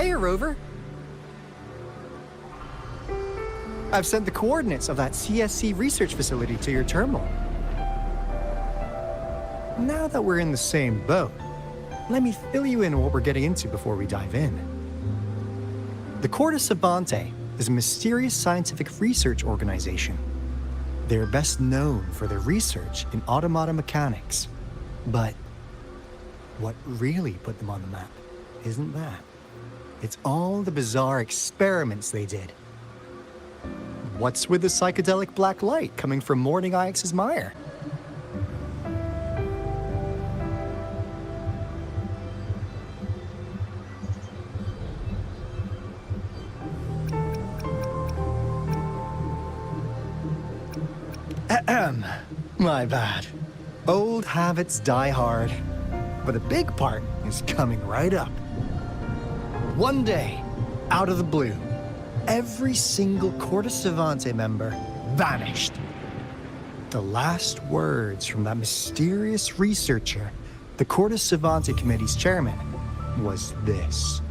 Hiya, Rover. I've sent the coordinates of that CSC research facility to your terminal. Now that we're in the same boat, let me fill you in on what we're getting into before we dive in. The Corte Savante is a mysterious scientific research organization. They're best known for their research in automata mechanics. But what really put them on the map isn't that. It's all the bizarre experiments they did. What's with the psychedelic black light coming from Morning Ix's mire? My bad. Old habits die hard, but a big part is coming right up. One day, out of the blue, every single Corte Savante member vanished. The last words from that mysterious researcher, the Corte Savante Committee's chairman, was this.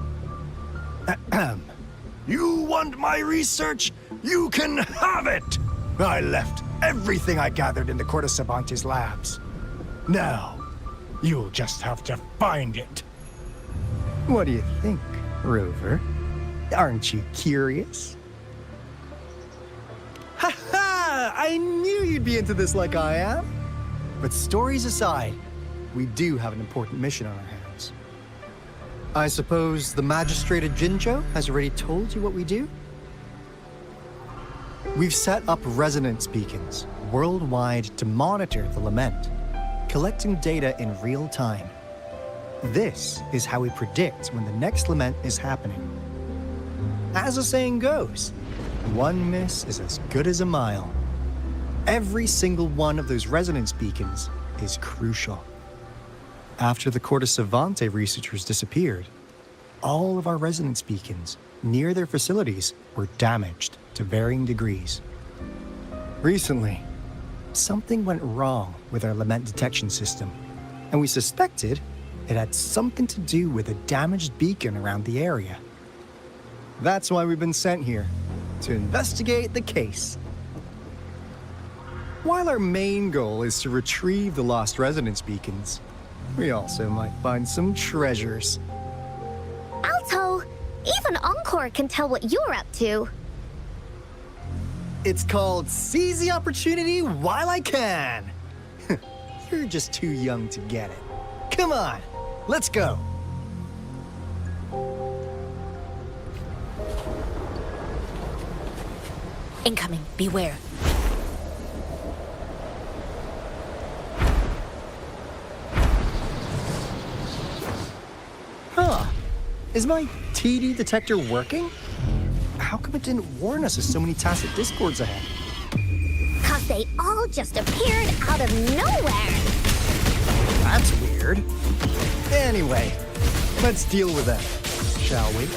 You want my research? You can have it! I left everything I gathered in the Corte Savante's labs. Now, you'll just have to find it. What do you think, Rover? Aren't you curious? Ha ha! I knew you'd be into this like I am. But stories aside, we do have an important mission on our hands. I suppose the magistrate at Jinzhou has already told you what we do? We've set up resonance beacons worldwide to monitor the lament, collecting data in real time. This is how we predict when the next lament is happening. As the saying goes, one miss is as good as a mile. Every single one of those resonance beacons is crucial. After the Corte Savante researchers disappeared, all of our resonance beacons near their facilities were damaged to varying degrees. Recently, something went wrong with our lament detection system, and we suspected it had something to do with a damaged beacon around the area. That's why we've been sent here, to investigate the case. While our main goal is to retrieve the lost resonance beacons, we also might find some treasures. Alto, even Encore can tell what you're up to. It's called Seize the Opportunity While I Can. You're just too young to get it. Come on, let's go. Incoming, beware. Huh. Is my TD detector working? How come it didn't warn us of so many tacit discords ahead? 'Cause they all just appeared out of nowhere. That's weird. Anyway, let's deal with them, shall we?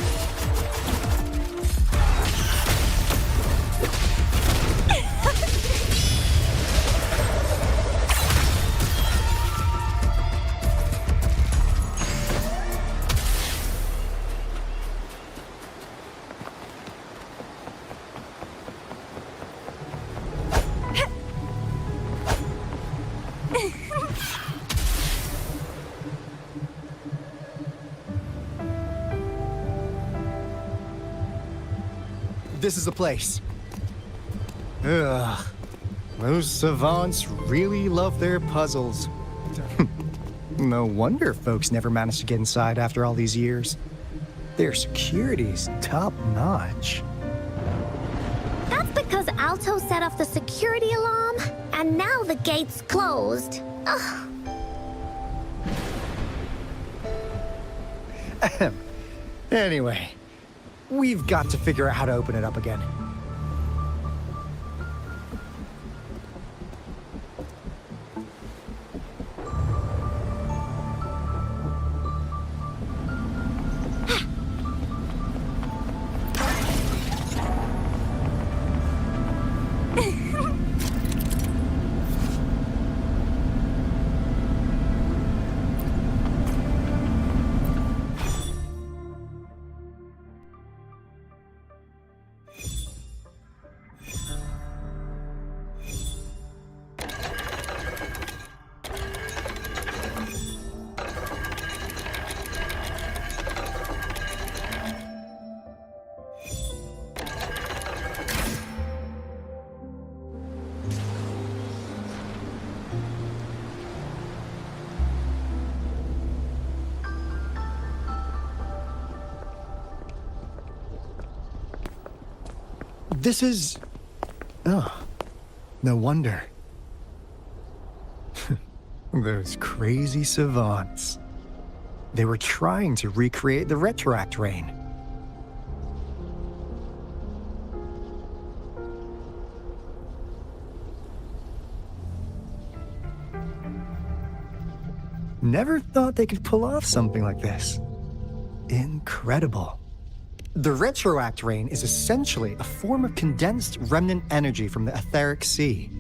This is the place. Ugh. Those savants really love their puzzles. No wonder folks never managed to get inside after all these years. Their security's top-notch. That's because Alto set off the security alarm, and now the gate's closed. Ugh. Anyway, we've got to figure out how to open it up again. This is... Oh, no wonder. Those crazy savants. They were trying to recreate the retroact rain. Never thought they could pull off something like this. Incredible. The retroact rain is essentially a form of condensed remnant energy from the etheric sea.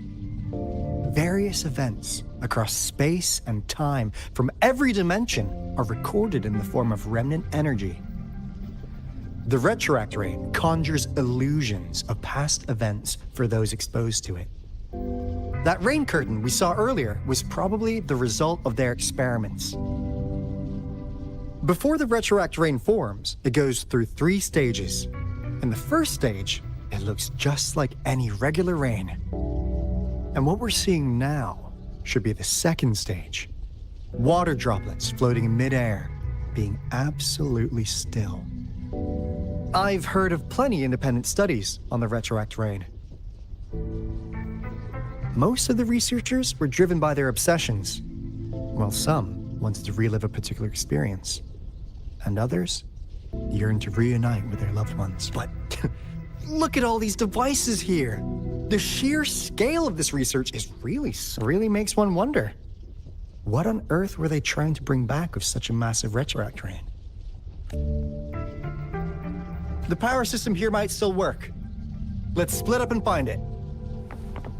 Various events across space and time from every dimension are recorded in the form of remnant energy. The retroact rain conjures illusions of past events for those exposed to it. That rain curtain we saw earlier was probably the result of their experiments. Before the retroact rain forms, it goes through 3 stages. In the first stage, it looks just like any regular rain. And what we're seeing now should be the second stage. Water droplets floating in midair, being absolutely still. I've heard of plenty independent studies on the retroact rain. Most of the researchers were driven by their obsessions, while some wanted to relive a particular experience, and others yearned to reunite with their loved ones. But look at all these devices here. The sheer scale of this research is really makes one wonder. What on earth were they trying to bring back with such a massive retroact rain? The power system here might still work. Let's split up and find it.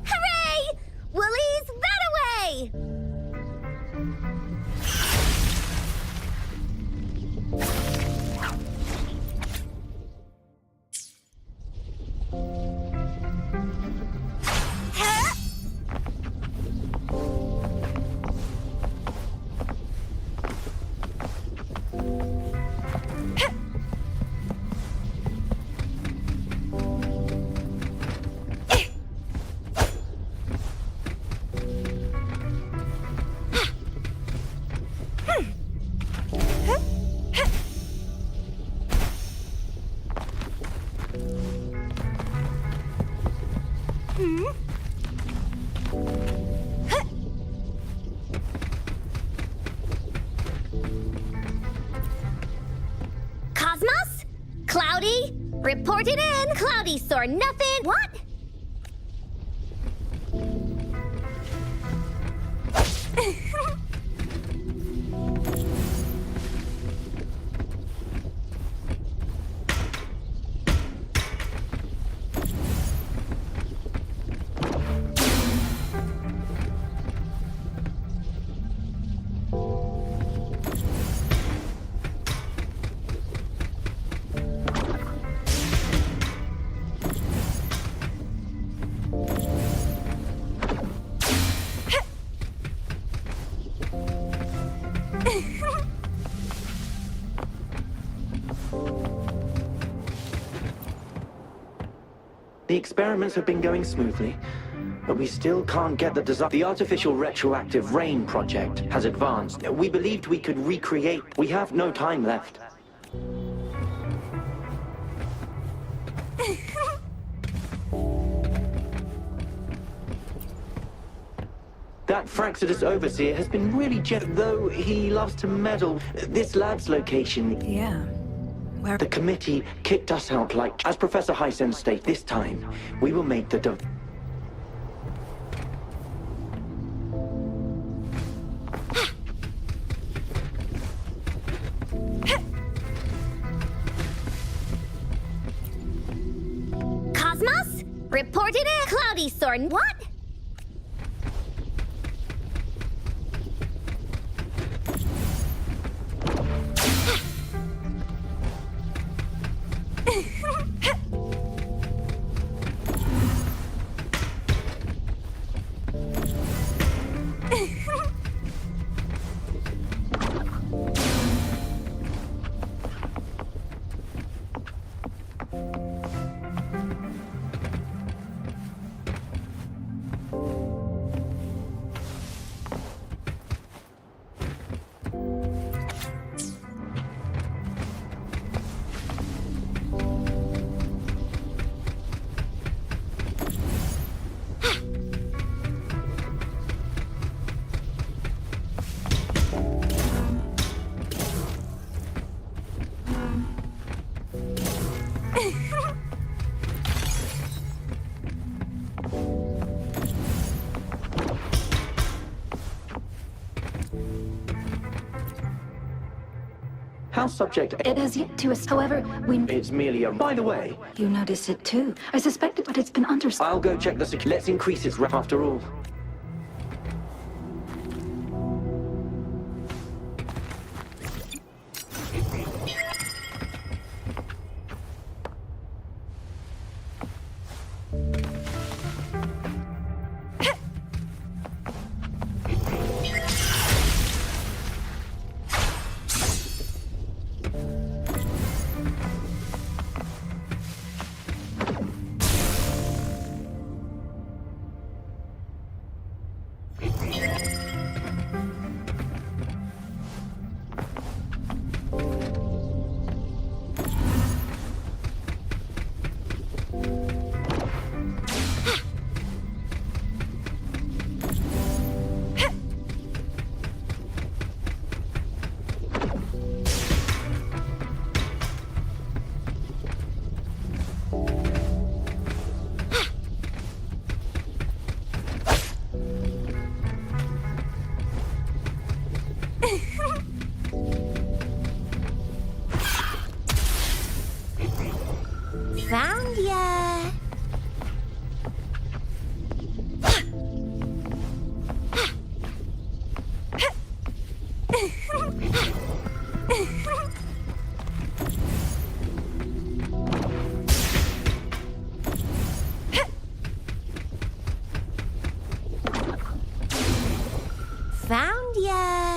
Hooray! Woolies, that away! Cosmos? Cloudy? Report it in! Cloudy saw nothing. What? The experiments have been going smoothly, but we still can't get the design. The artificial retroactive rain project has advanced. We believed we could recreate. We have no time left. That Fraxidus overseer has been really though he loves to meddle. This lab's location... Yeah. Where? The committee kicked us out as Professor Hysen stated. This time, we will make the Cosmos? Report it in! Cloudy saw what? House Subject... It has yet to us. However, we... It's merely a... By the way, You noticed it too. I suspected, but it's been under... I'll go check the Let's increase its rep after all. Found ya. Found ya.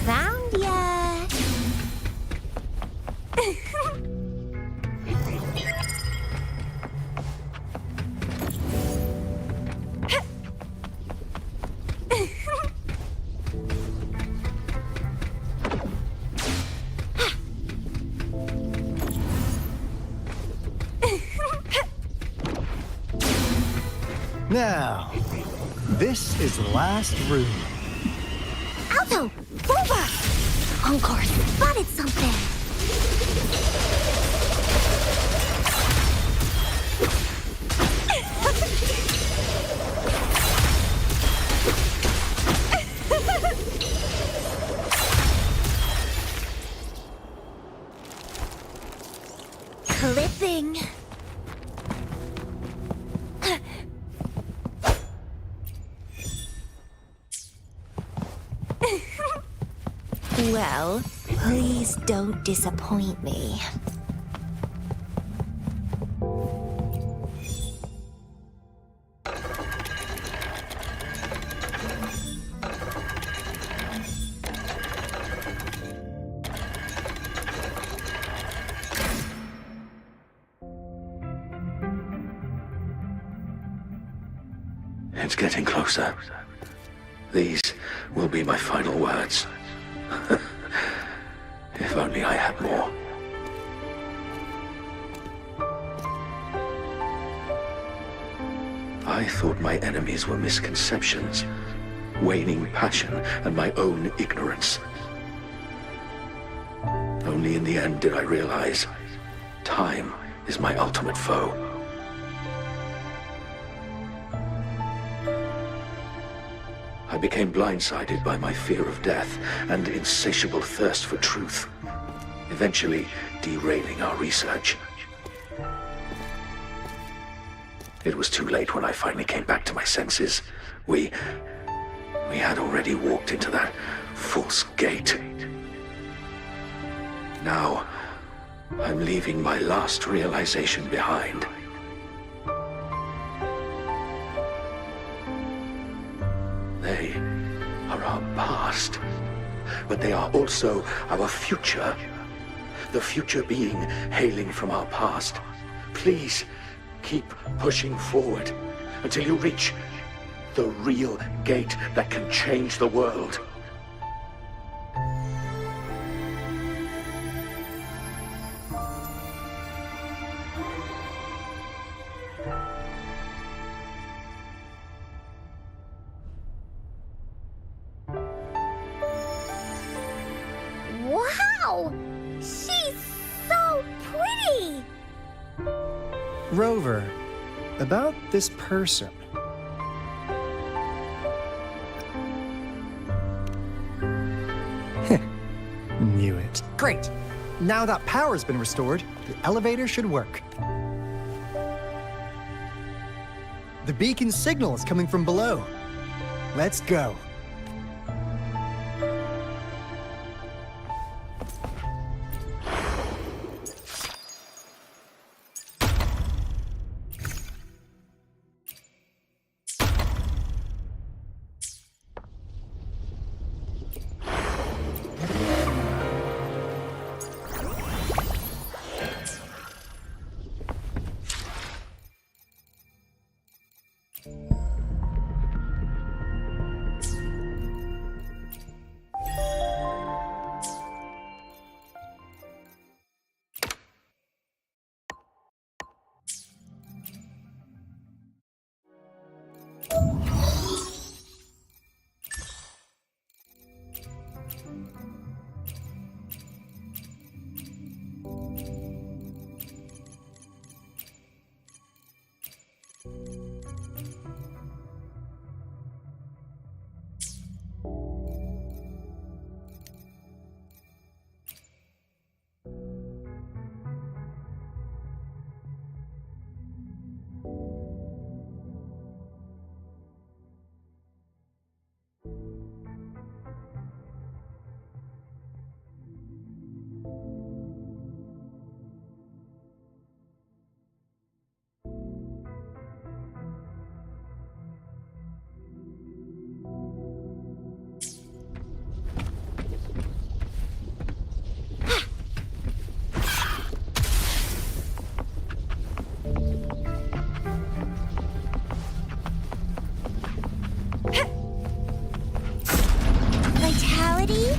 Found ya. Now, this is the last room. Alto, over. Encore spotted something. Clipping. Well, please don't disappoint me. It's getting closer. These will be my final words. If only I had more. I thought my enemies were misconceptions, waning passion, and my own ignorance. Only in the end did I realize time is my ultimate foe. I became blindsided by my fear of death and insatiable thirst for truth, eventually derailing our research. It was too late when I finally came back to my senses. We had already walked into that false gate. Now, I'm leaving my last realization behind. past, but they are also our future. The future being hailing from our past. Please, keep pushing forward until you reach the real gate that can change the world. Wow! She's so pretty! Rover, about this person. Knew it. Great! Now that power's been restored, the elevator should work. The beacon signal is coming from below. Let's go.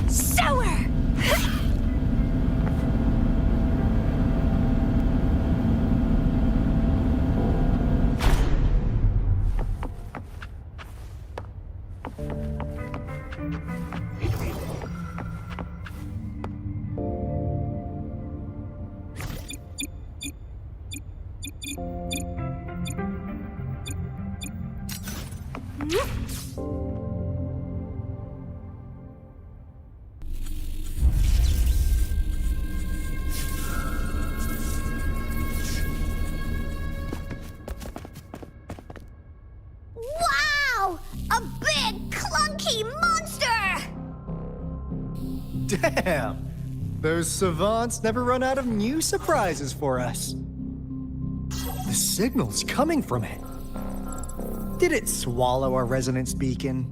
Sour! Wow! A big, clunky monster! Damn! Those savants never run out of new surprises for us. The signal's coming from it. Did it swallow our resonance beacon?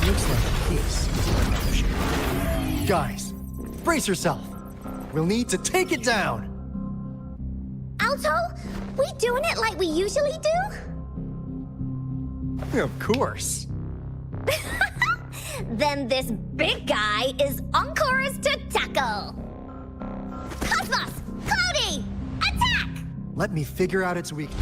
Looks like a piece. Guys, brace yourself. We'll need to take it down. Alto, we doing it like we usually do? Of course. Then this big guy is on course to tackle. Cosmos! Cloudy! Attack! Let me figure out its weakness.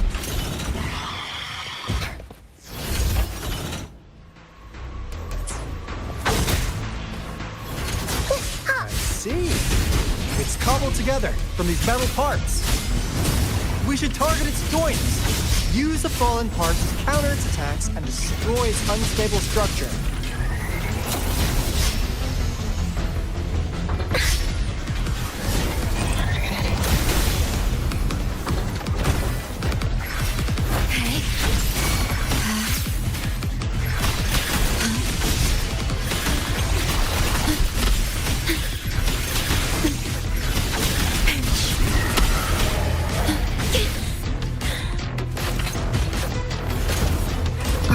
I see. It's cobbled together from these metal parts. We should target its joints. Use the fallen parts to counter its attacks and destroy its unstable structure.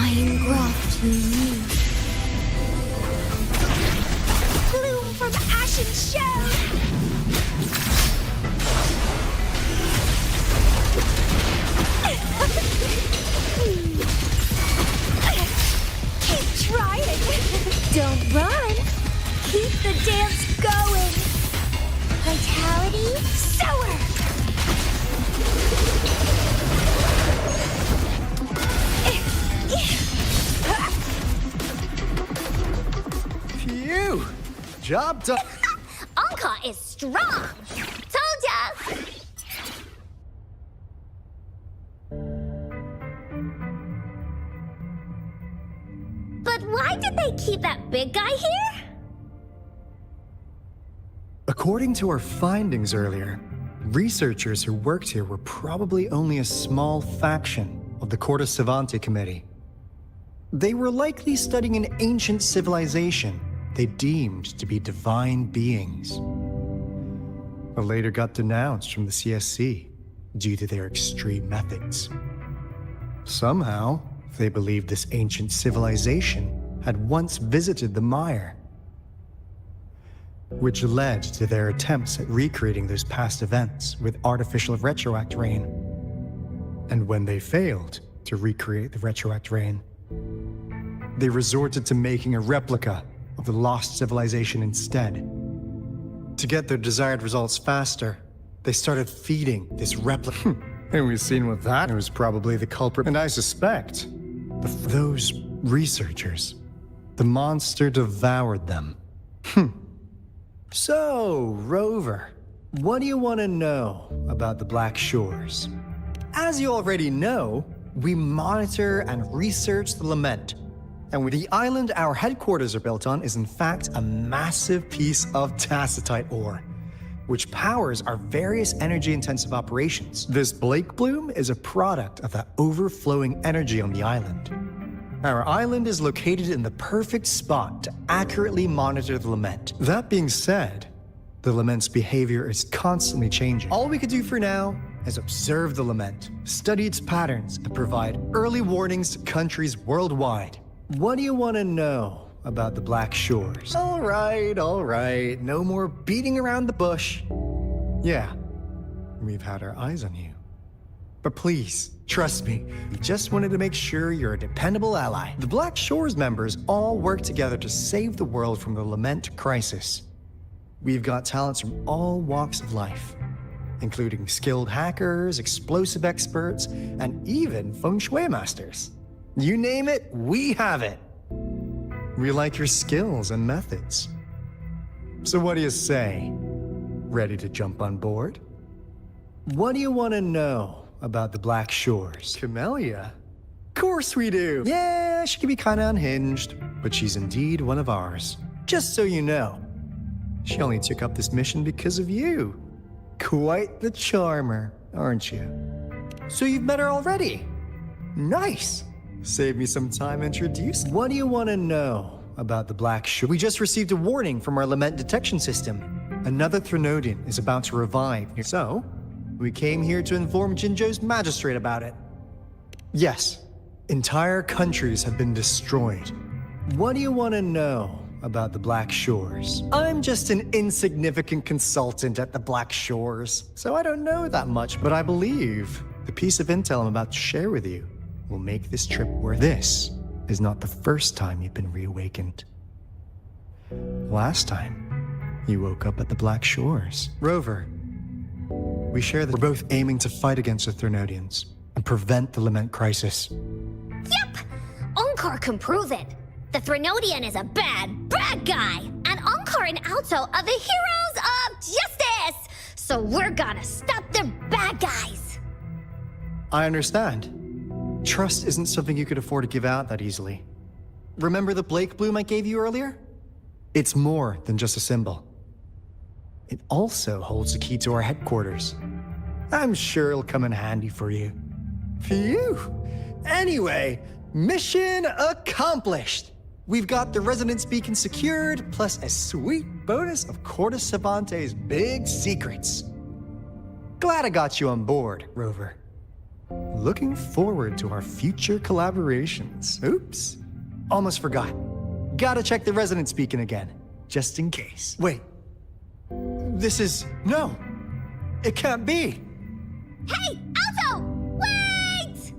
Dying graft you need. Bloom from ashen shell! Keep trying! Don't run! Keep the dance going! Vitality, sour! Phew! Job done. Anka is strong! Told ya! But why did they keep that big guy here? According to our findings earlier, researchers who worked here were probably only a small faction of the Corte Savante Committee. They were likely studying an ancient civilization they deemed to be divine beings, but later got denounced from the CSC due to their extreme methods. Somehow, they believed this ancient civilization had once visited the mire, which led to their attempts at recreating those past events with artificial retroact rain. And when they failed to recreate the retroact rain, they resorted to making a replica of the lost civilization instead. To get their desired results faster, they started feeding this replica. And we've seen with that, it was probably the culprit. And I suspect those researchers, the monster devoured them. So, Rover, what do you want to know about the Black Shores? As you already know, we monitor and research the Lament. And with the island our headquarters are built on is in fact a massive piece of tacitite ore, which powers our various energy-intensive operations. This Blake Bloom is a product of that overflowing energy on the island. Our island is located in the perfect spot to accurately monitor the Lament. That being said, the Lament's behavior is constantly changing. All we could do for now is observe the Lament, study its patterns, and provide early warnings to countries worldwide. What do you want to know about the Black Shores? All right, no more beating around the bush. Yeah, we've had our eyes on you. But please, trust me, we just wanted to make sure you're a dependable ally. The Black Shores members all work together to save the world from the Lament crisis. We've got talents from all walks of life, including skilled hackers, explosive experts, and even feng shui masters. You name it, we have it. We like your skills and methods. So what do you say? Ready to jump on board? What do you want to know about the Black Shores? Camellia? Of course we do! Yeah, she can be kinda unhinged, but she's indeed one of ours. Just so you know, she only took up this mission because of you. Quite the charmer, aren't you? So you've met her already? Nice! Save me some time introducing. What do you want to know about the Black Shore? We just received a warning from our Lament detection system. Another Threnodian is about to revive. So, we came here to inform Jinzhou's magistrate about it. Yes, entire countries have been destroyed. What do you want to know about the Black Shores? I'm just an insignificant consultant at the Black Shores, so I don't know that much, but I believe the piece of intel I'm about to share with you will make this trip worth. This is not the first time you've been reawakened. Last time, you woke up at the Black Shores. Rover, we share that we're both aiming to fight against the Threnodians and prevent the Lament crisis. Yep! Onkar can prove it. The Threnodian is a bad, bad guy. And Onkar and Alto are the heroes of justice. So we're gonna stop their bad guys. I understand. Trust isn't something you could afford to give out that easily. Remember the Blake Bloom I gave you earlier? It's more than just a symbol. It also holds the key to our headquarters. I'm sure it'll come in handy for you. Phew! Anyway, mission accomplished! We've got the resonance beacon secured, plus a sweet bonus of Corte Savante's big secrets. Glad I got you on board, Rover. Looking forward to our future collaborations. Oops. Almost forgot. Gotta check the resonance beacon again, just in case. Wait. This is... No! It can't be! Hey, Alto! Wait!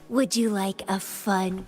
Would you like a fun...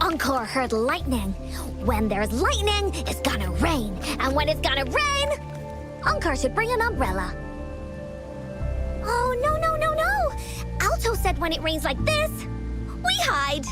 Encore heard lightning. When there's lightning, it's gonna rain. And when it's gonna rain, Encore should bring an umbrella. Oh, no, no, no, no! Alto said when it rains like this, we hide.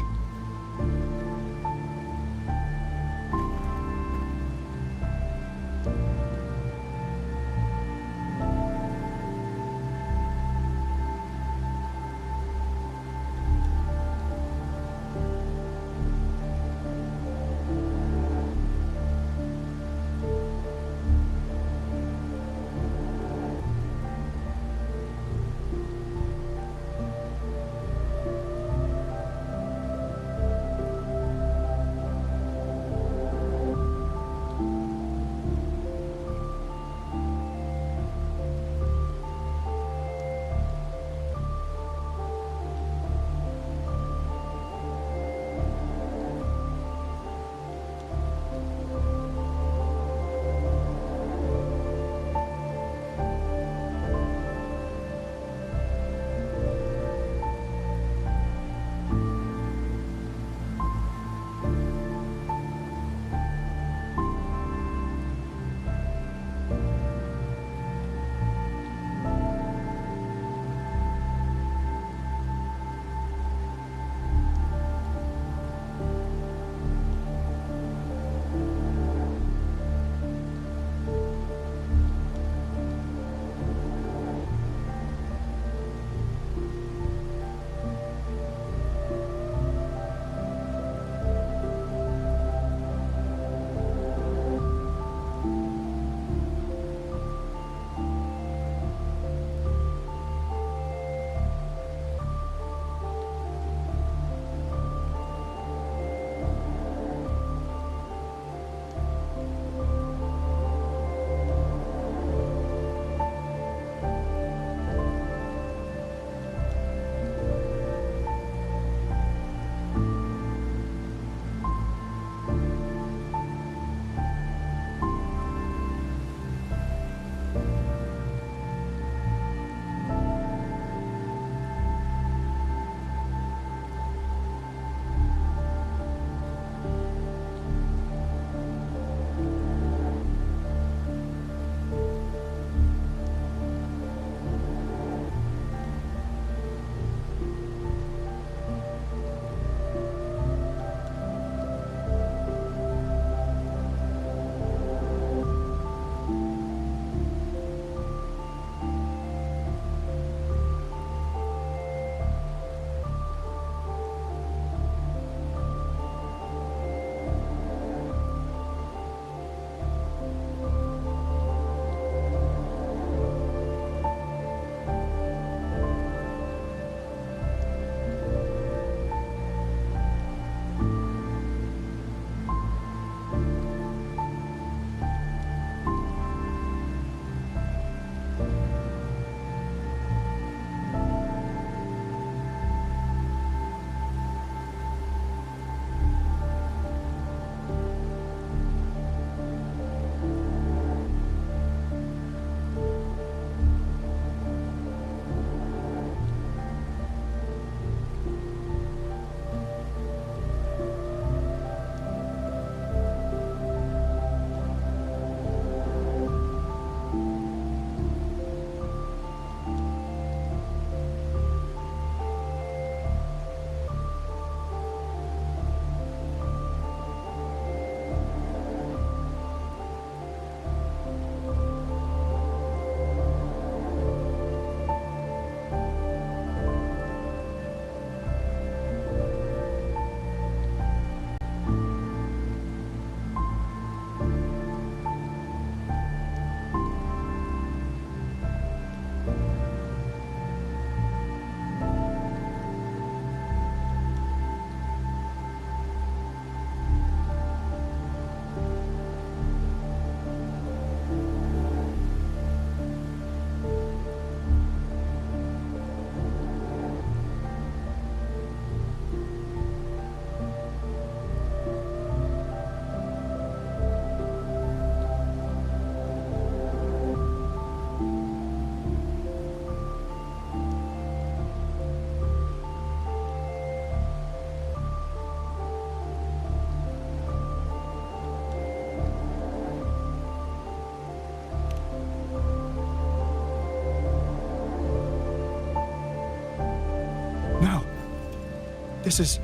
This is...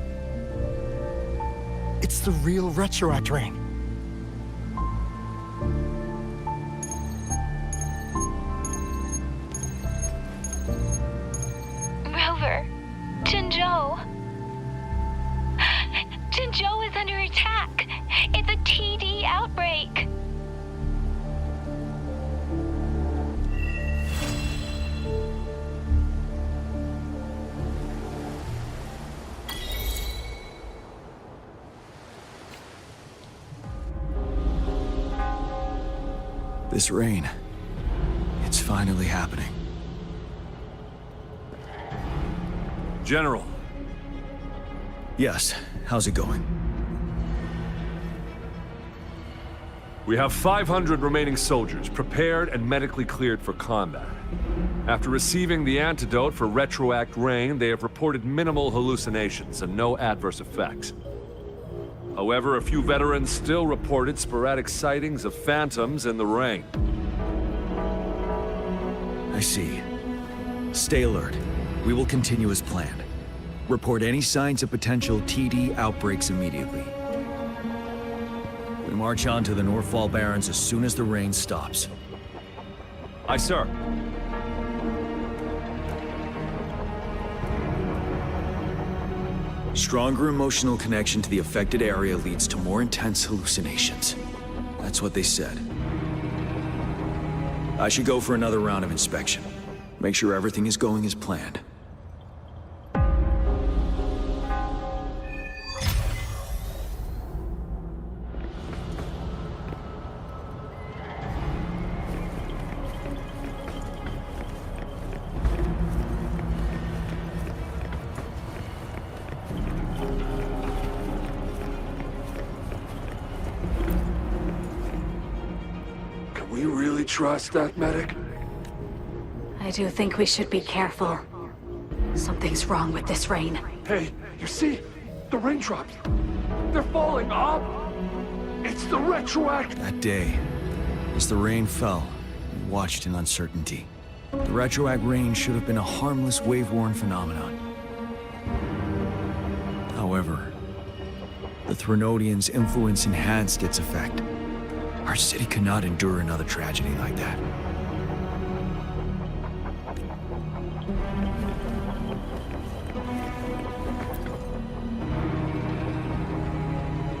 It's the real retroact rain. Rover, Jinzhou. Jinzhou is under attack. It's a TD outbreak. This rain, it's finally happening. General. Yes, how's it going? We have 500 remaining soldiers prepared and medically cleared for combat. After receiving the antidote for retroact rain, they have reported minimal hallucinations and no adverse effects. However, a few veterans still reported sporadic sightings of phantoms in the rain. I see. Stay alert. We will continue as planned. Report any signs of potential TD outbreaks immediately. We march on to the Northfall Barrens as soon as the rain stops. Aye, sir. Stronger emotional connection to the affected area leads to more intense hallucinations. That's what they said. I should go for another round of inspection. Make sure everything is going as planned. Can we really trust that medic? I do think we should be careful. Something's wrong with this rain. Hey, you see? The raindrops. They're falling up. It's the retroact. That day, as the rain fell, we watched in uncertainty. The retroact rain should have been a harmless wave-worn phenomenon. However, the Threnodians' influence enhanced its effect. Our city could not endure another tragedy like that.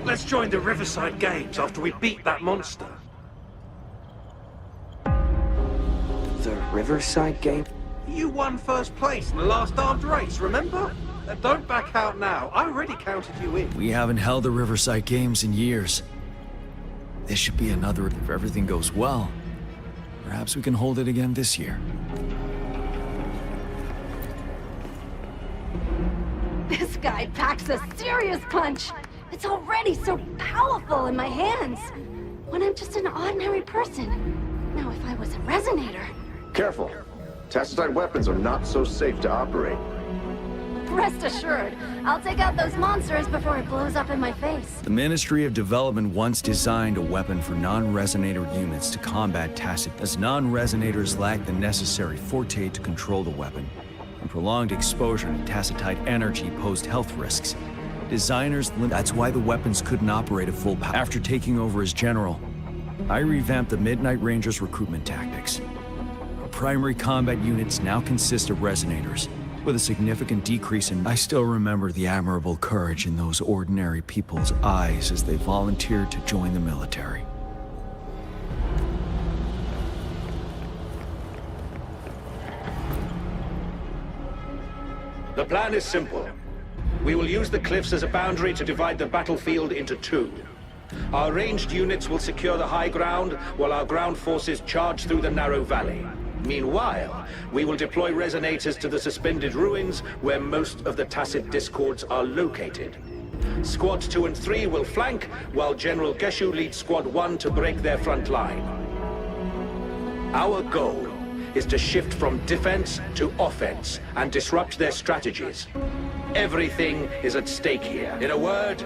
Let's join the Riverside Games after we beat that monster. The Riverside game? You won first place in the last armed race, remember? Don't back out now. I already counted you in. We haven't held the Riverside Games in years. This should be another if everything goes well. Perhaps we can hold it again this year. This guy packs a serious punch. It's already so powerful in my hands. When I'm just an ordinary person. Now, if I was a resonator... Careful. Tacitite weapons are not so safe to operate. Rest assured, I'll take out those monsters before it blows up in my face. The Ministry of Development once designed a weapon for non-resonator units to combat Tacit, as non-resonators lack the necessary forte to control the weapon, and prolonged exposure to Tacitite energy posed health risks. Designers that's why the weapons couldn't operate at full power. After taking over as general, I revamped the Midnight Rangers' recruitment tactics. Our primary combat units now consist of resonators, with a significant decrease in... I still remember the admirable courage in those ordinary people's eyes as they volunteered to join the military. The plan is simple. We will use the cliffs as a boundary to divide the battlefield into two. Our ranged units will secure the high ground, while our ground forces charge through the narrow valley. Meanwhile, we will deploy resonators to the suspended ruins where most of the Tacit discords are located. Squads 2 and 3 will flank, while General Geshu leads Squad 1 to break their front line. Our goal is to shift from defense to offense and disrupt their strategies. Everything is at stake here. In a word,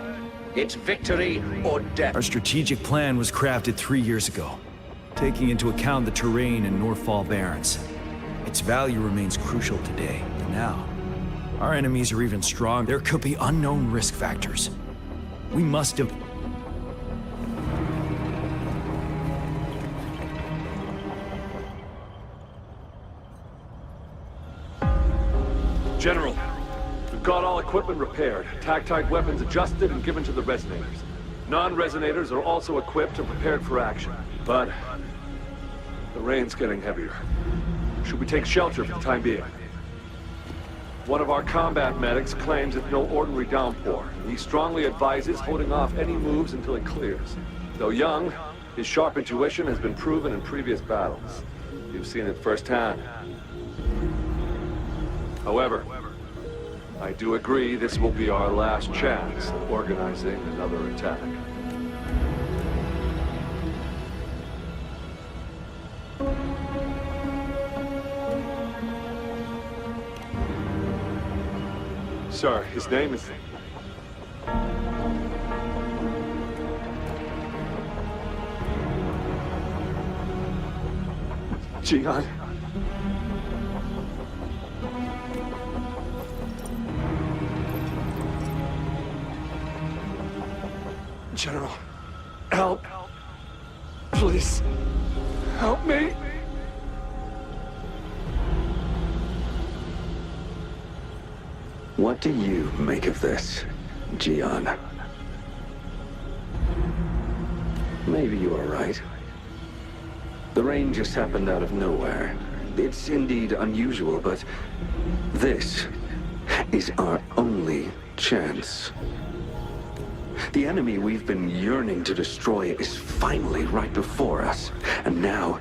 it's victory or death. Our strategic plan was crafted 3 years ago, taking into account the terrain in Northfall Barrens. Its value remains crucial today. Now, Our enemies are even strong. There could be unknown risk factors. We must have... General, we've got all equipment repaired, tactite weapons adjusted and given to the resonators. Non-resonators are also equipped and prepared for action. But the rain's getting heavier. Should we take shelter for the time being? One of our combat medics claims it's no ordinary downpour. He strongly advises holding off any moves until it clears. Though young, his sharp intuition has been proven in previous battles. You've seen it firsthand. However, I do agree this will be our last chance at organizing another attack. Sir, his name is... Jian. General, help. Please, help me. What do you make of this, Jian? Maybe you are right. The rain just happened out of nowhere. It's indeed unusual, but this is our only chance. The enemy we've been yearning to destroy is finally right before us. And now,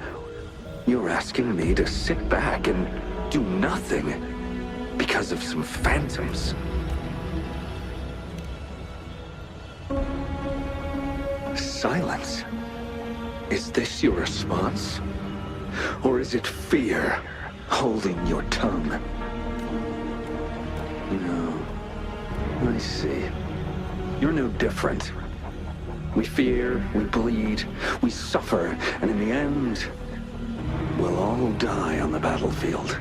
you're asking me to sit back and do nothing because of some phantoms. Silence. Is this your response? Or is it fear holding your tongue? No. I see. You're no different. We fear, we bleed, we suffer, and in the end, we'll all die on the battlefield.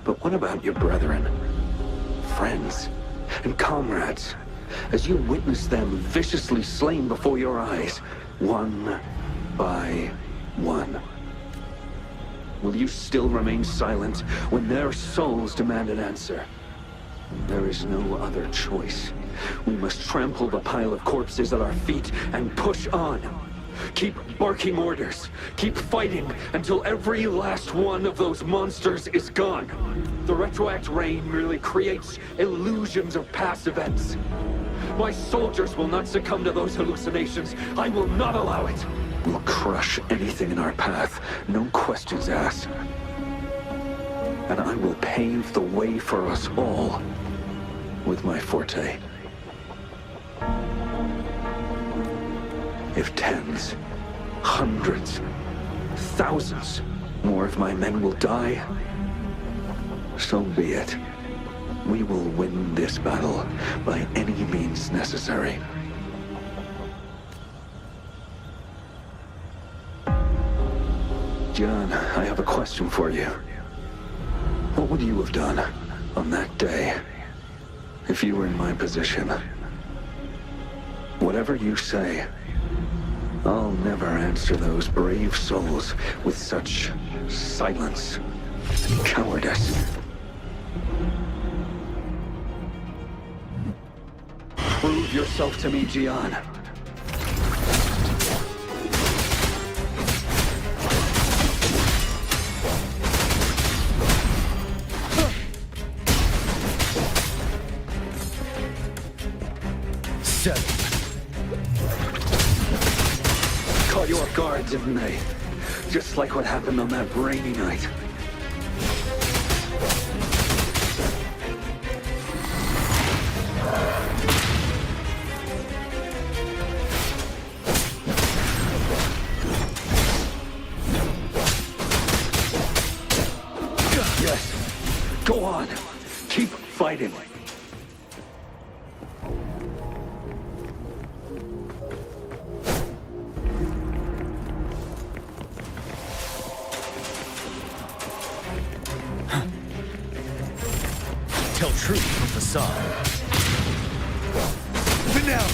But what about your brethren, friends, and comrades, as you witness them viciously slain before your eyes, one by one? Will you still remain silent when their souls demand an answer? There is no other choice. We must trample the pile of corpses at our feet and push on. Keep barking orders. Keep fighting until every last one of those monsters is gone. The retroact rain merely creates illusions of past events. My soldiers will not succumb to those hallucinations. I will not allow it. We'll crush anything in our path, no questions asked. And I will pave the way for us all with my forte. If tens, hundreds, thousands more of my men will die, so be it. We will win this battle by any means necessary. John, I have a question for you. What would you have done on that day if you were in my position? Whatever you say, I'll never answer those brave souls with such silence and cowardice. Prove yourself to me, Jian. Caught you off guard, didn't they? Just like what happened on that rainy night. Yes. Go on. Keep fighting. true from facade. But now!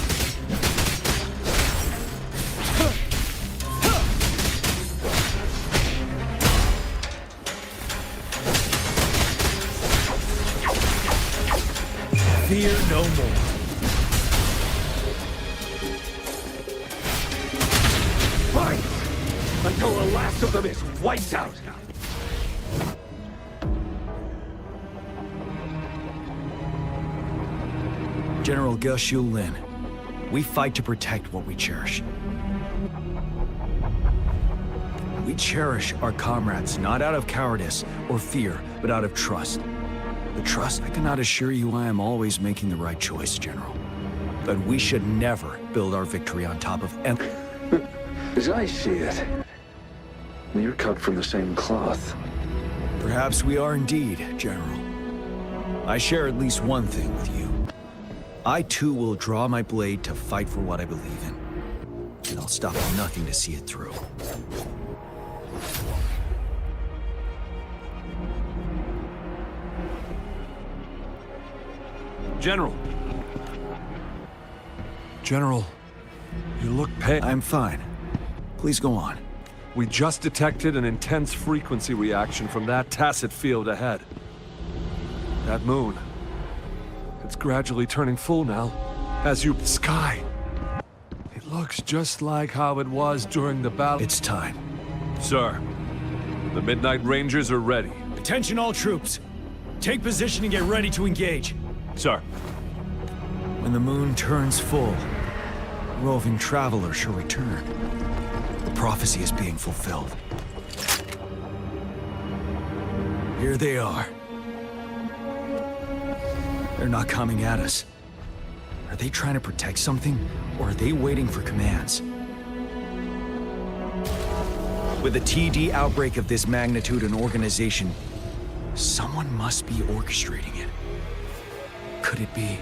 Fear no more. Fight! Until the last of them is wiped out! General Ge Lin, we fight to protect what we cherish. We cherish our comrades, not out of cowardice or fear, but out of trust. The trust, I cannot assure you I am always making the right choice, General. But we should never build our victory on top of As I see it, you're cut from the same cloth. Perhaps we are indeed, General. I share at least one thing with you. I too will draw my blade to fight for what I believe in. And I'll stop at nothing to see it through. General. General, you look pale. I'm fine. Please go on. We just detected an intense frequency reaction from that tacit field ahead. That moon. It's gradually turning full now. As you... Sky. It looks just like how it was during the battle. It's time. Sir, the Midnight Rangers are ready. Attention all troops. Take position and get ready to engage. Sir. When the moon turns full, roving travelers shall return. The prophecy is being fulfilled. Here they are. They're not coming at us. Are they trying to protect something, or are they waiting for commands? With a TD outbreak of this magnitude and organization, someone must be orchestrating it. Could it be?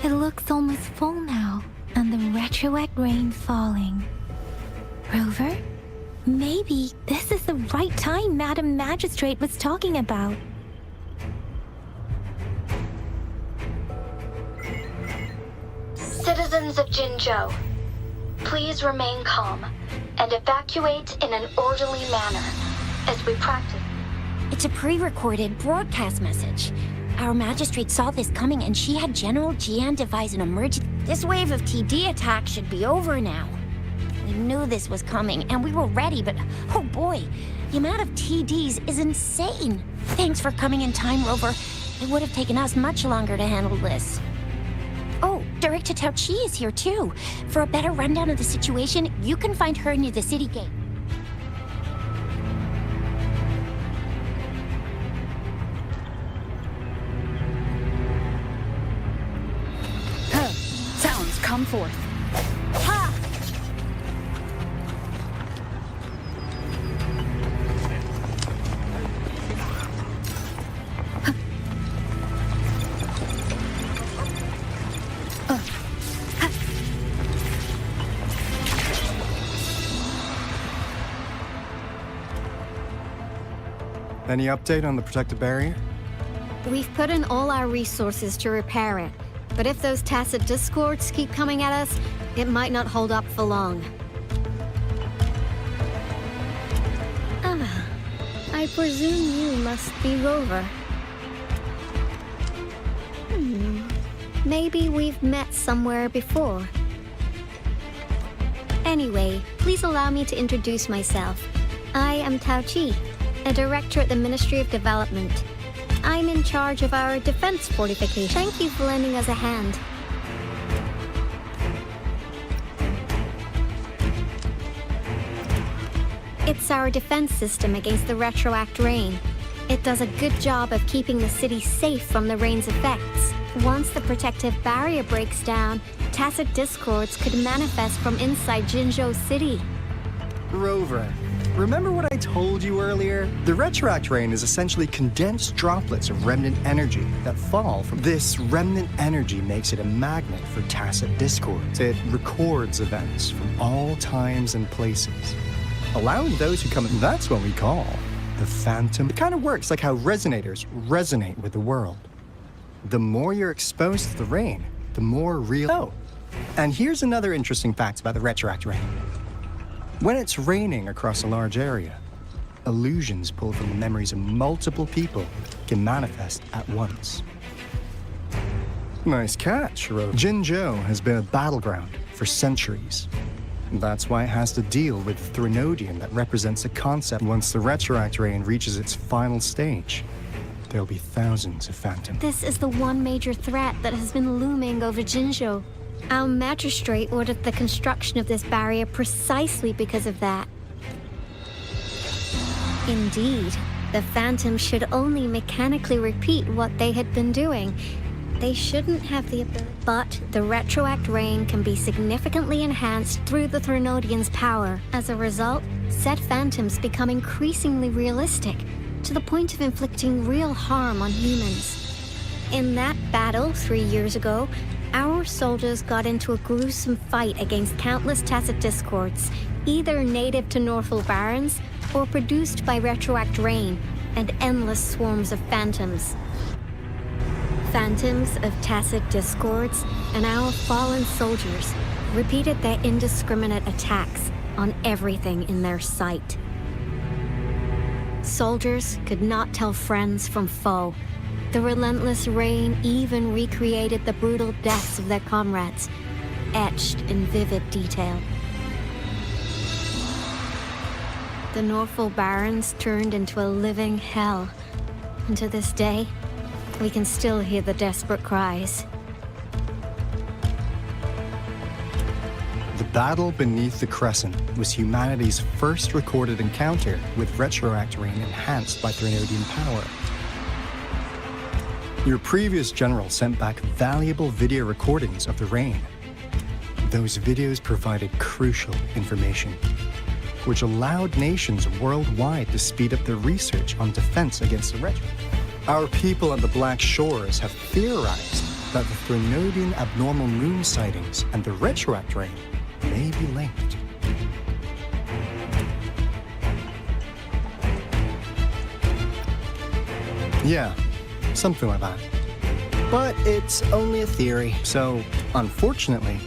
It looks almost full now, and the retroact rain falling. Rover? Maybe this is the right time Madam Magistrate was talking about. Citizens of Jinzhou, please remain calm and evacuate in an orderly manner as we practice. It's a pre-recorded broadcast message. Our magistrate saw this coming and she had General Jian devise an emergency. This wave of TD attacks should be over now. We knew this was coming and we were ready, but oh boy, the amount of TDs is insane. Thanks for coming in time, Rover. It would have taken us much longer to handle this. Oh, Director Tao Chi is here too. For a better rundown of the situation, you can find her near the city gate. Sounds, come forth. Ha! Any update on the protective barrier? We've put in all our resources to repair it, but if those tacit discords keep coming at us, it might not hold up for long. Ah, I presume you must be Rover. Maybe we've met somewhere before. Anyway, please allow me to introduce myself. I am Tao Chi, a director at the Ministry of Development. I'm in charge of our defense fortification. Thank you for lending us a hand. It's our defense system against the retroact rain. It does a good job of keeping the city safe from the rain's effects. Once the protective barrier breaks down, tacit discords could manifest from inside Jinzhou City. Rover, remember what I told you earlier? The retroact rain is essentially condensed droplets of remnant energy that fall from... This remnant energy makes it a magnet for tacit discords. It records events from all times and places, allowing those who come in. That's what we call the phantom. It kind of works like how resonators resonate with the world. The more you're exposed to the rain, the more real... Oh, and here's another interesting fact about the retroact rain. When it's raining across a large area, illusions pulled from the memories of multiple people can manifest at once. Nice catch, Ro. Jinzhou has been a battleground for centuries. That's why it has to deal with the Threnodian that represents a concept. Once the retroact rain reaches its final stage, there'll be thousands of phantoms. This is the one major threat that has been looming over Jinzhou. Our magistrate ordered the construction of this barrier precisely because of that. Indeed, the phantoms should only mechanically repeat what they had been doing. They shouldn't have the ability. But the retroact rain can be significantly enhanced through the Threnodian's power. As a result, said phantoms become increasingly realistic, to the point of inflicting real harm on humans. In that battle 3 years ago, our soldiers got into a gruesome fight against countless tacit discords, either native to Northal Barrens or produced by retroact rain and endless swarms of phantoms. Phantoms of tacit discords and our fallen soldiers repeated their indiscriminate attacks on everything in their sight. Soldiers could not tell friends from foe. The relentless rain even recreated the brutal deaths of their comrades, etched in vivid detail. The Northal Barrens turned into a living hell, and to this day, we can still hear the desperate cries. The battle beneath the Crescent was humanity's first recorded encounter with retroact rain enhanced by Threnodian power. Your previous general sent back valuable video recordings of the rain. Those videos provided crucial information, which allowed nations worldwide to speed up their research on defense against the retroact. Our people at the Black Shores have theorized that the Threnodian abnormal moon sightings and the retroact rain may be linked. Yeah, something like that. But it's only a theory, so unfortunately,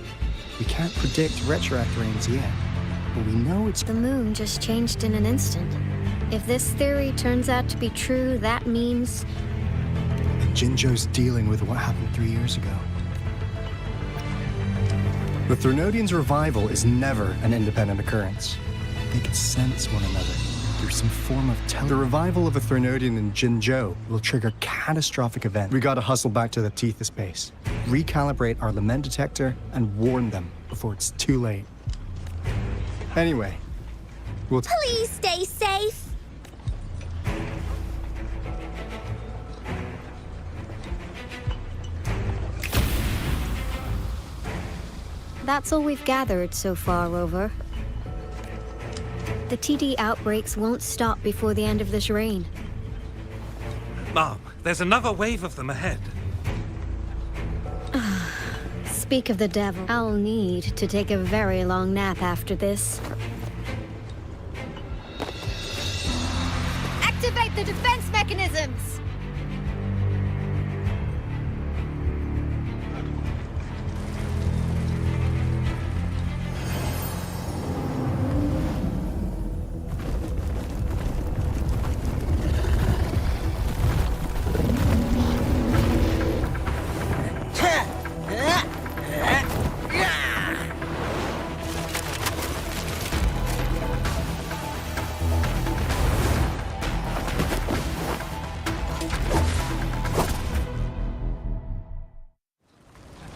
we can't predict retroact rains yet. But we know it's... The moon just changed in an instant. If this theory turns out to be true, that means... Jinzhou's dealing with what happened 3 years ago. The Threnodians' revival is never an independent occurrence. They can sense one another through some form of The revival of a Threnodian in Jinzhou will trigger catastrophic event. We gotta hustle back to the teeth of space, recalibrate our lament detector, and warn them before it's too late. Anyway, we'll... Please stay safe! That's all we've gathered so far, Rover. The TD outbreaks won't stop before the end of this reign. Mom, there's another wave of them ahead. Speak of the devil. I'll need to take a very long nap after this. Activate the defense mechanisms!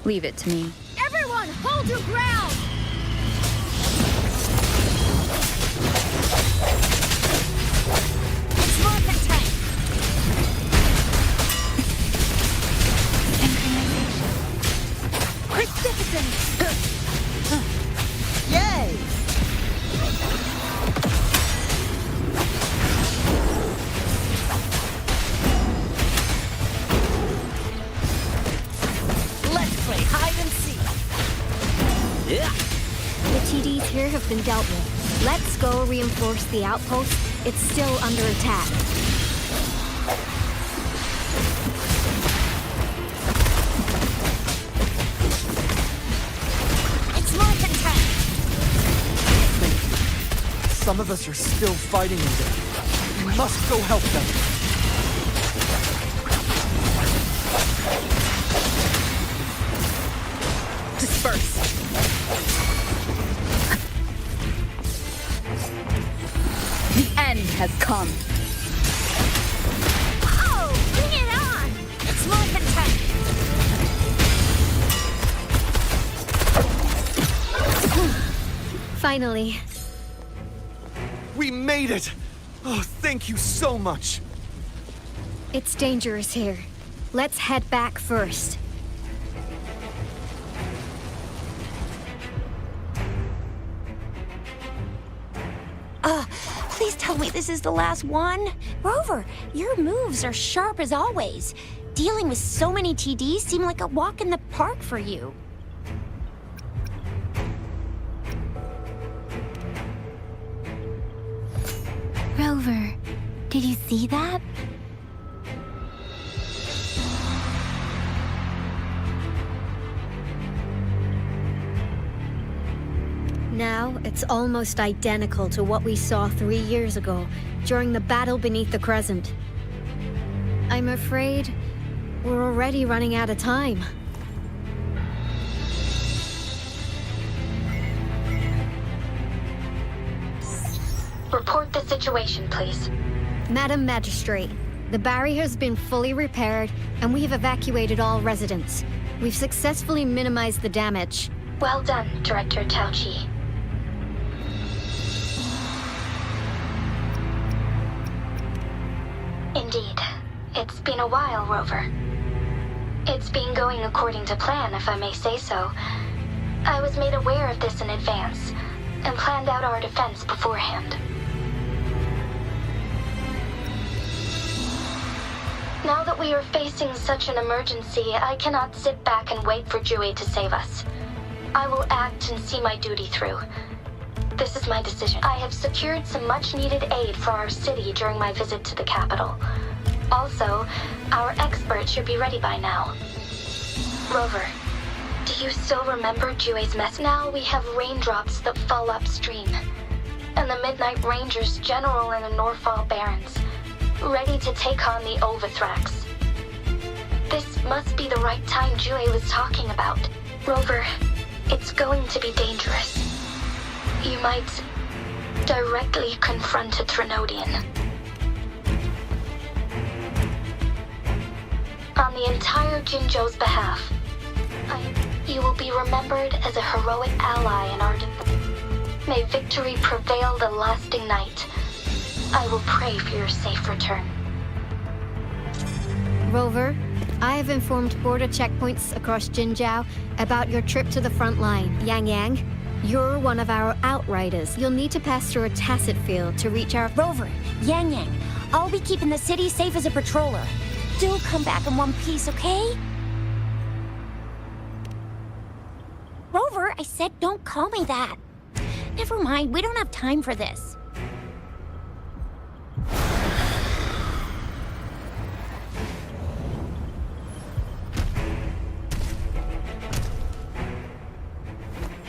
Leave it to me. Everyone, hold your ground! It's more contained! Magnificent! Yay! Let's play hide and seek. Yeah. The TDs here have been dealt with. Let's go reinforce the outpost. It's still under attack. It's more contained! Some of us are still fighting in there. We must go help them. Disperse. The end has come. Oh, bring it on! It's more contained! Finally. We made it! Oh, thank you so much! It's dangerous here. Let's head back first. Please tell me this is the last one. Rover, your moves are sharp as always. Dealing with so many TDs seem like a walk in the park for you. Rover, did you see that? Now, it's almost identical to what we saw 3 years ago, during the battle beneath the Crescent. I'm afraid we're already running out of time. Report the situation, please. Madam Magistrate, the barrier has been fully repaired, and we have evacuated all residents. We've successfully minimized the damage. Well done, Director Tauchi. Indeed. It's been a while, Rover. It's been going according to plan, if I may say so. I was made aware of this in advance, and planned out our defense beforehand. Now that we are facing such an emergency, I cannot sit back and wait for Jue to save us. I will act and see my duty through. This is my decision. I have secured some much-needed aid for our city during my visit to the capital. Also, our expert should be ready by now. Rover, do you still remember Jue's mess? Now we have raindrops that fall upstream, and the Midnight Rangers general in the Norfall Barrens, ready to take on the Overthrax. This must be the right time Jue was talking about. Rover, it's going to be dangerous. You might directly confront a Trinodian. On the entire Jinzhou's behalf, you will be remembered as a heroic ally in our defense. May victory prevail the lasting night. I will pray for your safe return. Rover, I have informed border checkpoints across Jinzhou about your trip to the front line. Yang Yang, you're one of our outriders. You'll need to pass through a tacit field to reach our... Rover, Yang Yang, I'll be keeping the city safe as a patroller. Do come back in one piece, okay? Rover, I said don't call me that. Never mind, we don't have time for this.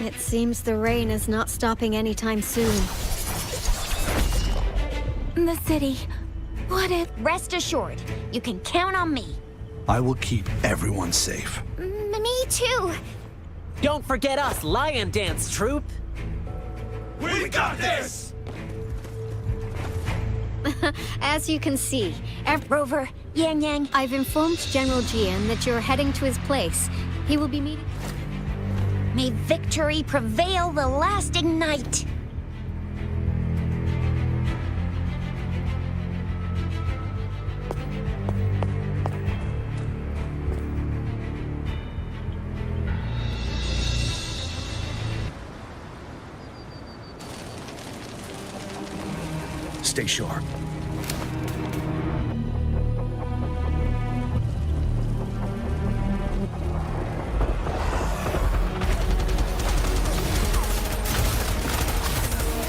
It seems the rain is not stopping anytime soon. The city. What if... Rest assured, you can count on me. I will keep everyone safe. Me too. Don't forget us, Lion Dance Troupe! We got this! As you can see, Rover, Yang Yang. I've informed General Jian that you're heading to his place. He will be meeting... May victory prevail the lasting night. Stay sharp.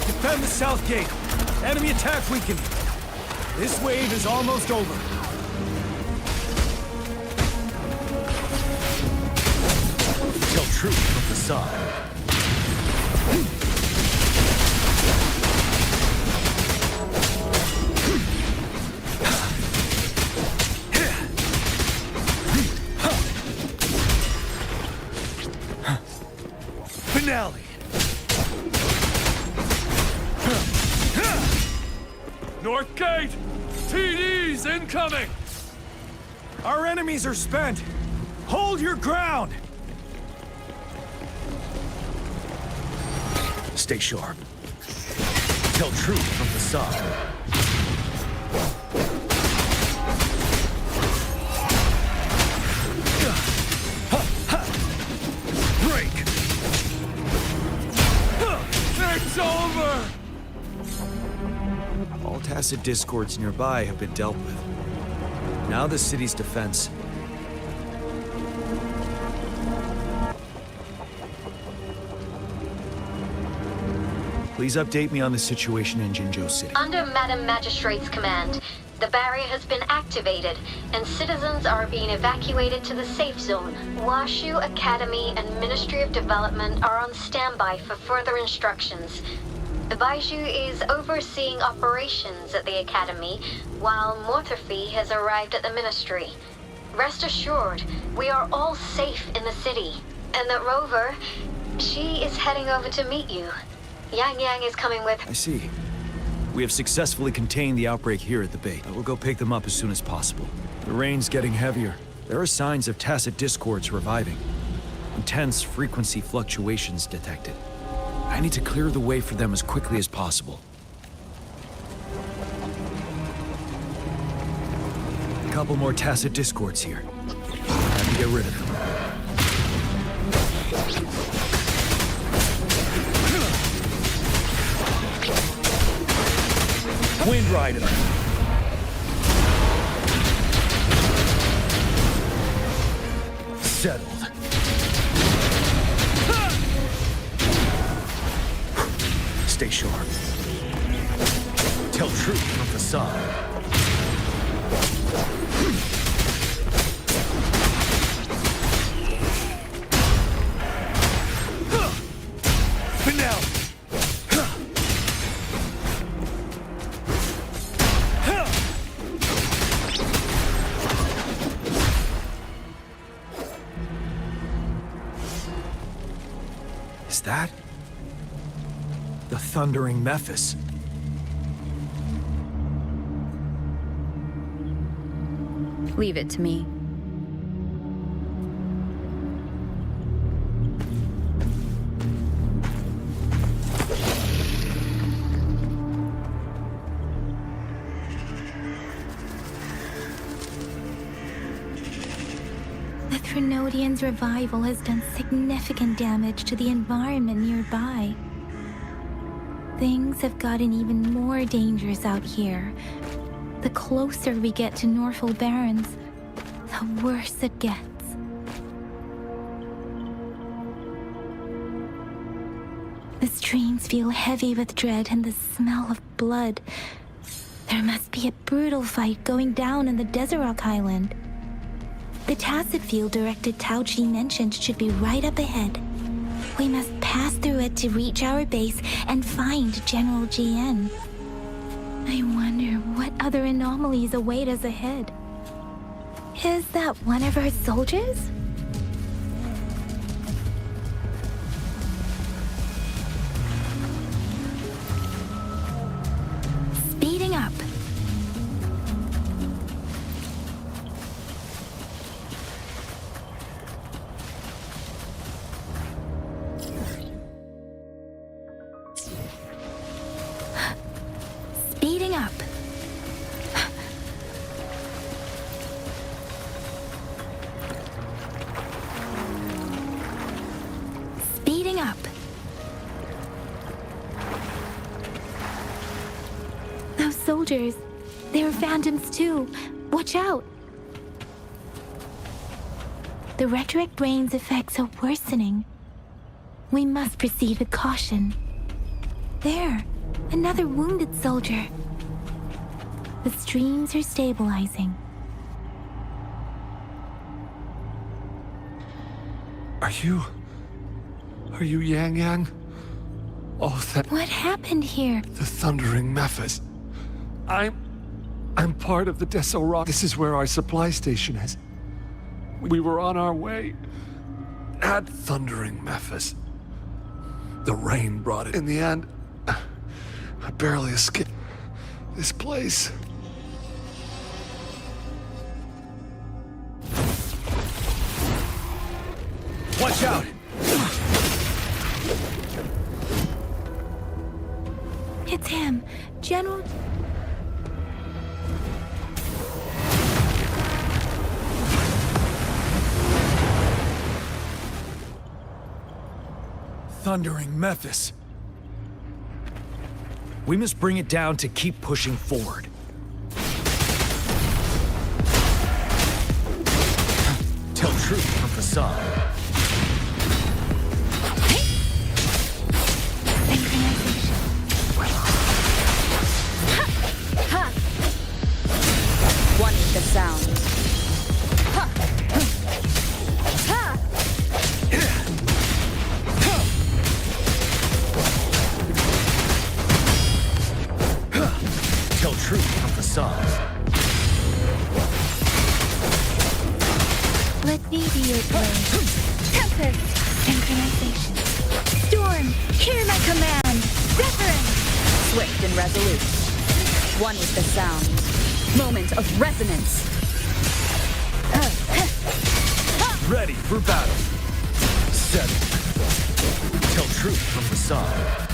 Defend the south gate. Enemy attack weakened. This wave is almost over. Tell truth from the side. Finale. North Gate! TD's incoming! Our enemies are spent. Hold your ground. Stay sharp. Tell truth from the side. Break. It's over! All tacit discords nearby have been dealt with. Now the city's defense. Please update me on the situation in Jinzhou City. Under Madam Magistrate's command, the barrier has been activated, and citizens are being evacuated to the safe zone. Washu Academy and Ministry of Development are on standby for further instructions. Baiju is overseeing operations at the Academy, while Mortherfee has arrived at the Ministry. Rest assured, we are all safe in the city, and that Rover, she is heading over to meet you. Yang Yang is coming with... I see. We have successfully contained the outbreak here at the base. I will go pick them up as soon as possible. The rain's getting heavier. There are signs of tacit discords reviving. Intense frequency fluctuations detected. I need to clear the way for them as quickly as possible. A couple more tacit discords here. Time to get rid of them. Wind Rider. Settled. Stay sharp. Tell truth from the side. Finale. Is that? The thundering Memphis. Leave it to me. The Threnodian's revival has done significant damage to the environment nearby. Things have gotten even more dangerous out here. The closer we get to Norfolk Barrens, the worse it gets. The streams feel heavy with dread and the smell of blood. There must be a brutal fight going down in the Desert Island. The tacit field directed Tao Chi mentioned should be right up ahead. We must pass through it to reach our base and find General GN. I wonder what other anomalies await us ahead. Is that one of our soldiers? Speeding up. Speeding up. Speeding up. Those soldiers, they were phantoms too. Watch out. The retroact rain's effects are worsening. We must proceed with caution. There. Another wounded soldier. The streams are stabilizing. Are you Yang Yang? Oh, that... What happened here? The Thundering Mephis. I'm part of the Deso Rock. This is where our supply station is. We were on our way at Thundering Mephis. The rain brought it. In the end, I barely escaped this place. Watch out! It's him, General... Thundering Mephis. We must bring it down to keep pushing forward. Tell truth from facade. One with the sound. Tell truth from facade. Let me be your blade. Tempest! Synchronization. Storm! Hear my command! Reverence! Swift and resolute. One with the sound. Moment of resonance. Ready for battle. Set it. Tell truth from facade.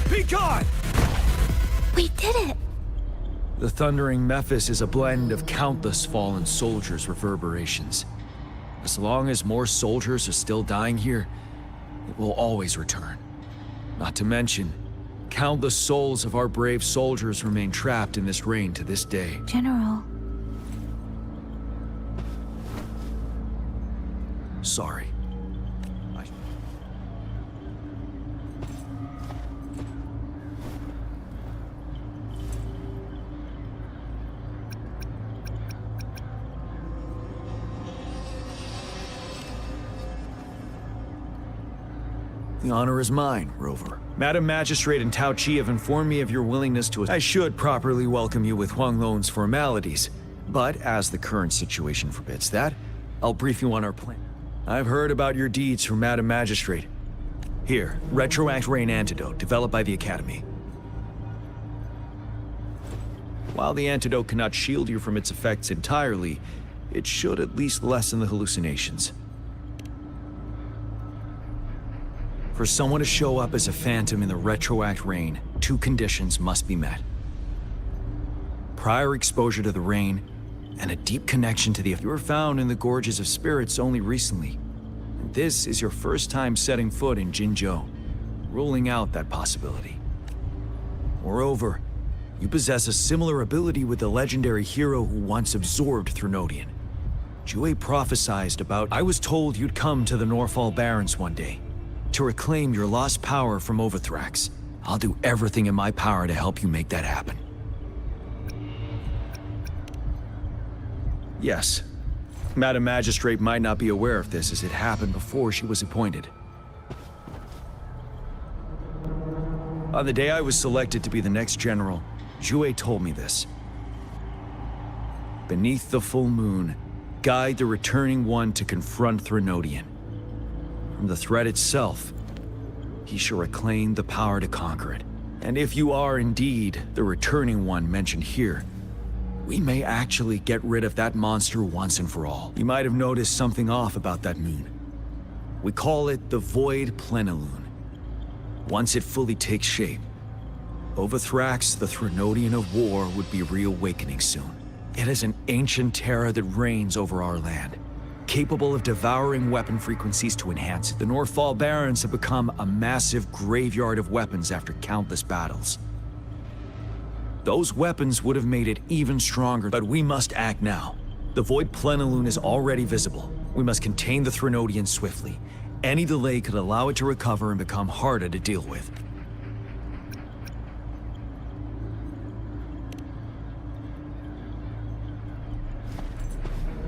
Be gone! We did it! The Thundering Mephis is a blend of countless fallen soldiers' reverberations. As long as more soldiers are still dying here, it will always return. Not to mention, countless souls of our brave soldiers remain trapped in this rain to this day. General. Sorry. The honor is mine, Rover. Madam Magistrate and Tao Chi have informed me of your willingness to... I should properly welcome you with Huang Lon's formalities, but as the current situation forbids that, I'll brief you on our plan. I've heard about your deeds from Madam Magistrate. Here, Retroact Rain Antidote, developed by the Academy. While the antidote cannot shield you from its effects entirely, it should at least lessen the hallucinations. For someone to show up as a phantom in the Retroact Rain, two conditions must be met. Prior exposure to the rain, and a deep connection to the... You were found in the Gorges of Spirits only recently. And this is your first time setting foot in Jinzhou, ruling out that possibility. Moreover, you possess a similar ability with the legendary hero who once absorbed Threnodian. Jue prophesied about... I was told you'd come to the Norfall Barrens one day, to reclaim your lost power from Overthrax. I'll do everything in my power to help you make that happen. Yes. Madam Magistrate might not be aware of this as it happened before she was appointed. On the day I was selected to be the next general, Jue told me this. Beneath the full moon, guide the returning one to confront Threnodian. From the threat itself, he shall reclaim the power to conquer it. And if you are indeed the returning one mentioned here, we may actually get rid of that monster once and for all. You might have noticed something off about that moon. We call it the Void Plenilune. Once it fully takes shape, Overthrax, the Threnodian of war, would be reawakening soon. It is an ancient terror that reigns over our land, capable of devouring weapon frequencies to enhance it. The Northfall Barrens have become a massive graveyard of weapons after countless battles. Those weapons would have made it even stronger, but we must act now. The Void Plenilune is already visible. We must contain the Threnodian swiftly. Any delay could allow it to recover and become harder to deal with.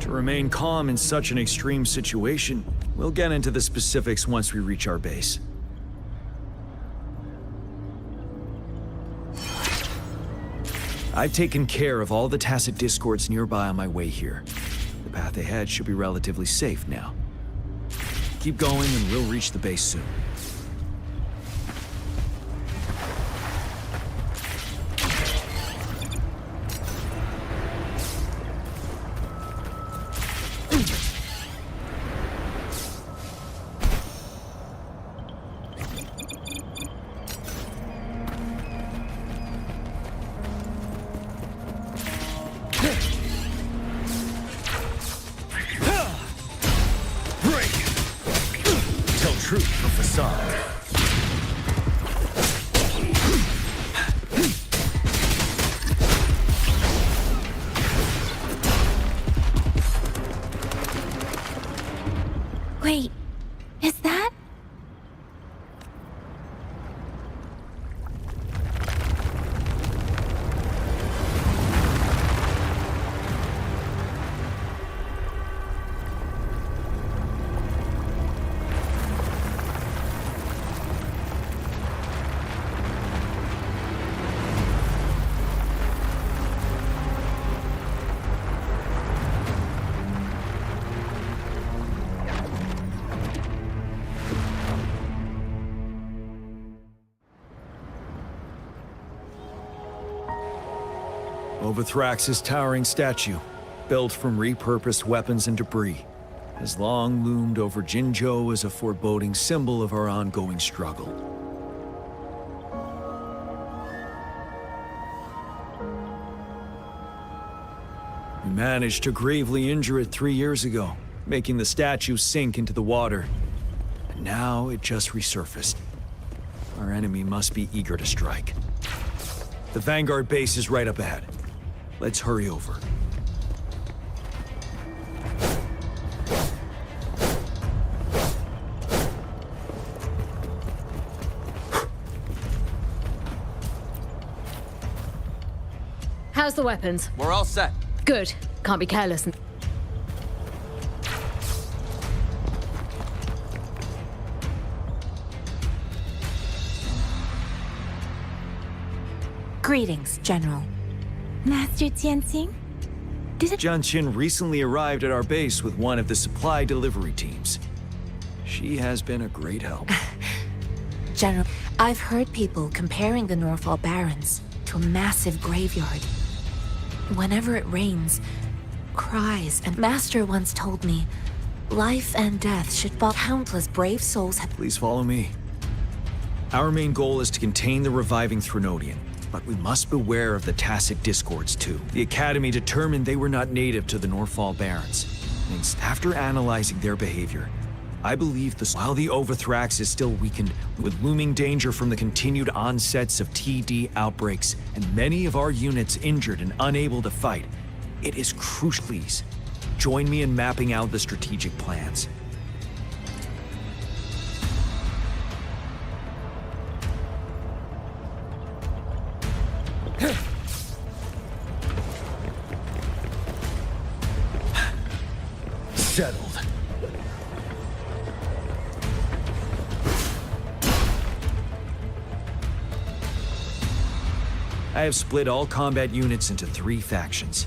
To remain calm in such an extreme situation, we'll get into the specifics once we reach our base. I've taken care of all the tacit discords nearby on my way here. The path ahead should be relatively safe now. Keep going and we'll reach the base soon. Wait, is that? Overthrax's towering statue, built from repurposed weapons and debris, has long loomed over Jinzhou as a foreboding symbol of our ongoing struggle. We managed to gravely injure it 3 years ago, making the statue sink into the water. And now it just resurfaced. Our enemy must be eager to strike. The Vanguard base is right up ahead. Let's hurry over. How's the weapons? We're all set. Good. Can't be careless. Greetings, General. Master Jianxing? Jianqin recently arrived at our base with one of the supply delivery teams. She has been a great help. General, I've heard people comparing the Northfall Barrens to a massive graveyard. Whenever it rains, cries, and Master once told me, life and death should fall. Countless brave souls have— Please follow me. Our main goal is to contain the reviving Threnodian, but we must beware of the tacit discords too. The Academy determined they were not native to the Northfall Barrens. And after analyzing their behavior, I believe while the Overthrax is still weakened, with looming danger from the continued onsets of TD outbreaks, and many of our units injured and unable to fight, it is crucial. Please, join me in mapping out the strategic plans. Settled. I have split all combat units into 3 factions.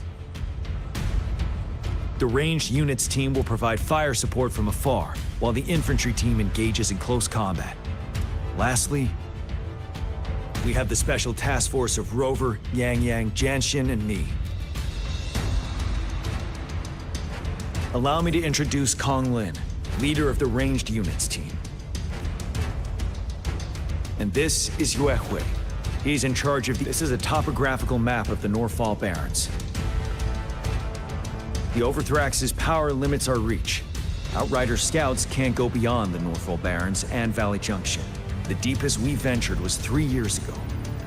The ranged units team will provide fire support from afar, while the infantry team engages in close combat. Lastly, we have the special task force of Rover, Yang Yang, Janshin, and me. Allow me to introduce Kong Lin, leader of the ranged units team. And this is Yue Hui. He's in charge of this is a topographical map of the Norfall Barrens. The Overthrax's power limits our reach. Outrider scouts can't go beyond the Norfall Barrens and Valley Junction. The deepest we ventured was 3 years ago,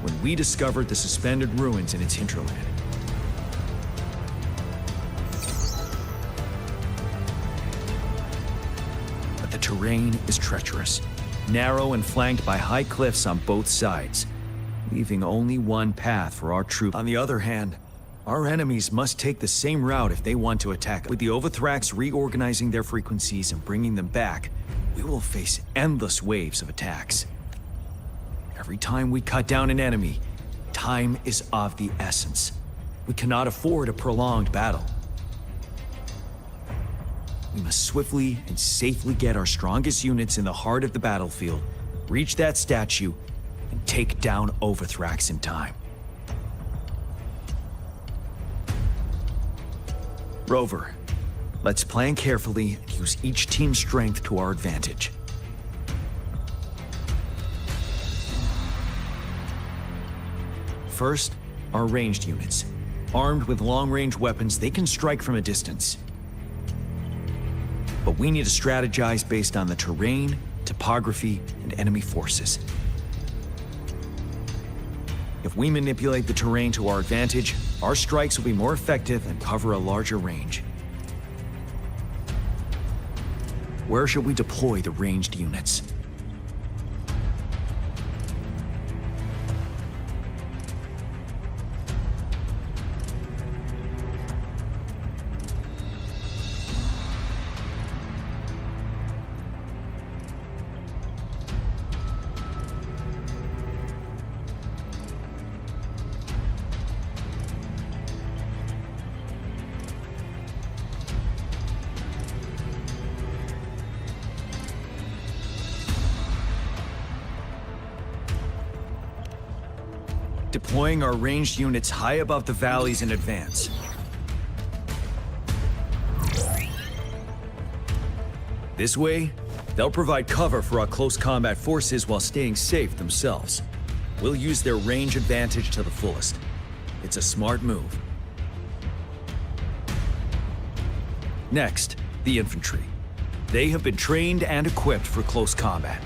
when we discovered the suspended ruins in its hinterland. But the terrain is treacherous, narrow and flanked by high cliffs on both sides, leaving only one path for our troops. On the other hand, our enemies must take the same route if they want to attack us. With the Overthrax reorganizing their frequencies and bringing them back, we will face endless waves of attacks. Every time we cut down an enemy, time is of the essence. We cannot afford a prolonged battle. We must swiftly and safely get our strongest units in the heart of the battlefield, reach that statue, and take down Overthrax in time. Rover, let's plan carefully and use each team's strength to our advantage. First, our ranged units. Armed with long-range weapons, they can strike from a distance. But we need to strategize based on the terrain, topography, and enemy forces. If we manipulate the terrain to our advantage, our strikes will be more effective and cover a larger range. Where should we deploy the ranged units? Deploying our ranged units high above the valleys in advance. This way, they'll provide cover for our close combat forces while staying safe themselves. We'll use their range advantage to the fullest. It's a smart move. Next, the infantry. They have been trained and equipped for close combat.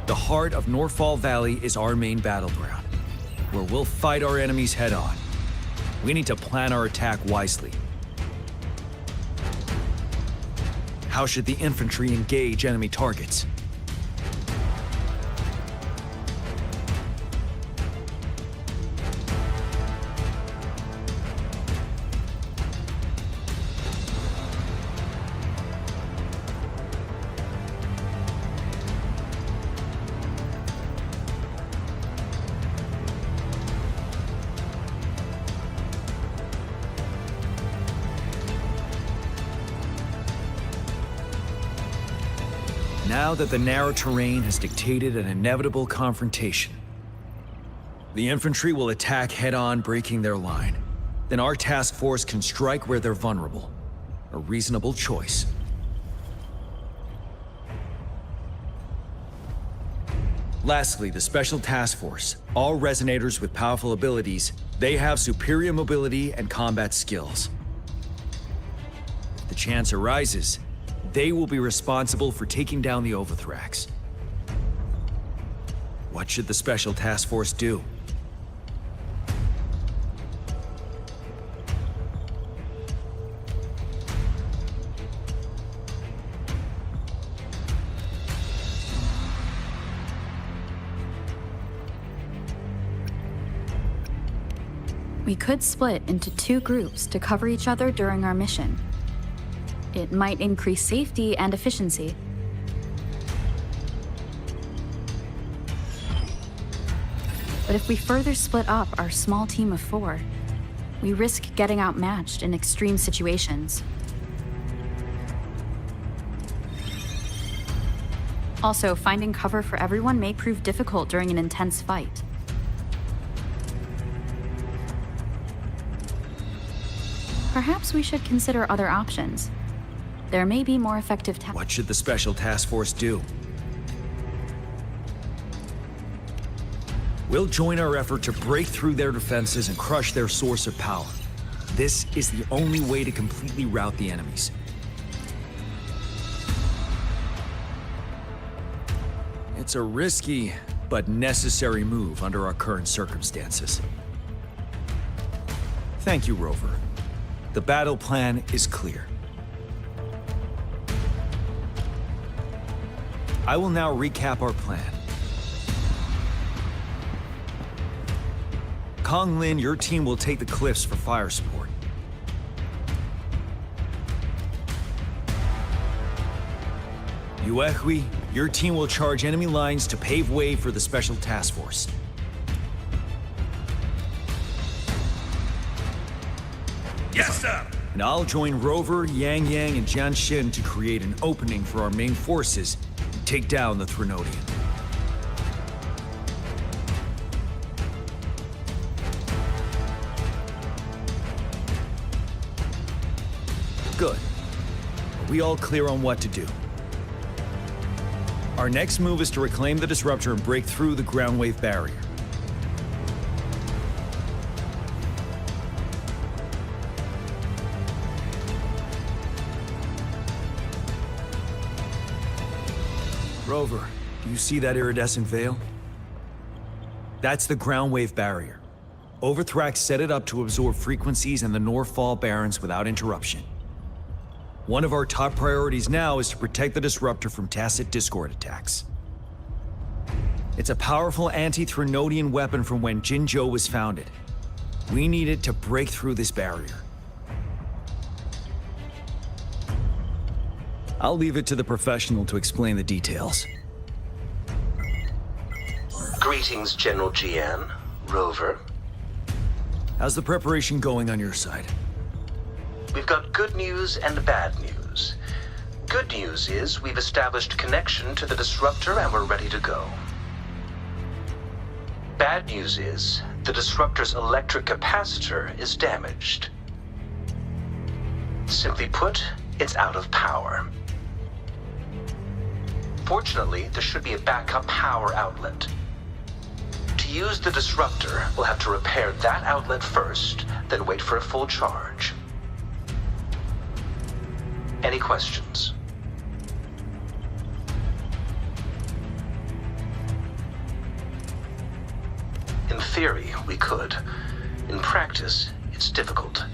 The heart of Norfall Valley is our main battleground, where we'll fight our enemies head-on. We need to plan our attack wisely. How should the infantry engage enemy targets? Now that the narrow terrain has dictated an inevitable confrontation, the infantry will attack head-on, breaking their line. Then our task force can strike where they're vulnerable. A reasonable choice. Lastly, the Special Task Force. All resonators with powerful abilities, they have superior mobility and combat skills. If the chance arises, they will be responsible for taking down the Overthrax. What should the Special Task Force do? We could split into 2 groups to cover each other during our mission. It might increase safety and efficiency. But if we further split up our small team of 4, we risk getting outmatched in extreme situations. Also, finding cover for everyone may prove difficult during an intense fight. Perhaps we should consider other options. There may be more effective What should the Special Task Force do? We'll join our effort to break through their defenses and crush their source of power. This is the only way to completely rout the enemies. It's a risky, but necessary move under our current circumstances. Thank you, Rover. The battle plan is clear. I will now recap our plan. Kong Lin, your team will take the cliffs for fire support. Yuehui, your team will charge enemy lines to pave way for the Special Task Force. Yes, sir! And I'll join Rover, Yang Yang, and Jian Xin to create an opening for our main forces and take down the Threnodian. Good. Are we all clear on what to do? Our next move is to reclaim the disruptor and break through the ground wave barrier. Rover, do you see that iridescent veil? That's the ground wave barrier. Overthrax set it up to absorb frequencies in the Norfall Barrens without interruption. One of our top priorities now is to protect the disruptor from tacit Discord attacks. It's a powerful anti-Threnodian weapon from when Jinzhou was founded. We need it to break through this barrier. I'll leave it to the professional to explain the details. Greetings, General Jian, Rover. How's the preparation going on your side? We've got good news and bad news. Good news is we've established connection to the disruptor and we're ready to go. Bad news is the disruptor's electric capacitor is damaged. Simply put, it's out of power. Fortunately, there should be a backup power outlet. To use the disruptor, we'll have to repair that outlet first, then wait for a full charge. Any questions? In theory, we could. In practice, it's difficult.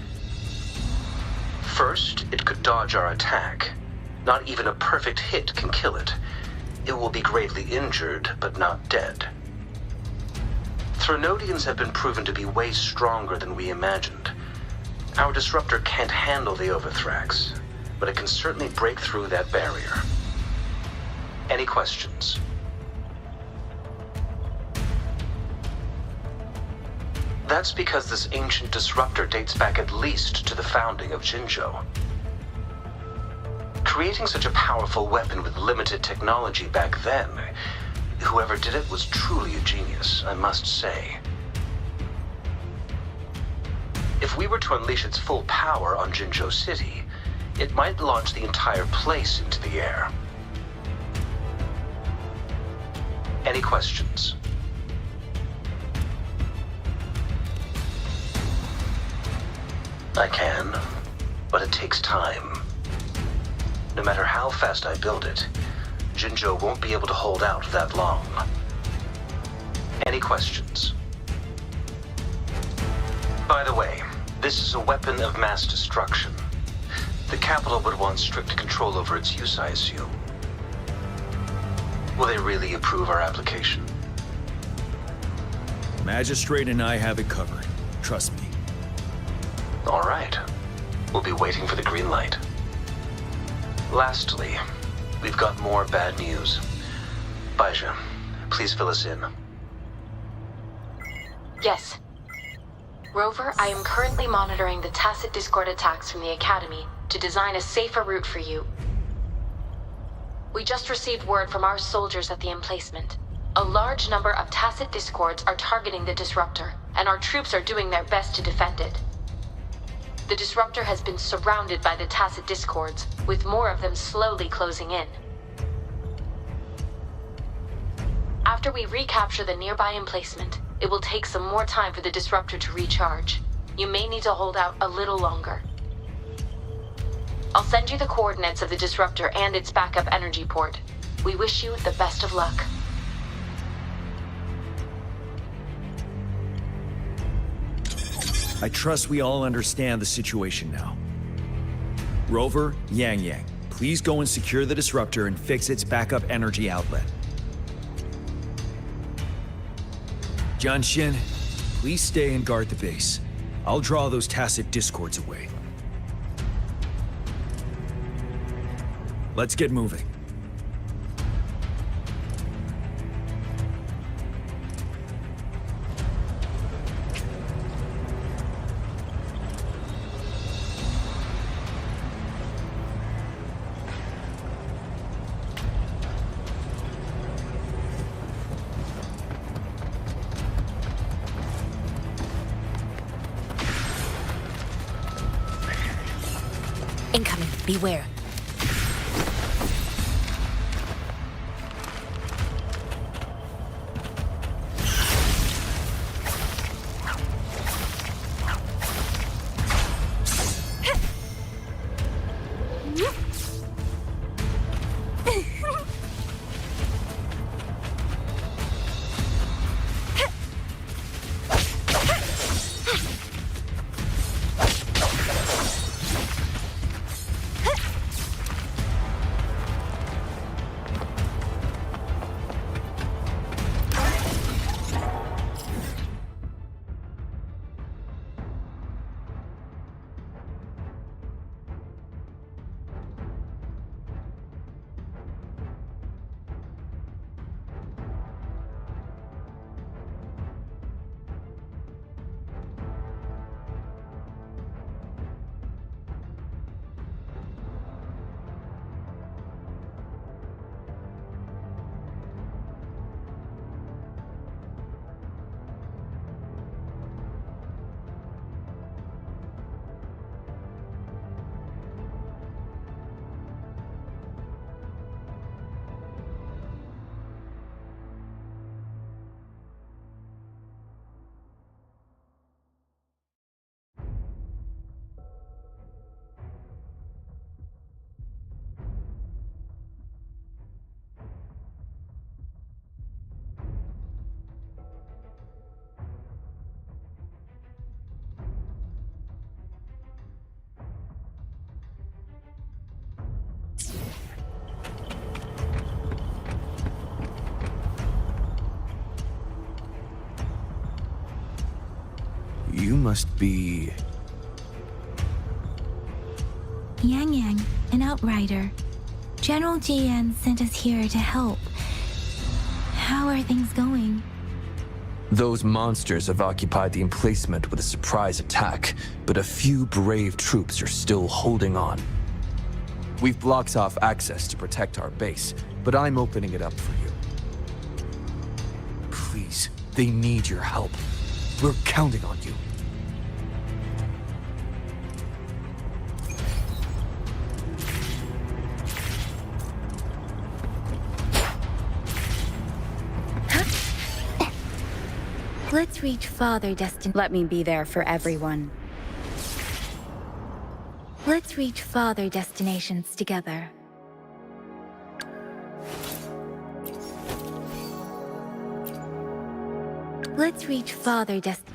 First, it could dodge our attack. Not even a perfect hit can kill it. It will be gravely injured, but not dead. Threnodians have been proven to be way stronger than we imagined. Our disruptor can't handle the Overthrax, but it can certainly break through that barrier. Any questions? That's because this ancient disruptor dates back at least to the founding of Jinzhou. Creating such a powerful weapon with limited technology back then, whoever did it was truly a genius, I must say. If we were to unleash its full power on Jinzhou City, it might launch the entire place into the air. Any questions? I can, but it takes time. No matter how fast I build it, Jinzhou won't be able to hold out that long. Any questions? By the way, this is a weapon of mass destruction. The capital would want strict control over its use, I assume. Will they really approve our application? Magistrate and I have it covered. Trust me. All right. We'll be waiting for the green light. Lastly, we've got more bad news. Baija, please fill us in. Yes. Rover, I am currently monitoring the tacit Discord attacks from the Academy to design a safer route for you. We just received word from our soldiers at the emplacement. A large number of tacit Discords are targeting the Disruptor, and our troops are doing their best to defend it. The Disruptor has been surrounded by the tacit Discords, with more of them slowly closing in. After we recapture the nearby emplacement, it will take some more time for the Disruptor to recharge. You may need to hold out a little longer. I'll send you the coordinates of the Disruptor and its backup energy port. We wish you the best of luck. I trust we all understand the situation now. Rover, Yang Yang, please go and secure the Disruptor and fix its backup energy outlet. Jianxin, please stay and guard the base. I'll draw those tacit Discords away. Let's get moving. Incoming. Beware. You must be... Yang Yang, an outrider. General GN sent us here to help. How are things going? Those monsters have occupied the emplacement with a surprise attack, but a few brave troops are still holding on. We've blocked off access to protect our base, but I'm opening it up for you. Please, they need your help. We're counting on you. Let's reach Father Destin. Let me be there for everyone. Let's reach Father destinations together. Let's reach Father Destin.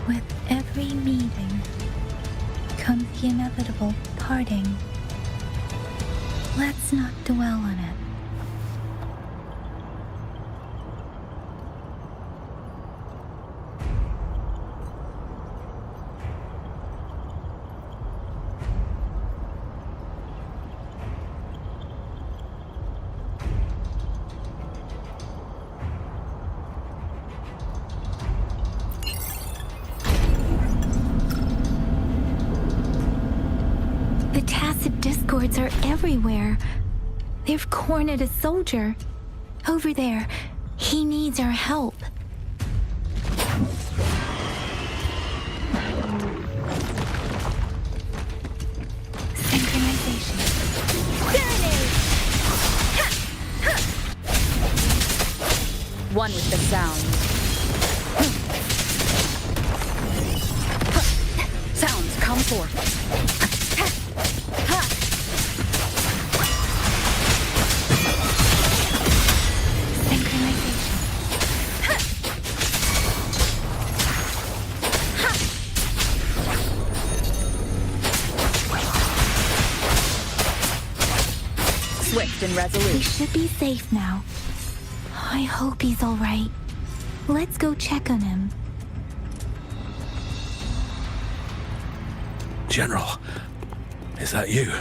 With every meeting comes the inevitable parting. Let's not dwell on it. The tacit discords are everywhere. They've cornered a soldier. Over there. He needs our help. Synchronization. Serenade! One with the sound. Sounds come forth. Swift and resolute. We should be safe now. I hope he's all right. Let's go check on him. General, is that you?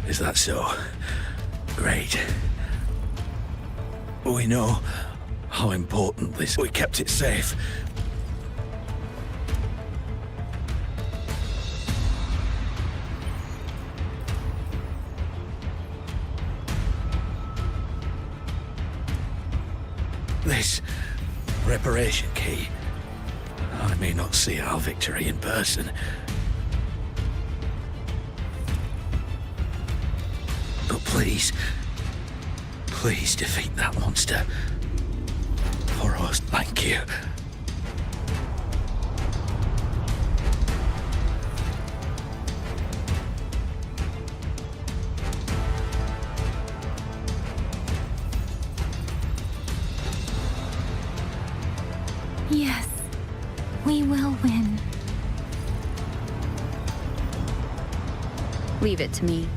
Is that so? Great. We know how important this. We kept it safe. This reparation key. I may not see our victory in person. But please, please defeat that monster. For us, thank you. Yes, we will win. Leave it to me.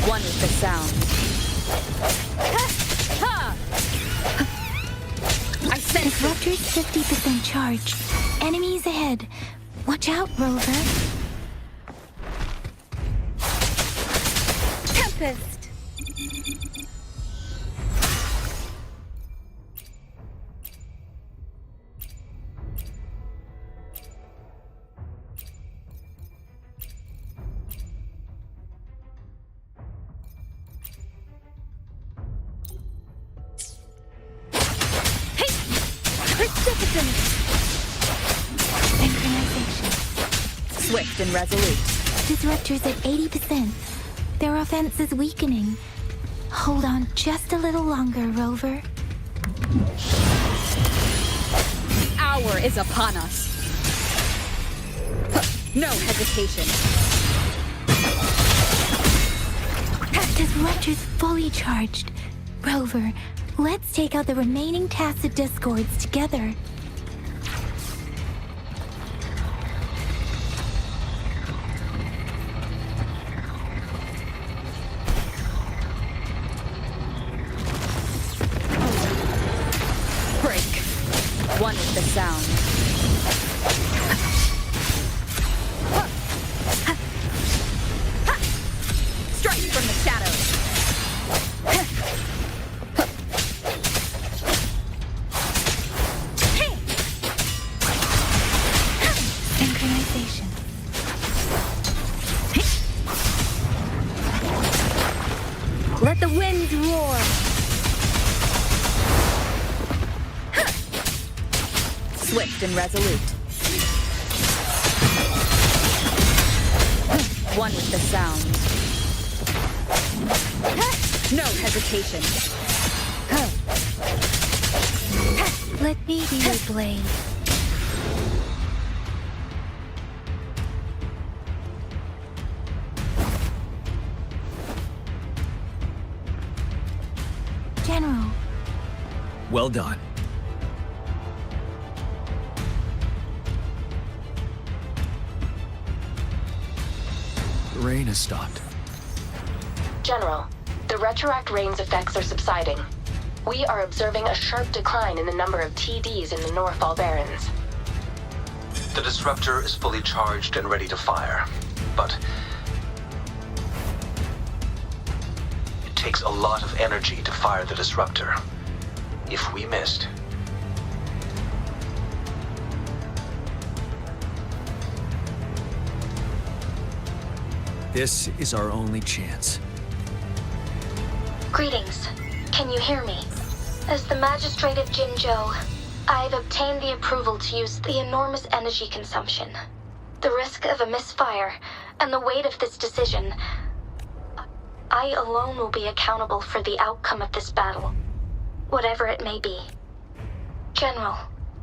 One with the sound. I sense Disruptor's 50% charged. Enemies ahead. Watch out, Rover. Tempest! Synchronization. Swift and resolute. Disruptor's at 80%. Their offense is weakening. Hold on just a little longer, Rover. The hour is upon us. No hesitation. Disruptor's fully charged. Rover, let's take out the remaining tacit discords together. Break. One with the sound. Strike from the shadows. Synchronization. Let the winds roar! Swift and resolute. One with the sound. No hesitation. Let me be your blade. General. Well done. The rain has stopped. General, the retroact rain's effects are subsiding. We are observing a sharp decline in the number of TDs in the Norfall Barrens. The disruptor is fully charged and ready to fire, but it takes a lot of energy to fire the disruptor. If we missed, This is our only chance. Greetings. Can you hear me? As the Magistrate of Jinzhou, I've obtained the approval to use the enormous energy consumption, the risk of a misfire, and the weight of this decision. I alone will be accountable for the outcome of this battle, whatever it may be. General,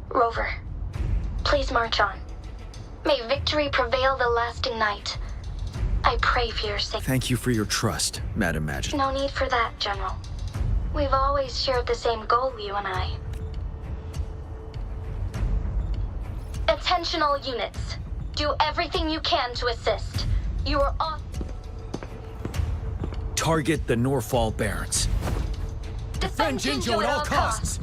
Rover, please march on. May victory prevail the lasting night. I pray for your sake. Thank you for your trust, Madam Magistrate. No need for that, General. We've always shared the same goal, you and I. Attention all units. Do everything you can to assist. You are on... Target the Norfall Barrens. Defend Jinzhou at all costs.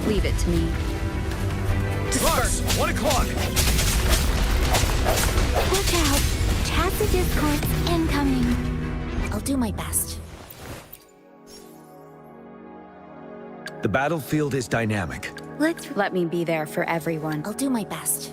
Leave it to me. Disperse! 1 o'clock! Watch out! Tacit discourse incoming. I'll do my best. The battlefield is dynamic. Let me be there for everyone. I'll do my best.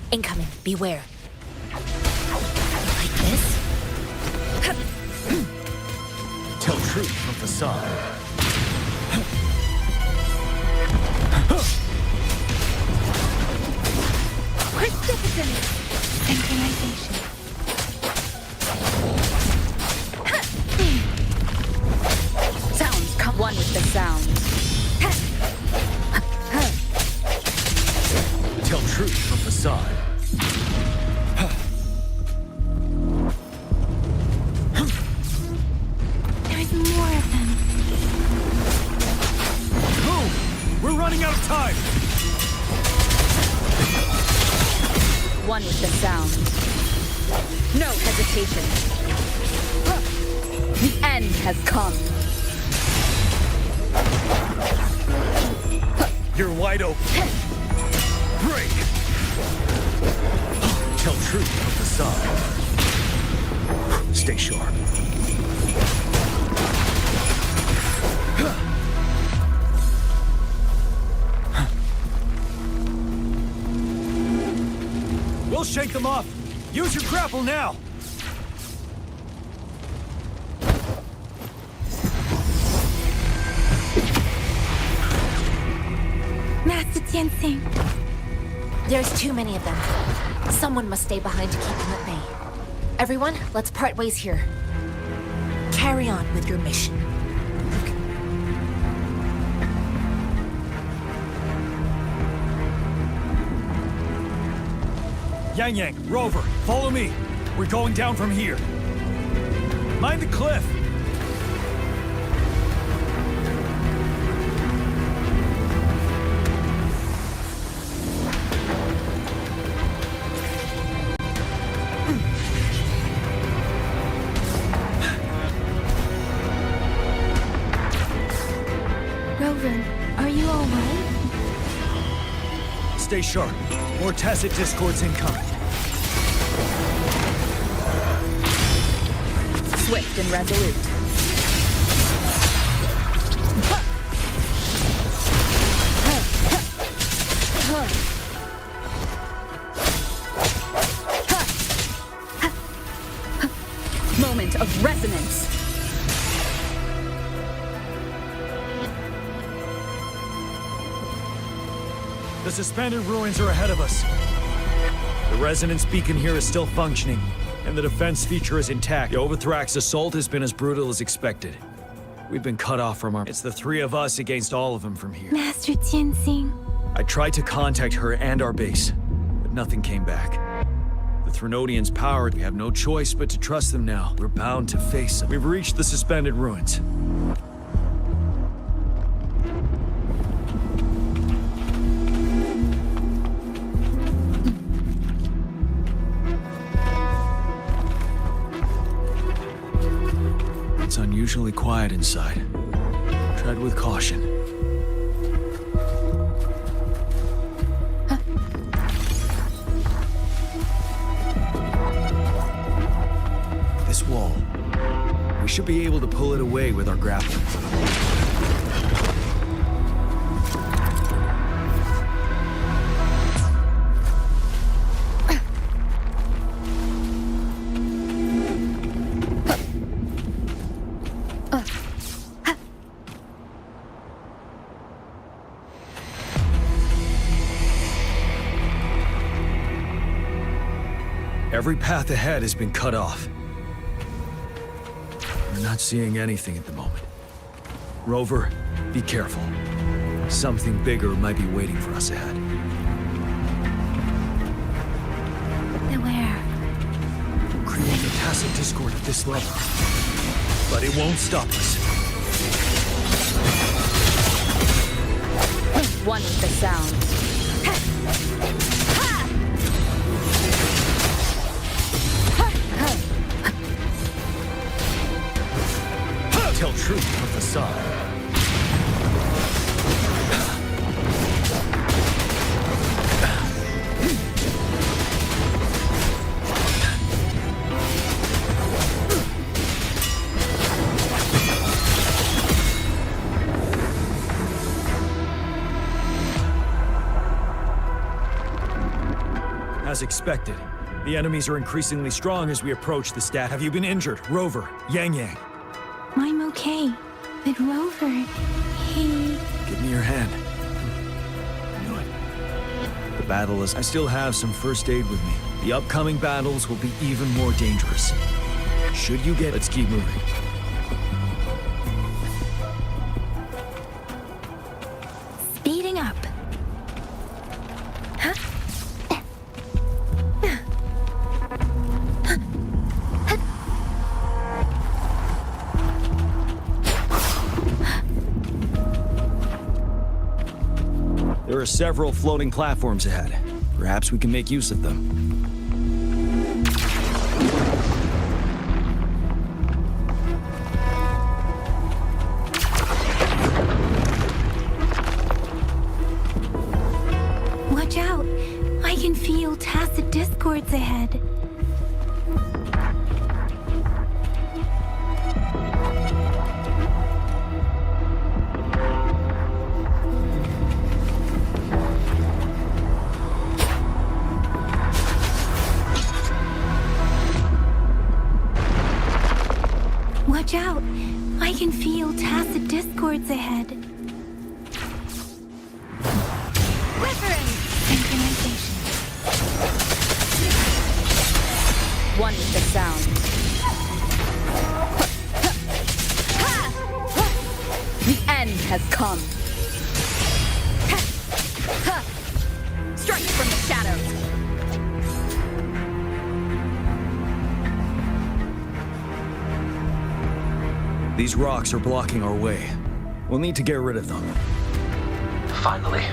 Incoming. Beware. Like this? Tell truth from facade. Precipitant! Synchronization. Sounds come one with the sound. Tell truth from facade. There's more of them. Move! We're running out of time! One with the sound. No hesitation. The end has come. You're wide open. Break! Tell truth from facade. Stay sharp. We'll shake them off. Use your grapple now. Master Tianxing. There's too many of them. Someone must stay behind to keep them at bay. Everyone, let's part ways here. Carry on with your mission. Yang Yang, Rover, follow me. We're going down from here. Mind the cliff. Rover, are you all right? Stay sharp. More tacit discords incoming. Swift and resolute. Moment of resonance. The suspended ruins are ahead of us. The resonance beacon here is still functioning, and the defense feature is intact. The Overthrax assault has been as brutal as expected. We've been cut off from our... It's the three of us against all of them from here. Master Tianxing. I tried to contact her and our base, but nothing came back. The Threnodians powered. We have no choice but to trust them now. We're bound to face them. We've reached the suspended ruins. It's unusually quiet inside. Tread with caution. This wall. We should be able to pull it away with our grappling. Every path ahead has been cut off. We're not seeing anything at the moment. Rover, be careful. Something bigger might be waiting for us ahead. Beware. Create a tacit discord at this level. But it won't stop us. One with the sound. Tell truth from facade. As expected, the enemies are increasingly strong as we approach the stat. Have you been injured, Rover, Yang Yang? I'm okay, but Rover, he... Give me your hand. I knew it. The battle is... I still have some first aid with me. The upcoming battles will be even more dangerous. Should you get... Let's keep moving. Speeding up. Huh? There are several floating platforms ahead. Perhaps we can make use of them. Watch out! I can feel tacit discords ahead. Watch out! I can feel tacit discords ahead. Wuthering! Synchronization. sound. The end has come. Strike from the shadows. These rocks are blocking our way. We'll need to get rid of them. Finally.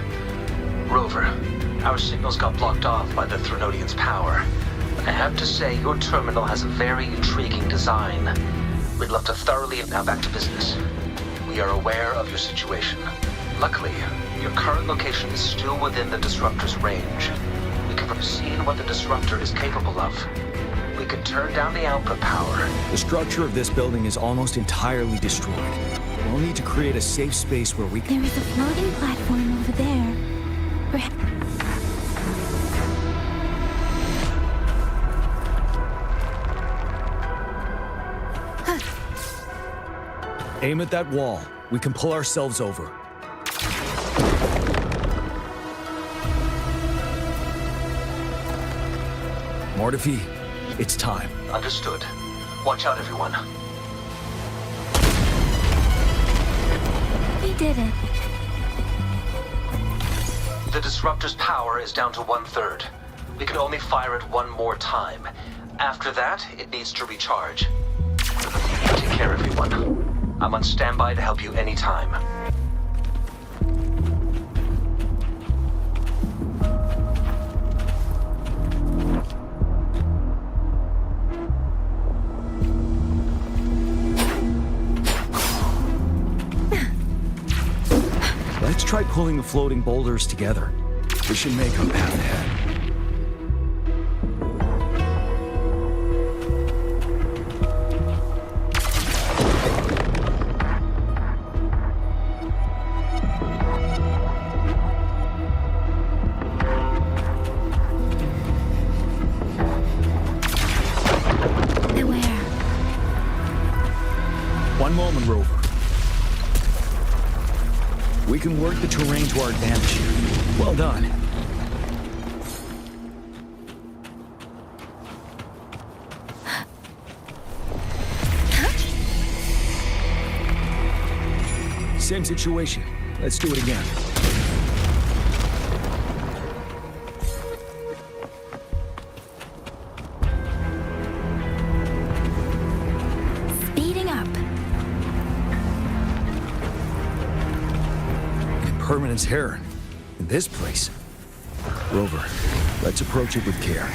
Rover, our signals got blocked off by the Threnodian's power. I have to say, your terminal has a very intriguing design. We'd love to thoroughly... Now back to business. We are aware of your situation. Luckily, your current location is still within the Disruptor's range. We can see what the Disruptor is capable of. We can turn down the output power. The structure of this building is almost entirely destroyed. We'll need to create a safe space where we can... There is a floating platform over there. Aim at that wall. We can pull ourselves over. Mortefi, it's time. Understood. Watch out, everyone. We did it. The Disruptor's power is down to 1/3. We can only fire it one more time. After that, it needs to recharge. Take care, everyone. I'm on standby to help you anytime. Let's try pulling the floating boulders together. This should make our path ahead. One moment, Rover. We can work the terrain to our advantage here. Well done. Same situation. Let's do it again. Speeding up. Permanence here. In this place. Rover, let's approach it with care.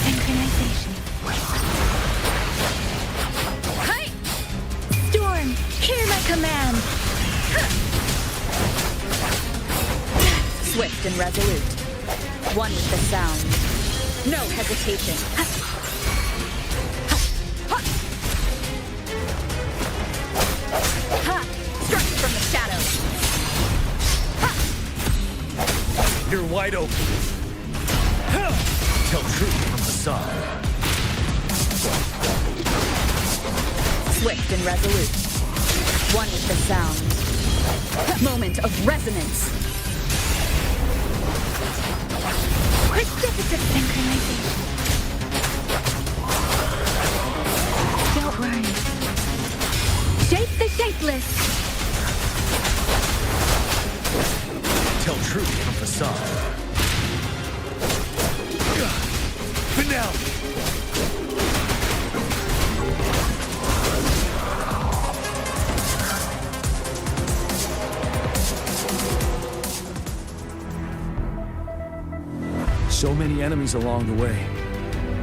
Synchronization. Hi! Storm, hear my command! Swift and resolute. One with the sound. No hesitation. Strike from the shadows. You're wide open. Tell truth from the sun. Swift and resolute. One with the sound. Moment of resonance. Precipitate synchronization. Don't worry. Shape the shapeless. Tell truth from facade. Finale! So many enemies along the way.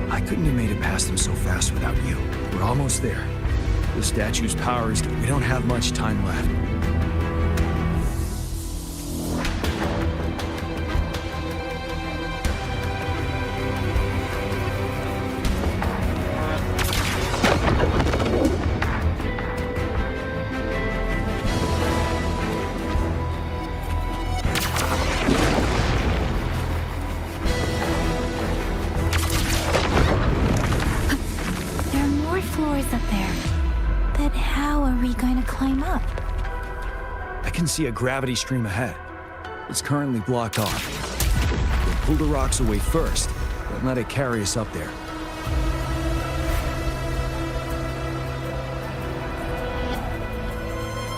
I couldn't have made it past them so fast without you. We're almost there. The statue's power is... We don't have much time left. There are more floors up there. But how are we going to climb up? I can see a gravity stream ahead. It's currently blocked off. We'll pull the rocks away first, and let it carry us up there.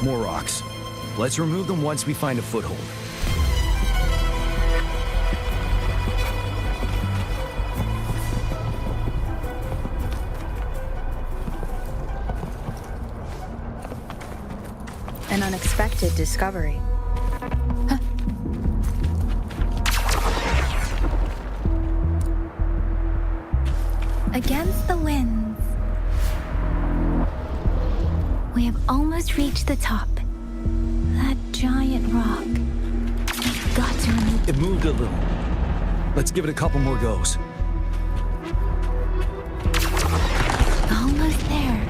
More rocks. Let's remove them once we find a foothold. An unexpected discovery. Against the winds. We have almost reached the top. That giant rock. We've got to remove. It moved a little. Let's give it a couple more goes. Almost there.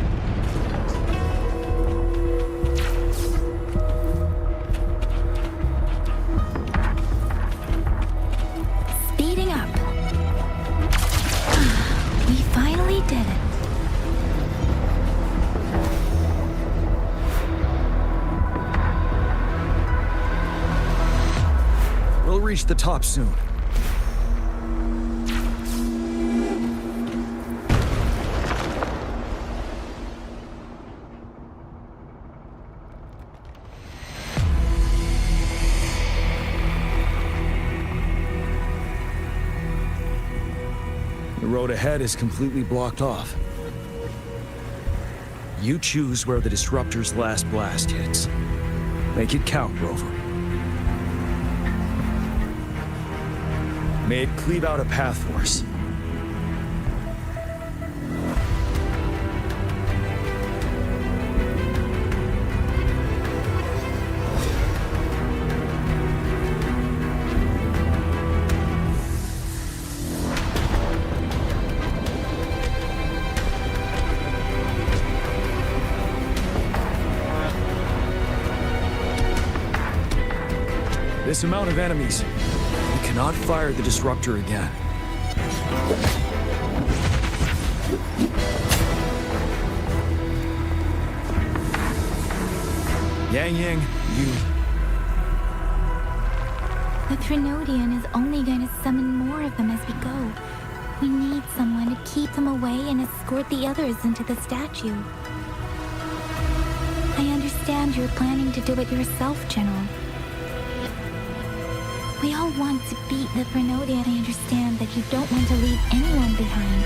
Speeding up. We finally did it. We'll reach the top soon. The road ahead is completely blocked off. You choose where the disruptor's last blast hits. Make it count, Rover. May it cleave out a path for us. This amount of enemies. We cannot fire the disruptor again. Yang, you... The Trinodian is only going to summon more of them as we go. We need someone to keep them away and escort the others into the statue. I understand you're planning to do it yourself, General. We all want to beat the Trinodian. I understand that you don't want to leave anyone behind.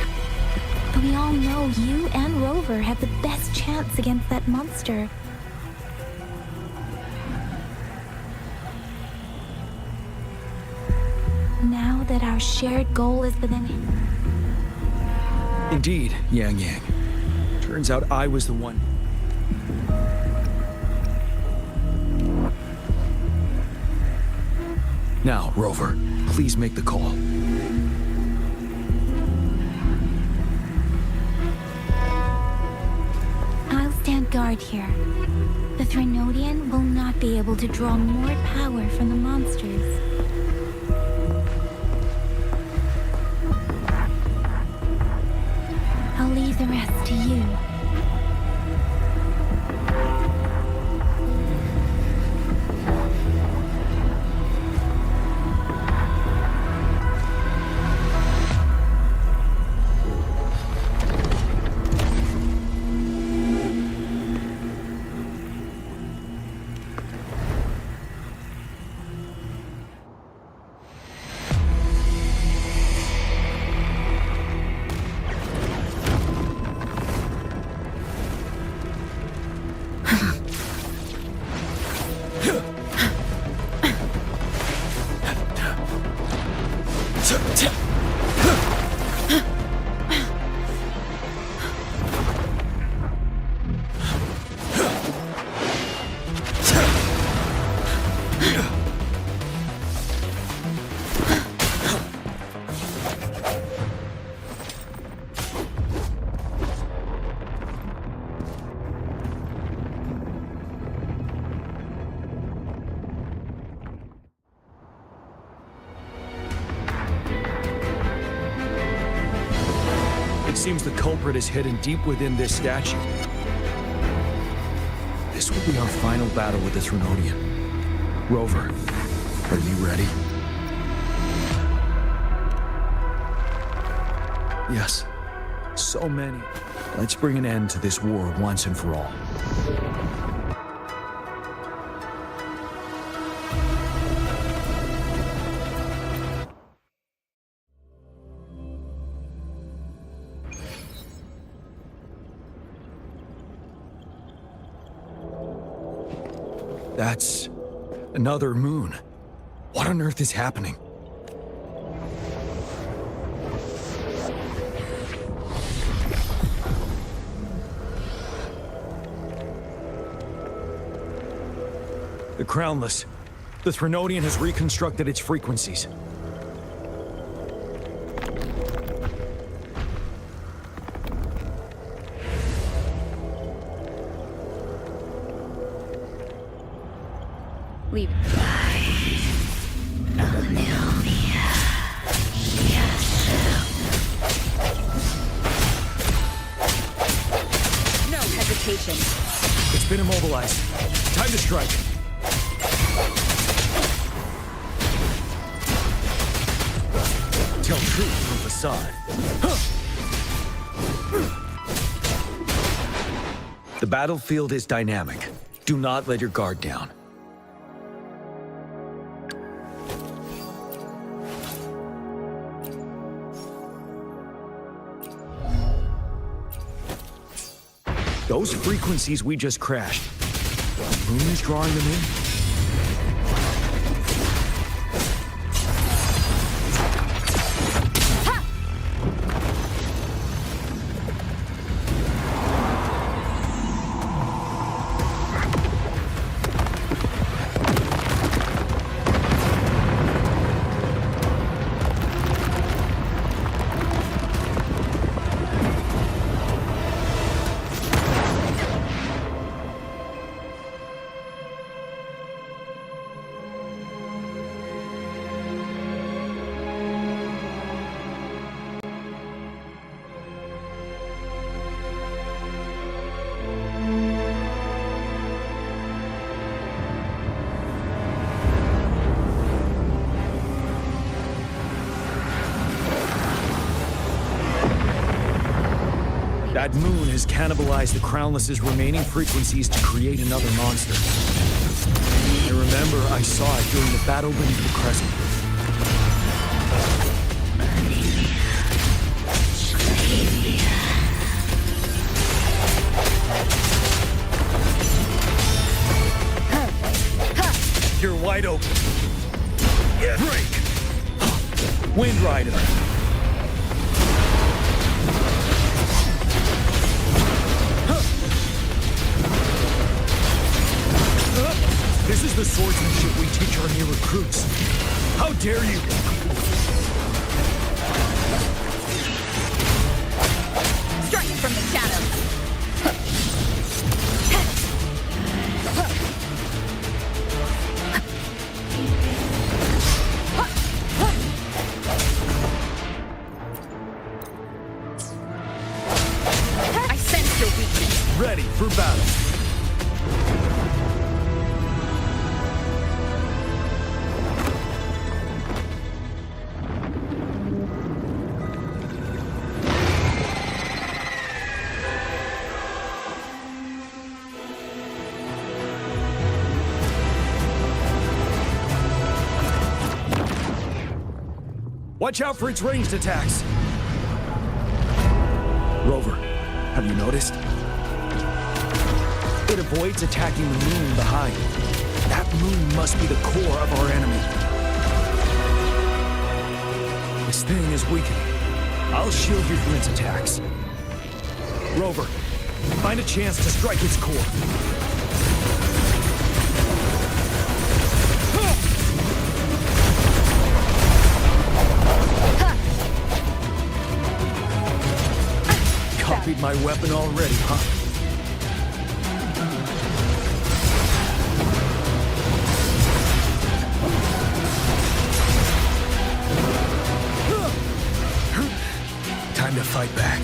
But we all know you and Rover have the best chance against that monster. Now that our shared goal is within... Indeed, Yang. Turns out I was the one... Now, Rover, please make the call. I'll stand guard here. The Trinodian will not be able to draw more power from the monsters. I'll leave the rest to you. It seems the culprit is hidden deep within this statue. This will be our final battle with the Trinodian. Rover, Are you ready? Yes. So many. Let's bring an end to this war once and for all. That's another moon. What on earth is happening? The Crownless. The Threnodian has reconstructed its frequencies. Leave it. No hesitation. It's been immobilized. Time to strike. Tell truth from facade. The battlefield is dynamic. Do not let your guard down. Those frequencies we just crashed. The moon is drawing them in? That moon has cannibalized the Crownless's remaining frequencies to create another monster. I remember I saw it during the battle beneath the Crescent. You're wide open. Break! Wind Rider. This is the swordsmanship we teach our new recruits. How dare you! Striking from the shadows. I sense your weakness. Ready for battle. Watch out for its ranged attacks. Rover, have you noticed? It avoids attacking the moon behind. That moon must be the core of our enemy. This thing is weakening. I'll shield you from its attacks. Rover, find a chance to strike its core. Copied my weapon already, huh? Time to fight back.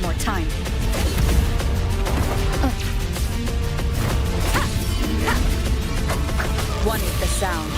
more time. One with the sound.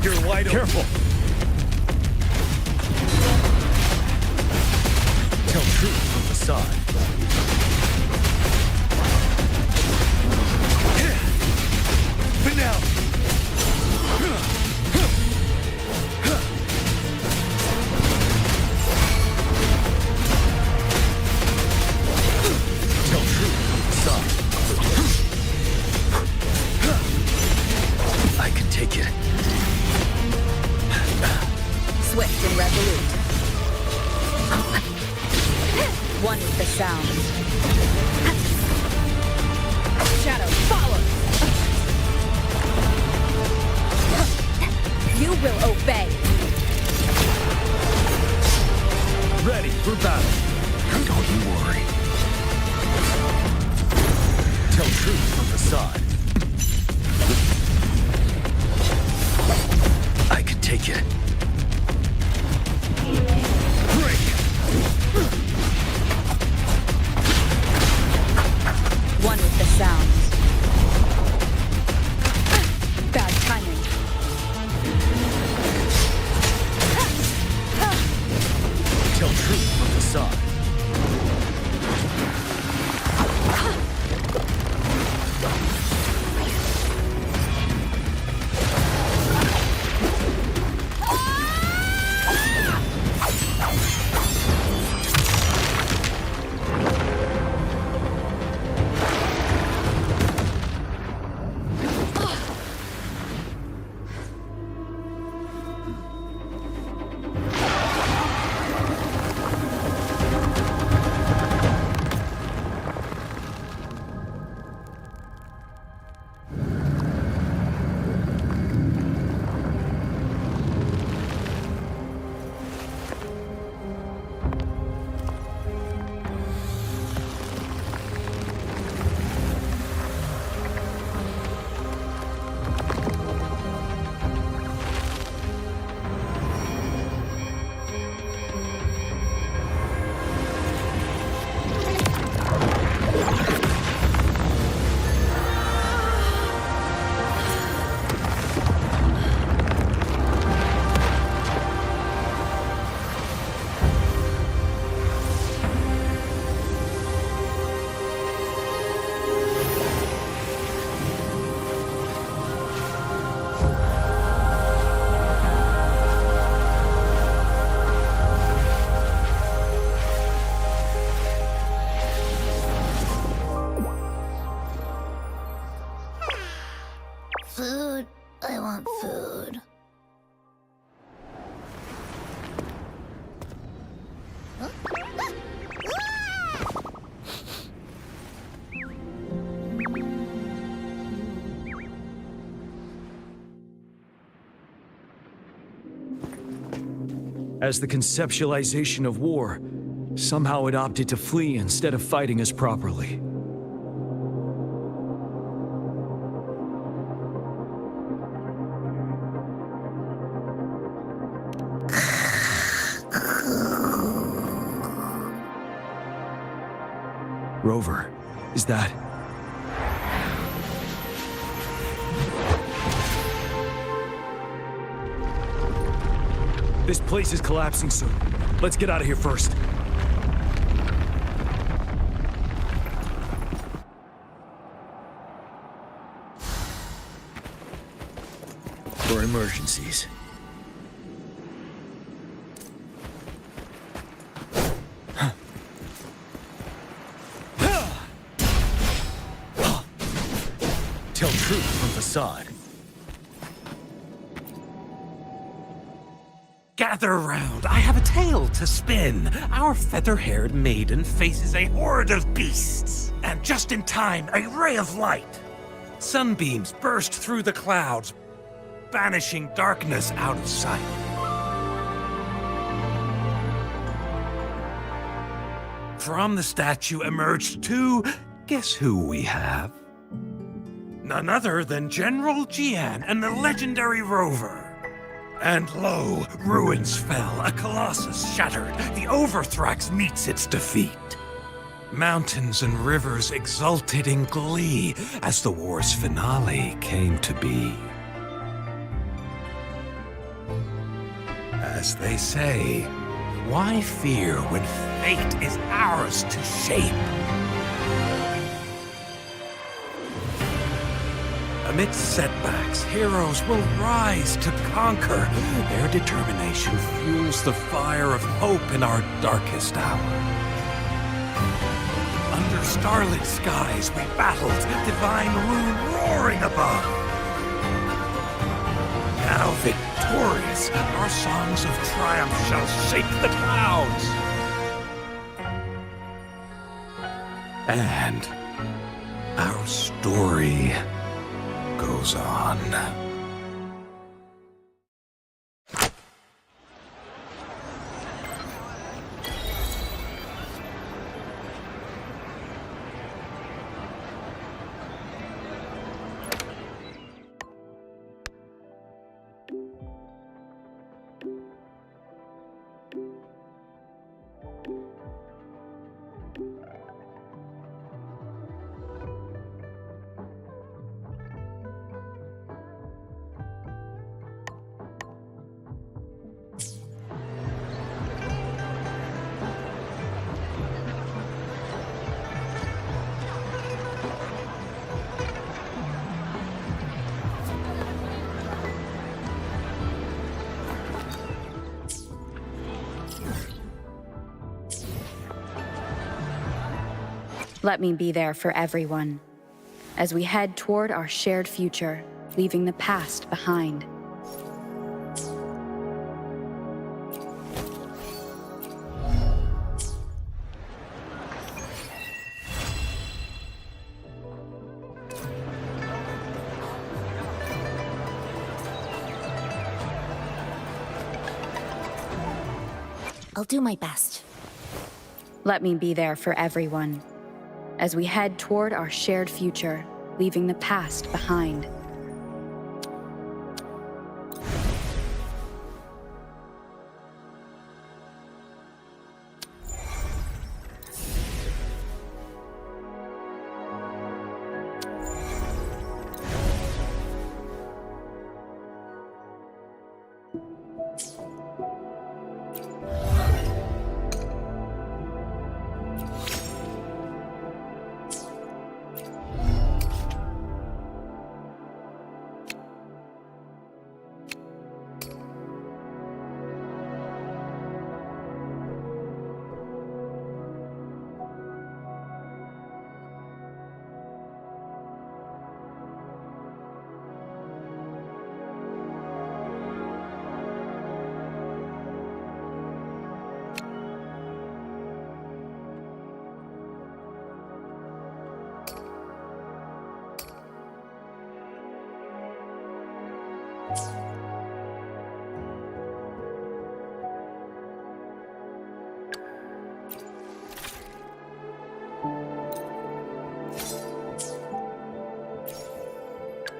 You're wide open. Careful! Tell truth from facade. Finale! Tell truth from facade. I can take it. Swift and resolute. One with the sound. Shadow, follow! You will obey. Ready for battle. Don't you worry. Tell truth from facade. I can take it. One with the sound. Bad timing. Tell truth from facade. Food. I want food. As the conceptualization of war, somehow it opted to flee instead of fighting us properly. Rover, is that... This place is collapsing soon. Let's get out of here first. For emergencies. Tell truth from facade. Gather round, I have a tale to spin. Our feather-haired maiden faces a horde of beasts. And just in time, a ray of light. Sunbeams burst through the clouds, banishing darkness out of sight. From the statue emerged two... Guess who we have? None other than General Jian and the legendary rover. And lo, ruins fell, a colossus shattered, the Overthrax meets its defeat. Mountains and rivers exulted in glee as the war's finale came to be. As they say, why fear when fate is ours to shape? Amidst setbacks, heroes will rise to conquer. Their determination fuels the fire of hope in our darkest hour. Under starlit skies we battled, divine rune roaring above. Now victorious, our songs of triumph shall shake the clouds. And our story goes on. Let me be there for everyone, as we head toward our shared future, leaving the past behind. I'll do my best. Let me be there for everyone, as we head toward our shared future, leaving the past behind.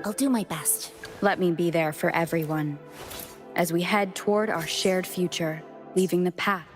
I'll do my best. Let me be there for everyone, as we head toward our shared future, leaving the past.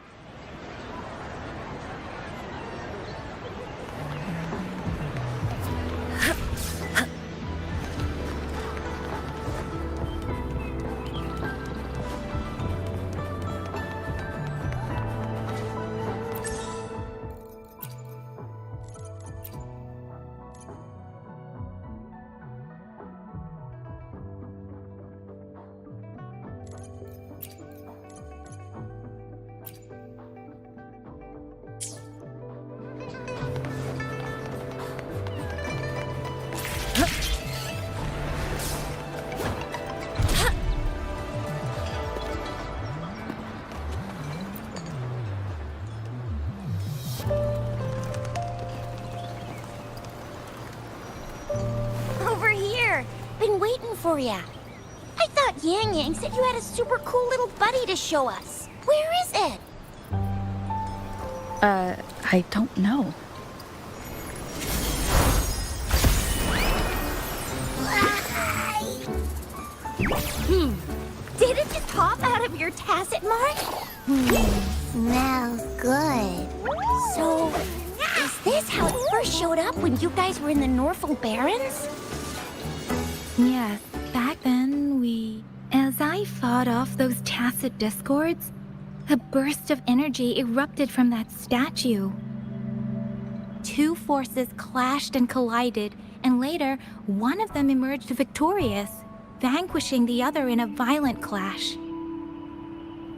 been waiting for ya. I thought Yang Yang said you had a super cool little buddy to show us. Where is it? I don't know. Did it just pop out of your tacit mark? Smells good. So, is this how it first showed up when you guys were in the Norfolk Barrens? Yes, back then As I fought off those tacit discords, a burst of energy erupted from that statue. Two forces clashed and collided, and later, one of them emerged victorious, vanquishing the other in a violent clash.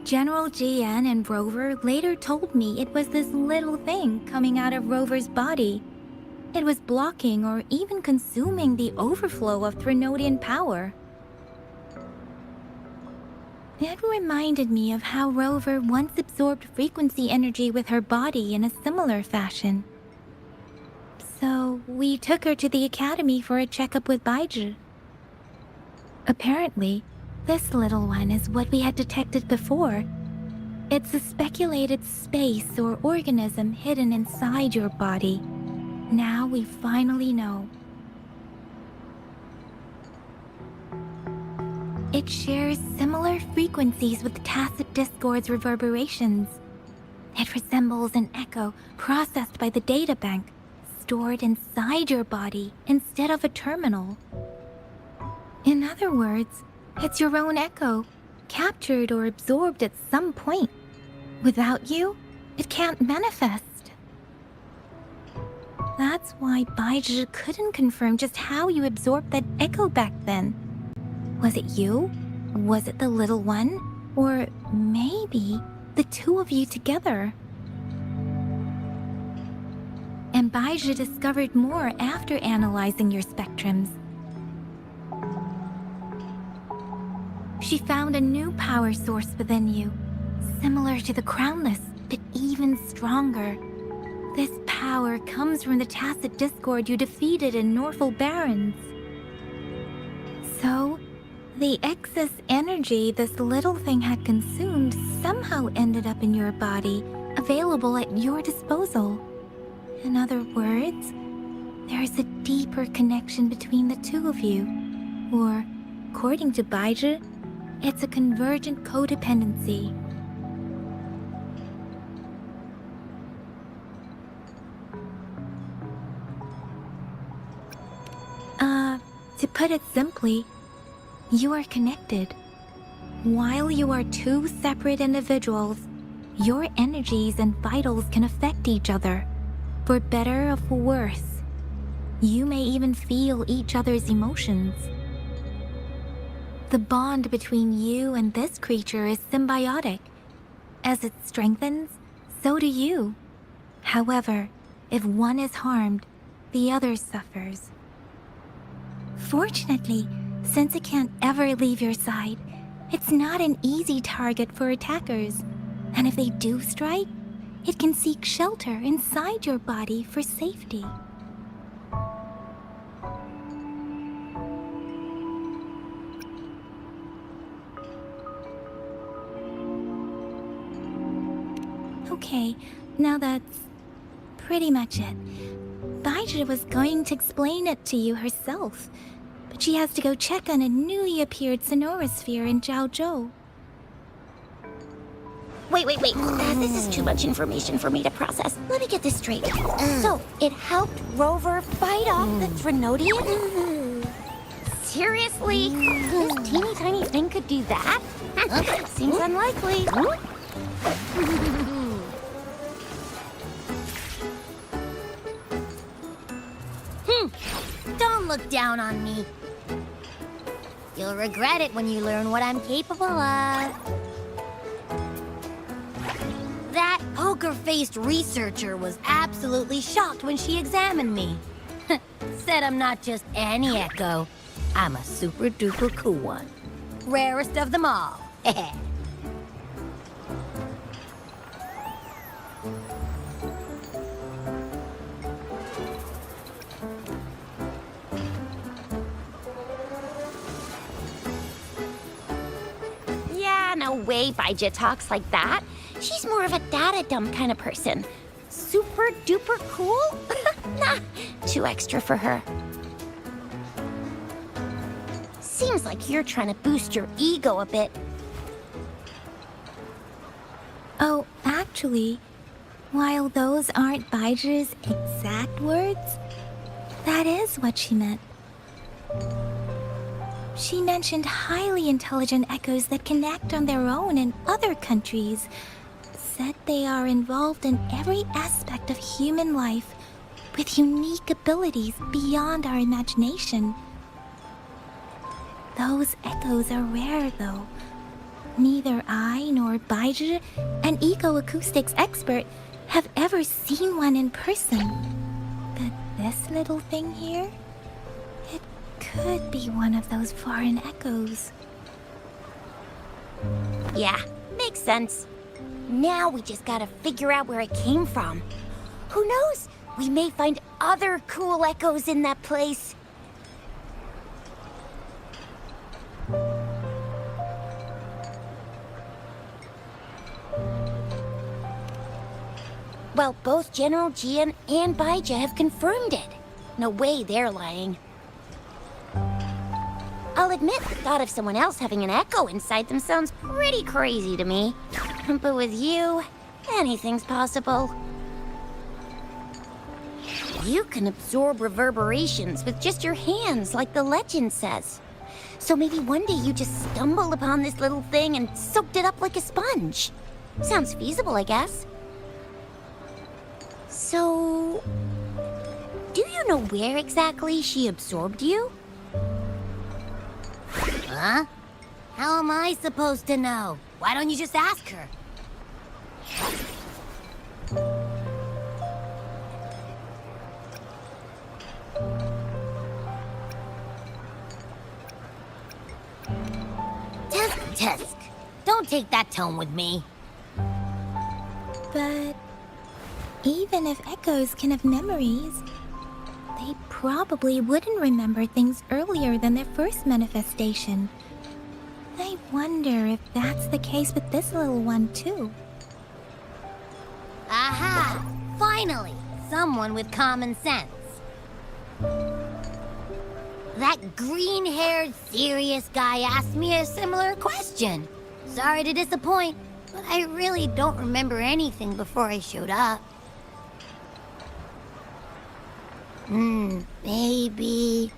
General GN and Rover later told me it was this little thing coming out of Rover's body. It was blocking or even consuming the overflow of Threnodian power. It reminded me of how Rover once absorbed frequency energy with her body in a similar fashion. So we took her to the academy for a checkup with Baiju. Apparently, this little one is what we had detected before. It's a speculated space or organism hidden inside your body. Now we finally know. It shares similar frequencies with tacit discord's reverberations. It resembles an echo processed by the data bank, stored inside your body instead of a terminal. In other words, it's your own echo, captured or absorbed at some point. Without you, it can't manifest. That's why Baiju couldn't confirm just how you absorbed that echo back then. Was it you? Was it the little one? Or maybe the two of you together? And Baiju discovered more after analyzing your spectrums. She found a new power source within you, similar to the Crownless, but even stronger. This power comes from the tacit discord you defeated in Norfolk Barrens. So, the excess energy this little thing had consumed somehow ended up in your body, available at your disposal. In other words, there is a deeper connection between the two of you. Or, according to Baiju, it's a convergent codependency. To put it simply, you are connected. While you are two separate individuals, your energies and vitals can affect each other, for better or for worse. You may even feel each other's emotions. The bond between you and this creature is symbiotic. As it strengthens, so do you. However, if one is harmed, the other suffers. Fortunately, since it can't ever leave your side, it's not an easy target for attackers. And if they do strike, it can seek shelter inside your body for safety. Okay, now that's pretty much it. Baiju was going to explain it to you herself, but she has to go check on a newly appeared sonorosphere in Jiaozhou. Wait. This is too much information for me to process. Let me get this straight. So, it helped Rover fight off the Threnodian? Seriously? This teeny tiny thing could do that? Seems unlikely. Don't look down on me. You'll regret it when you learn what I'm capable of. That poker-faced researcher was absolutely shocked when she examined me. Said I'm not just any echo. I'm a super-duper cool one. Rarest of them all. way Baija talks like that. She's more of a data dump kind of person. Super duper cool? Nah, too extra for her. Seems like you're trying to boost your ego a bit. Oh, actually, while those aren't Baija's exact words, that is what she meant. She mentioned highly intelligent echoes that can act on their own in other countries. Said they are involved in every aspect of human life with unique abilities beyond our imagination. Those echoes are rare, though. Neither I nor Baija, an eco-acoustics expert, have ever seen one in person. But this little thing here, it could be one of those foreign echoes. Yeah, makes sense. Now we just gotta figure out where it came from. Who knows? We may find other cool echoes in that place. Well, both General Jian and Baija have confirmed it. No way they're lying. I'll admit the thought of someone else having an echo inside them sounds pretty crazy to me. But with you, anything's possible. You can absorb reverberations with just your hands, like the legend says. So maybe one day you just stumbled upon this little thing and soaked it up like a sponge. Sounds feasible, I guess. So, do you know where exactly she absorbed you? Huh? How am I supposed to know? Why don't you just ask her? Tisk. Don't take that tone with me. But even if echoes can have memories, they probably wouldn't remember things earlier than their first manifestation. I wonder if that's the case with this little one, too. Aha! Finally, someone with common sense. That green-haired, serious guy asked me a similar question. Sorry to disappoint, but I really don't remember anything before I showed up. Maybe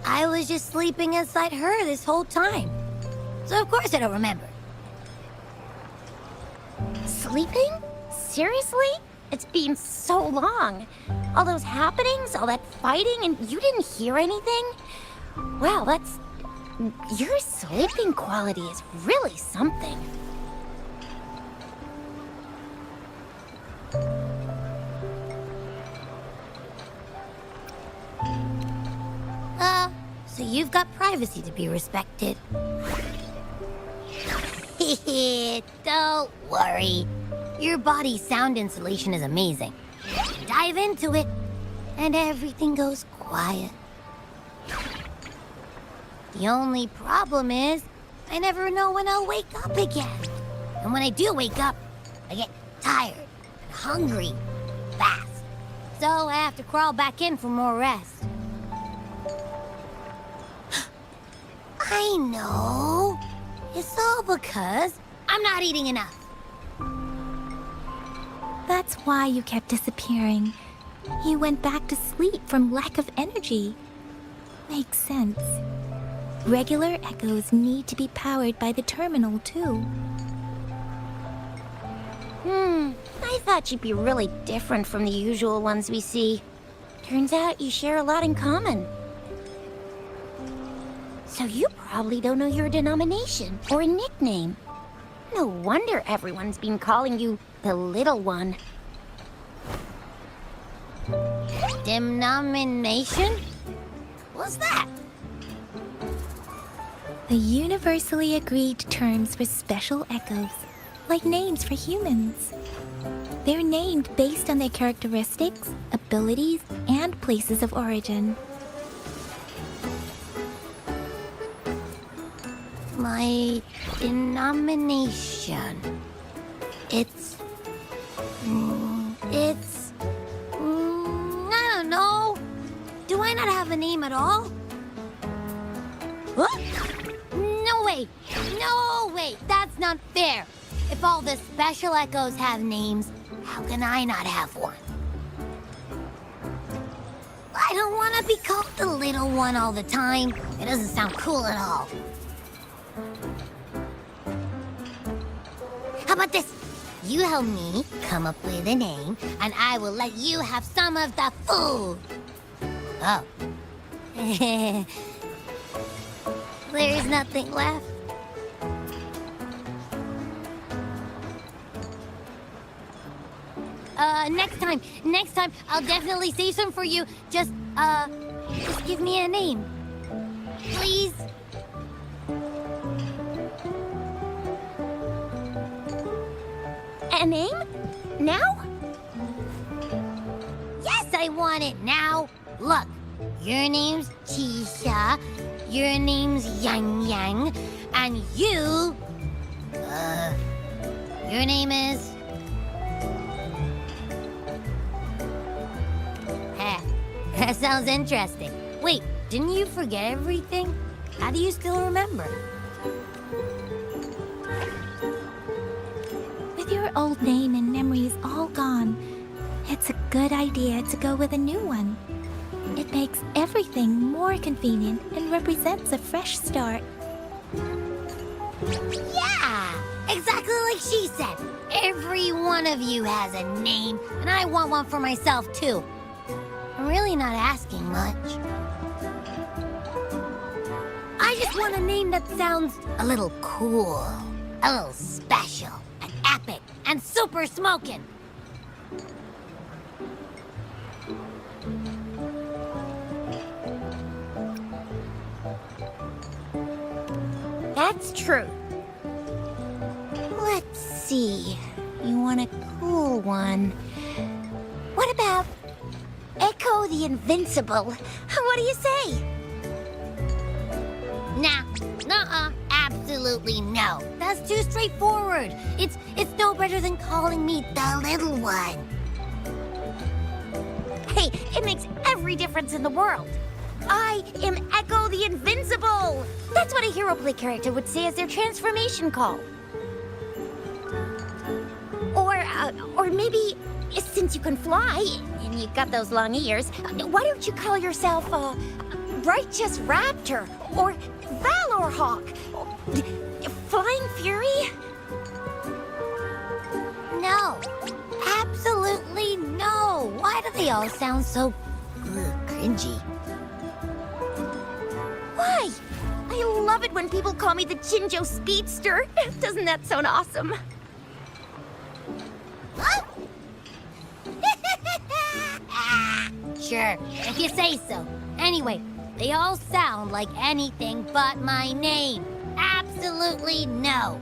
I was just sleeping inside her this whole time. So of course I don't remember. Sleeping? Seriously? It's been so long. All those happenings, all that fighting, and you didn't hear anything? Wow, your sleeping quality is really something. So you've got privacy to be respected. Don't worry. Your body's sound insulation is amazing. Dive into it, and everything goes quiet. The only problem is, I never know when I'll wake up again. And when I do wake up, I get tired and hungry fast. So I have to crawl back in for more rest. I know. It's all because I'm not eating enough. That's why you kept disappearing. You went back to sleep from lack of energy. Makes sense. Regular echoes need to be powered by the terminal, too. I thought you'd be really different from the usual ones we see. Turns out you share a lot in common. So you probably don't know your denomination or a nickname. No wonder everyone's been calling you the Little One. Denomination? What's that? The universally agreed terms for special echoes, like names for humans. They're named based on their characteristics, abilities, and places of origin. My denomination. It's... I don't know. Do I not have a name at all? What? No way! No way! That's not fair! If all the special echoes have names, how can I not have one? I don't want to be called the little one all the time. It doesn't sound cool at all. How about this? You help me come up with a name, and I will let you have some of the food. Oh. There's nothing left. Next time, I'll definitely save some for you. Just give me a name. Please? A name? Now? Yes, I want it now. Look, your name's Chisha, your name's Yang Yang, and your name is... That sounds interesting. Wait, didn't you forget everything? How do you still remember? With your old name and memories all gone, it's a good idea to go with a new one. It makes everything more convenient and represents a fresh start. Yeah! Exactly like she said. Every one of you has a name, and I want one for myself, too. I'm really not asking much. I just want a name that sounds a little cool, a little special, and epic, and super smoking. That's true. Let's see. You want a cool one. What about Echo the Invincible? What do you say? Nah, nuh-uh, absolutely no. That's too straightforward. It's no better than calling me the little one. Hey, it makes every difference in the world. I am Echo the Invincible! That's what a hero play character would say as their transformation call. Or maybe, since you can fly, and you've got those long ears, why don't you call yourself, Righteous Raptor, or Valor Hawk, Flying Fury? No, absolutely no. Why do they all sound so cringy? Why? I love it when people call me the Jinjo Speedster. Doesn't that sound awesome? What? Sure, if you say so. Anyway, they all sound like anything but my name. Absolutely no.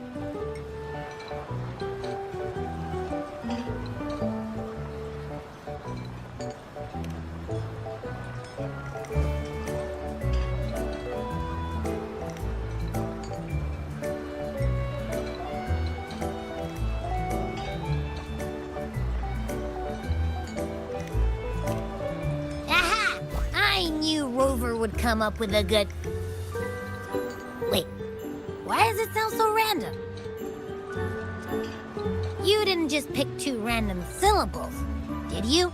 Rover would come up with a good... Wait, why does it sound so random? You didn't just pick two random syllables, did you?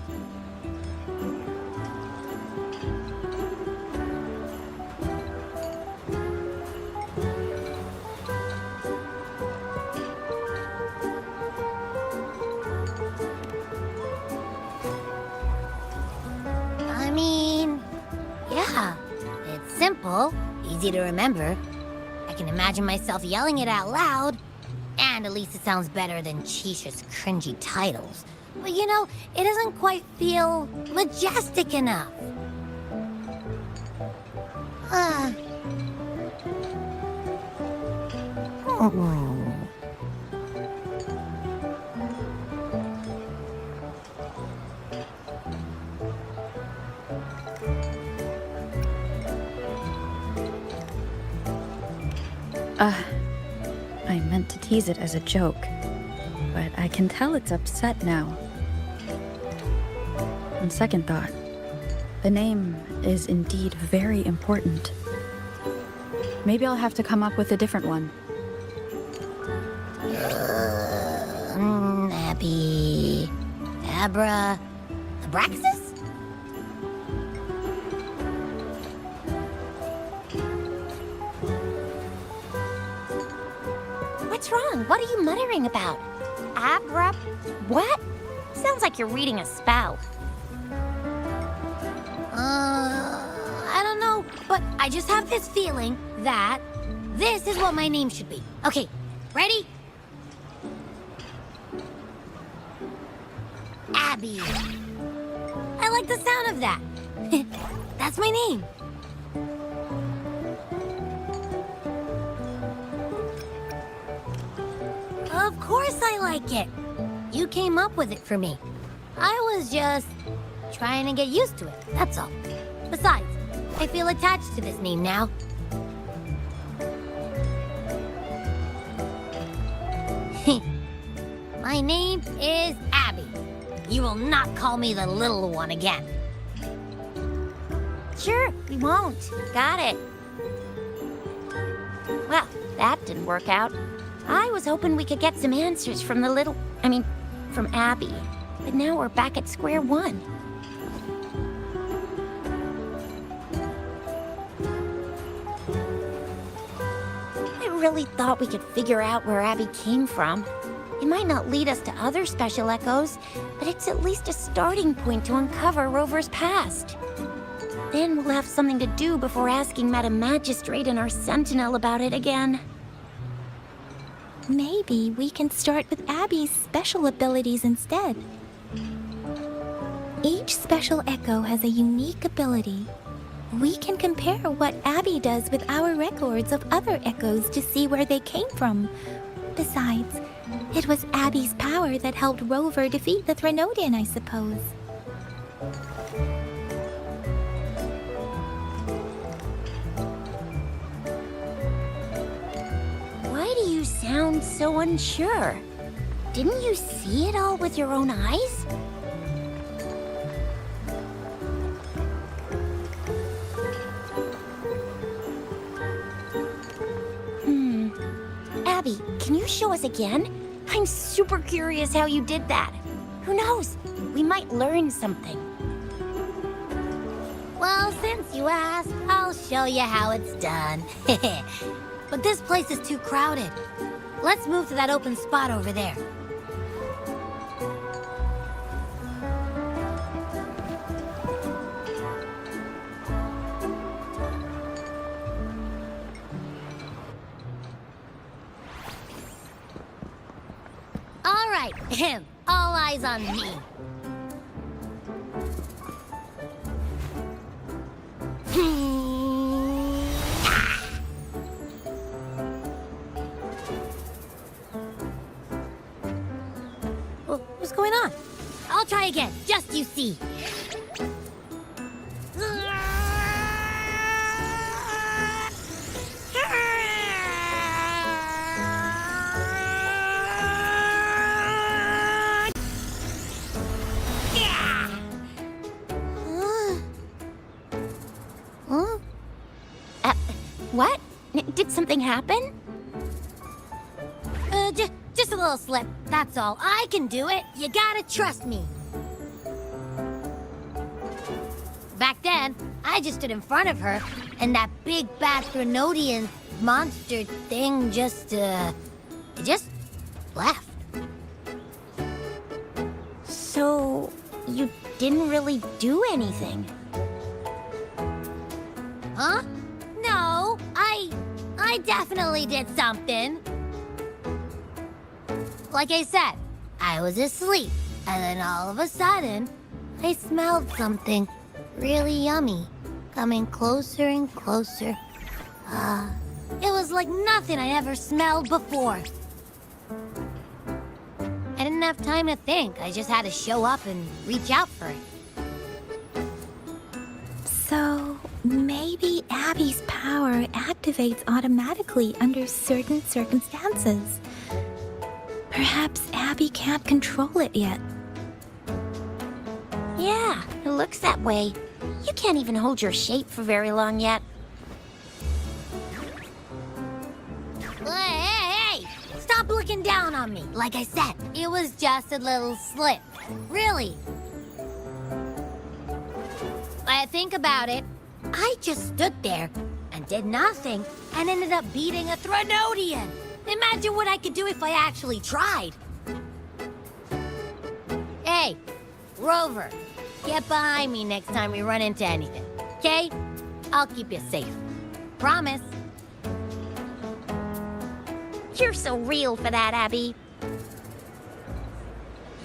Simple, easy to remember. I can imagine myself yelling it out loud, and at least it sounds better than Chisha's cringy titles. But you know, it doesn't quite feel majestic enough. I meant to tease it as a joke, but I can tell it's upset now. On second thought, the name is indeed very important. Maybe I'll have to come up with a different one. Abby... Abra... Abraxas? What's wrong? What are you muttering about? Abra... What? Sounds like you're reading a spell. I don't know, but I just have this feeling that this is what my name should be. Okay, ready? Abby. I like the sound of that. That's my name. Of course I like it. You came up with it for me. I was just trying to get used to it, that's all. Besides, I feel attached to this name now. My name is Abby. You will not call me the little one again. Sure, we won't. Got it. Well, that didn't work out. I was hoping we could get some answers from from Abby. But now we're back at square one. I really thought we could figure out where Abby came from. It might not lead us to other special echoes, but it's at least a starting point to uncover Rover's past. Then we'll have something to do before asking Madam Magistrate and our Sentinel about it again. Maybe we can start with Abby's special abilities instead. Each special echo has a unique ability. We can compare what Abby does with our records of other echoes to see where they came from. Besides, it was Abby's power that helped Rover defeat the Threnodian, I suppose. Why do you sound so unsure? Didn't you see it all with your own eyes? Abby, can you show us again? I'm super curious how you did that. Who knows? We might learn something. Well, since you asked, I'll show you how it's done. But this place is too crowded. Let's move to that open spot over there. All right, all eyes on me. What's going on? I'll try again, just you see. What? Did something happen? Just a little slip, that's all. I can do it. You gotta trust me. Back then, I just stood in front of her, and that big bad Threnodian monster thing just left. So, you didn't really do anything? Huh? No, I definitely did something. Like I said, I was asleep, and then all of a sudden, I smelled something really yummy, coming closer and closer. It was like nothing I ever smelled before. I didn't have time to think. I just had to show up and reach out for it. So, maybe Abby's power activated activates automatically under certain circumstances. Perhaps Abby can't control it yet. Yeah, it looks that way. You can't even hold your shape for very long yet. Hey! Stop looking down on me. Like I said, it was just a little slip. Really. Think about it. I just stood there and did nothing and ended up beating a Threnodian. Imagine what I could do if I actually tried. Hey, Rover, get behind me next time we run into anything, okay? I'll keep you safe. Promise. You're so real for that, Abby.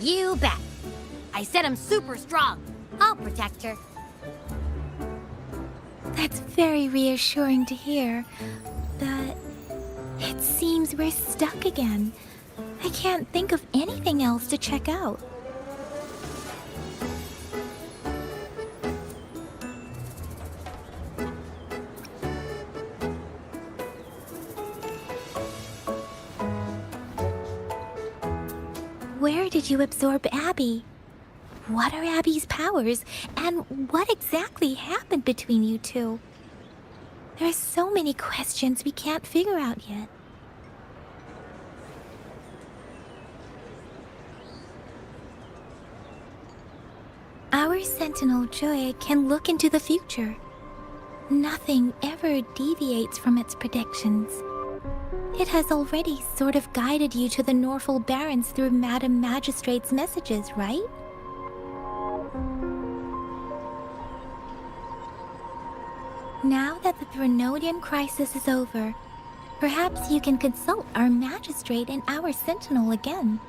You bet. I said I'm super strong. I'll protect her. That's very reassuring to hear, but it seems we're stuck again. I can't think of anything else to check out. Where did you absorb Abby? What are Abby's powers, and what exactly happened between you two? There are so many questions we can't figure out yet. Our Sentinel Joy can look into the future. Nothing ever deviates from its predictions. It has already sort of guided you to the Norful Barrens through Madam Magistrate's messages, right? Now that the Threnodian crisis is over, perhaps you can consult our Magistrate and our Sentinel again.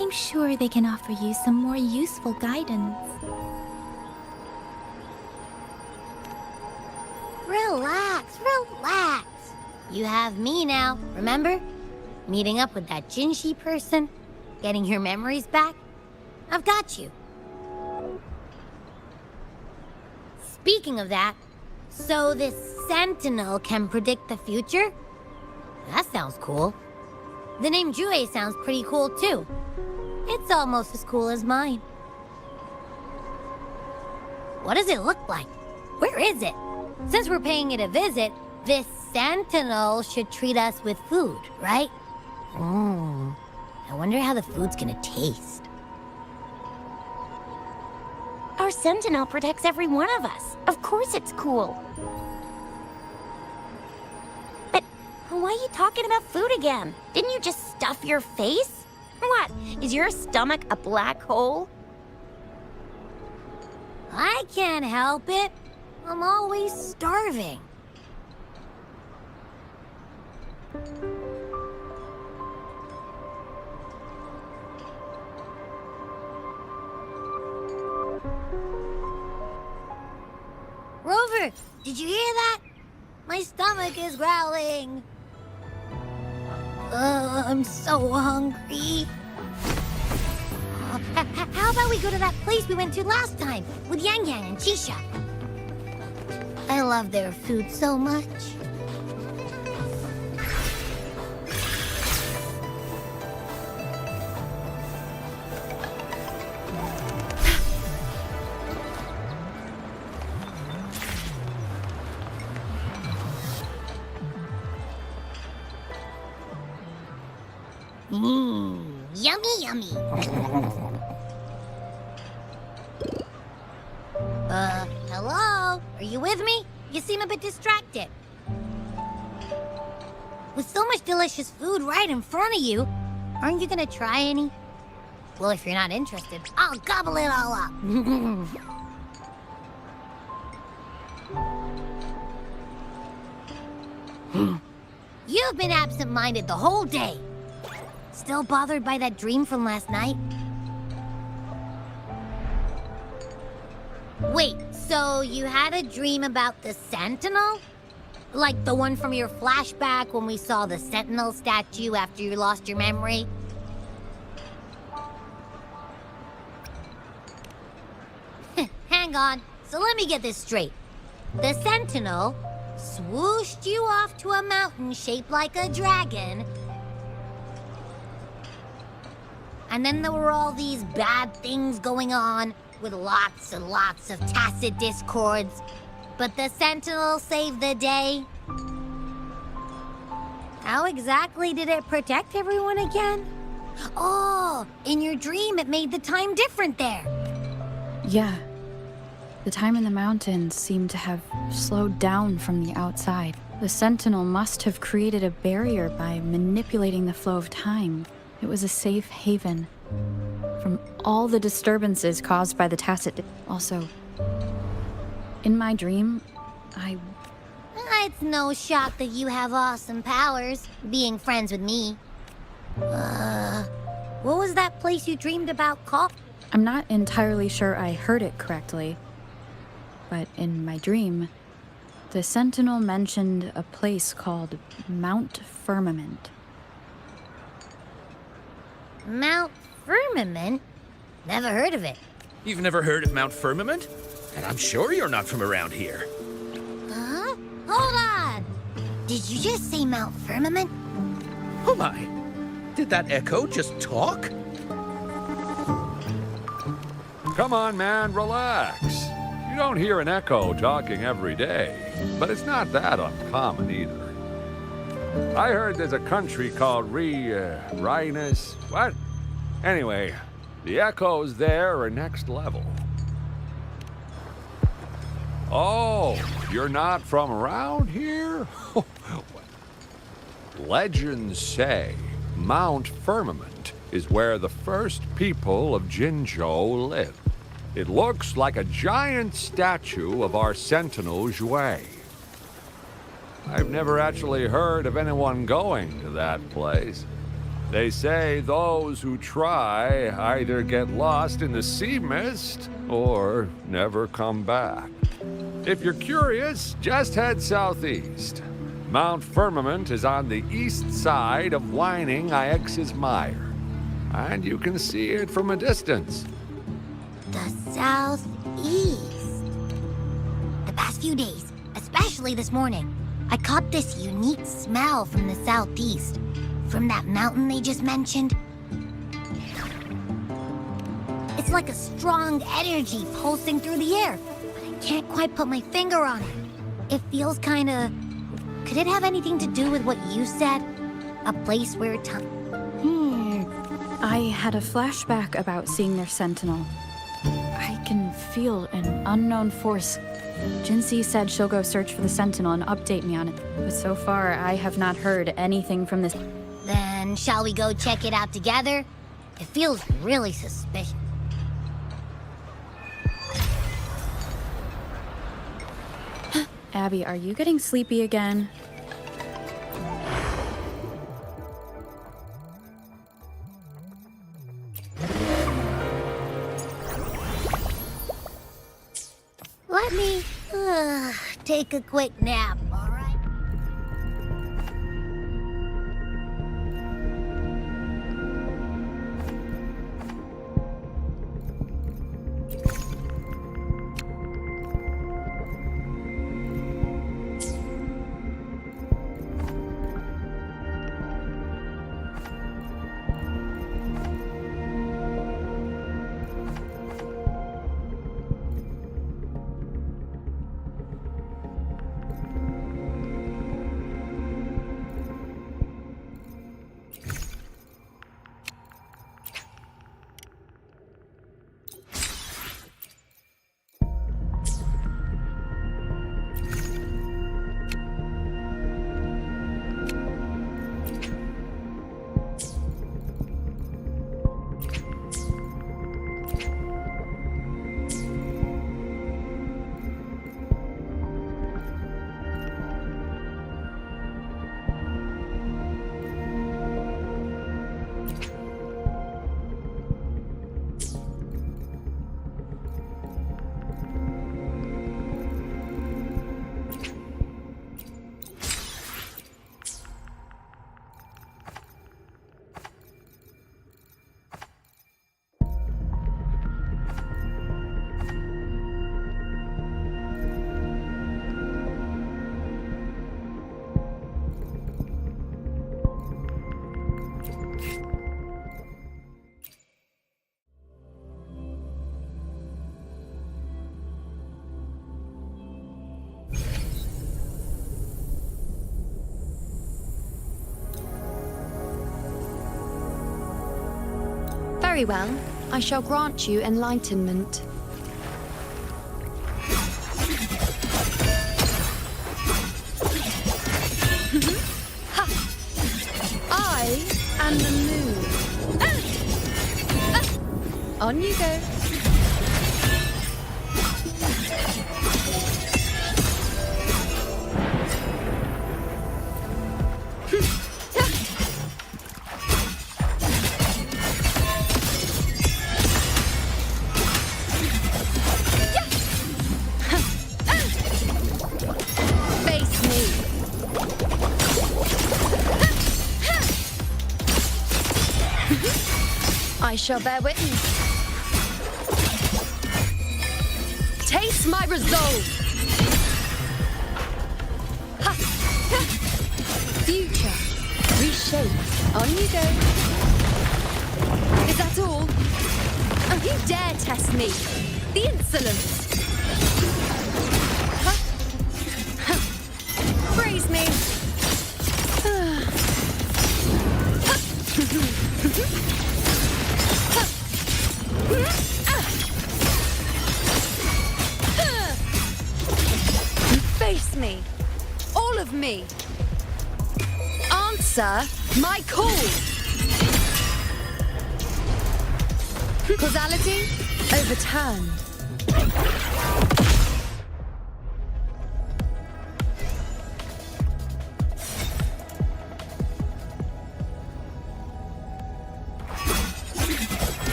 I'm sure they can offer you some more useful guidance. Relax, relax. You have me now, remember? Meeting up with that Jinshi person, getting your memories back. I've got you. Speaking of that, so this Sentinel can predict the future? That sounds cool. The name Jue sounds pretty cool too. It's almost as cool as mine. What does it look like? Where is it? Since we're paying it a visit, this Sentinel should treat us with food, right? I wonder how the food's gonna taste. Our Sentinel protects every one of us. Of course it's cool. But why are you talking about food again? Didn't you just stuff your face? What, is your stomach a black hole? I can't help it. I'm always starving. Rover, did you hear that? My stomach is growling. I'm so hungry. How about we go to that place we went to last time with Yang Yang and Chisha? I love their food so much. Yummy, yummy. Hello? Are you with me? You seem a bit distracted. With so much delicious food right in front of you, aren't you gonna try any? Well, if you're not interested, I'll gobble it all up. You've been absent-minded the whole day. Still bothered by that dream from last night? Wait, so you had a dream about the Sentinel? Like the one from your flashback when we saw the Sentinel statue after you lost your memory? Hang on, so let me get this straight. The Sentinel swooshed you off to a mountain shaped like a dragon. And then there were all these bad things going on, with lots and lots of tacit discords. But the Sentinel saved the day. How exactly did it protect everyone again? Oh, in your dream it made the time different there. Yeah. The time in the mountains seemed to have slowed down from the outside. The Sentinel must have created a barrier by manipulating the flow of time. It was a safe haven from all the disturbances caused by the tacit. Also, in my dream, It's no shock that you have awesome powers, being friends with me. What was that place you dreamed about called? I'm not entirely sure I heard it correctly, but in my dream, the Sentinel mentioned a place called Mount Firmament. Mount Firmament? Never heard of it. You've never heard of Mount Firmament? And I'm sure you're not from around here. Huh? Hold on! Did you just say Mount Firmament? Oh my! Did that echo just talk? Come on, man, relax. You don't hear an echo talking every day, but it's not that uncommon either. I heard there's a country called Rhinus. What? Anyway, the echoes there are next level. Oh, you're not from around here? Legends say Mount Firmament is where the first people of Jinzhou lived. It looks like a giant statue of our Sentinel Jue. I've never actually heard of anyone going to that place. They say those who try either get lost in the sea mist or never come back. If you're curious, just head southeast. Mount Firmament is on the east side of whining Ix's Mire, and you can see it from a distance. The southeast. The past few days, especially this morning, I caught this unique smell from the southeast. From that mountain they just mentioned. It's like a strong energy pulsing through the air, but I can't quite put my finger on it. It feels kinda... Could it have anything to do with what you said? A place where time... I had a flashback about seeing their Sentinel. I can feel an unknown force. Jinxie said she'll go search for the Sentinel and update me on it, but so far I have not heard anything from this. Then shall we go check it out together? It feels really suspicious. Abby, are you getting sleepy again? Let me take a quick nap, all right? Very well. I shall grant you enlightenment. I am the moon. On you go. I shall bear witness. Taste my resolve. Ha! Ha! Future. Reshape. On you go. Is that all? Oh, you dare test me. The insolence. Ha! Ha! Praise me. Face me. All of me. Answer my call. Causality overturned.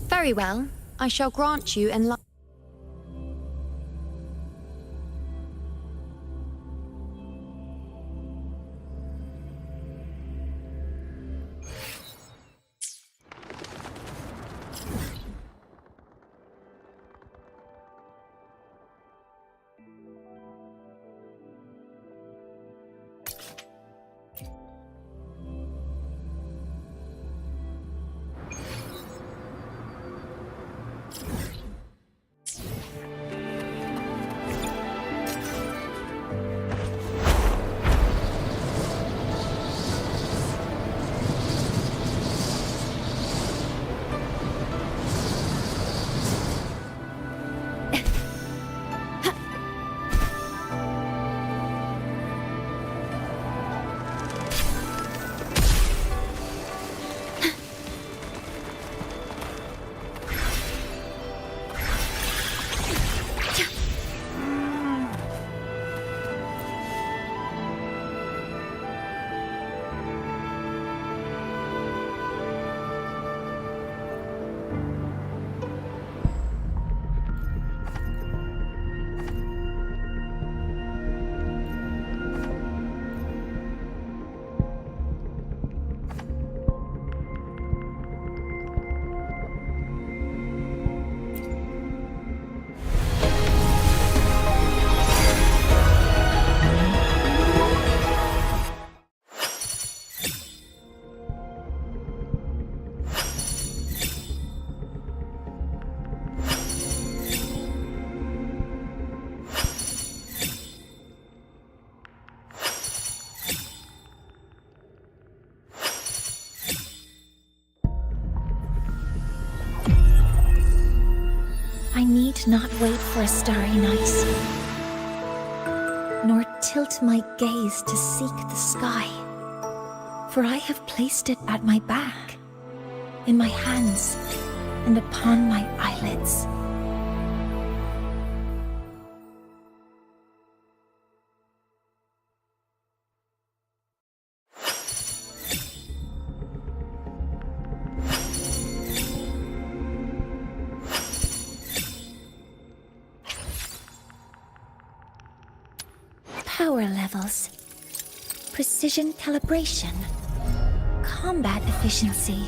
Very well. I shall grant you enlightenment. I need not wait for a starry night, nor tilt my gaze to seek the sky, for I have placed it at my back, in my hands, and upon my eyelids. Power levels, precision calibration, combat efficiency.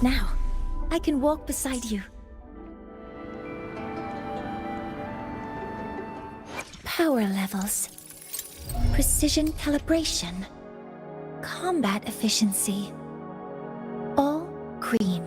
Now, I can walk beside you. Power levels. Precision calibration. Combat efficiency. All green.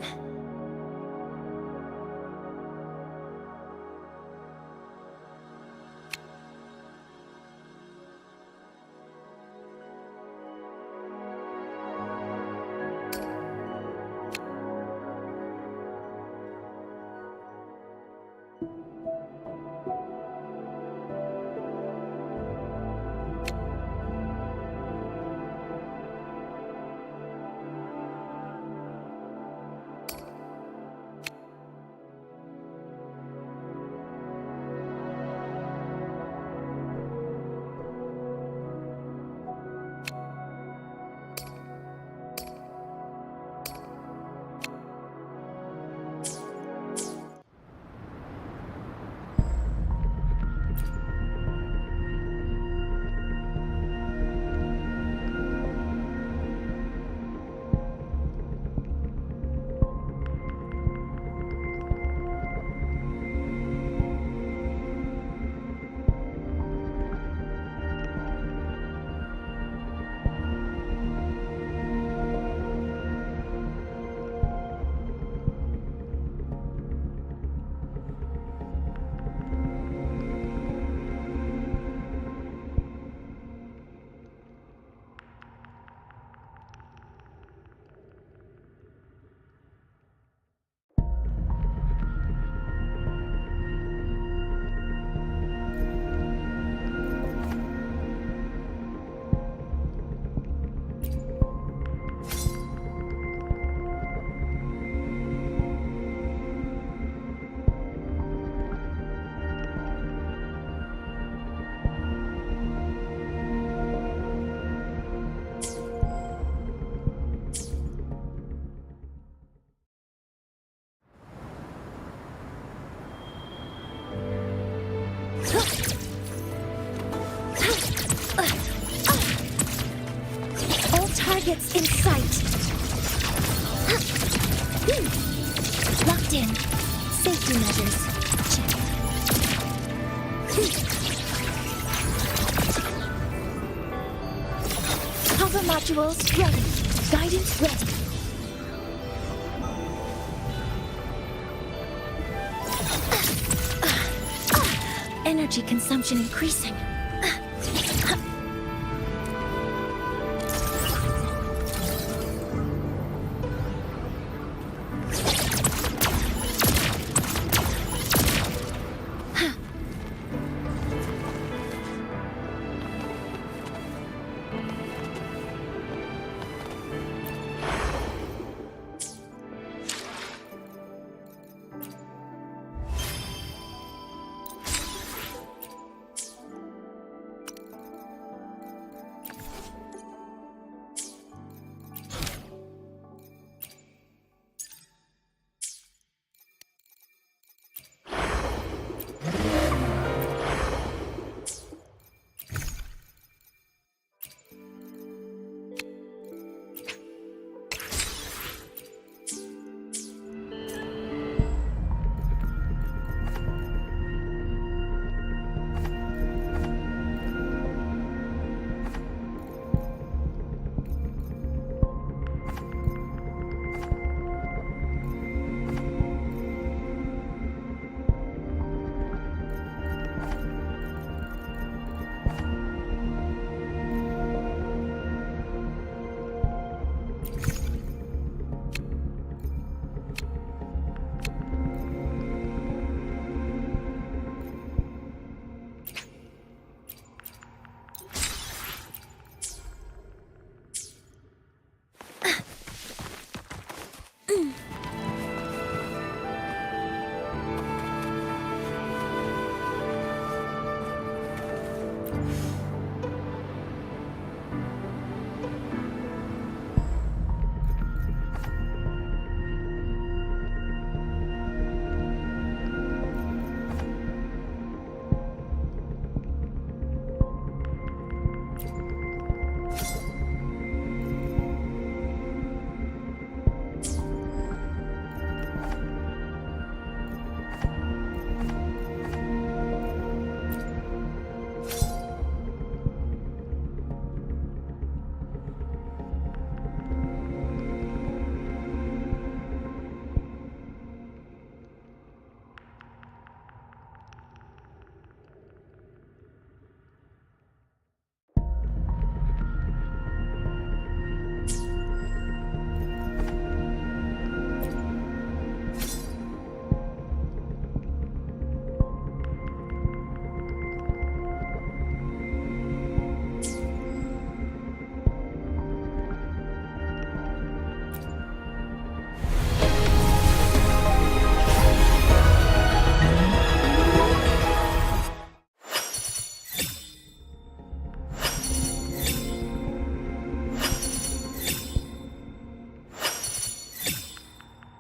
Targets in sight. Locked in. Safety measures. Check. Hover modules ready. Guidance ready. Energy consumption increasing.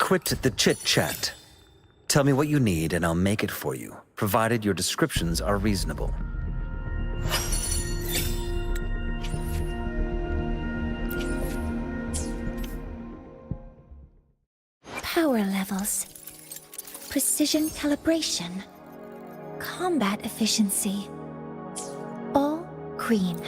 quit the chit-chat. Tell me what you need and I'll make it for you, provided your descriptions are reasonable. Power levels. Precision calibration. Combat efficiency. All green.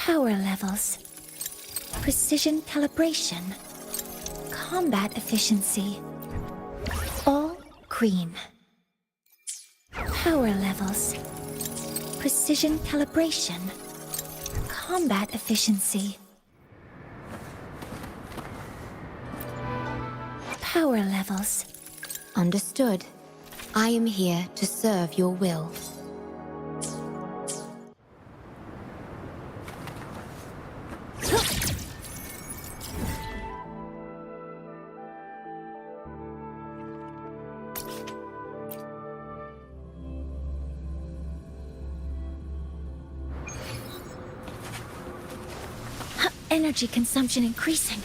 Power levels. Precision calibration. Combat efficiency. All green. Power levels. Precision calibration. Combat efficiency. Power levels. Understood. I am here to serve your will. Energy consumption increasing.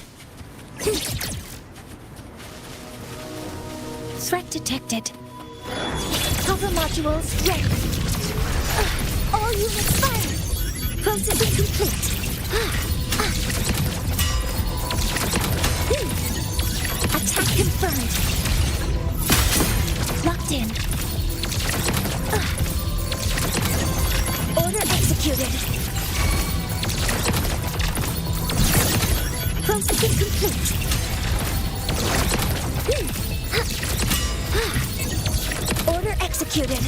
Threat detected. Cover modules ready. All units firing. Processing complete. Attack confirmed. Locked in. Order executed. Processing complete. Order executed.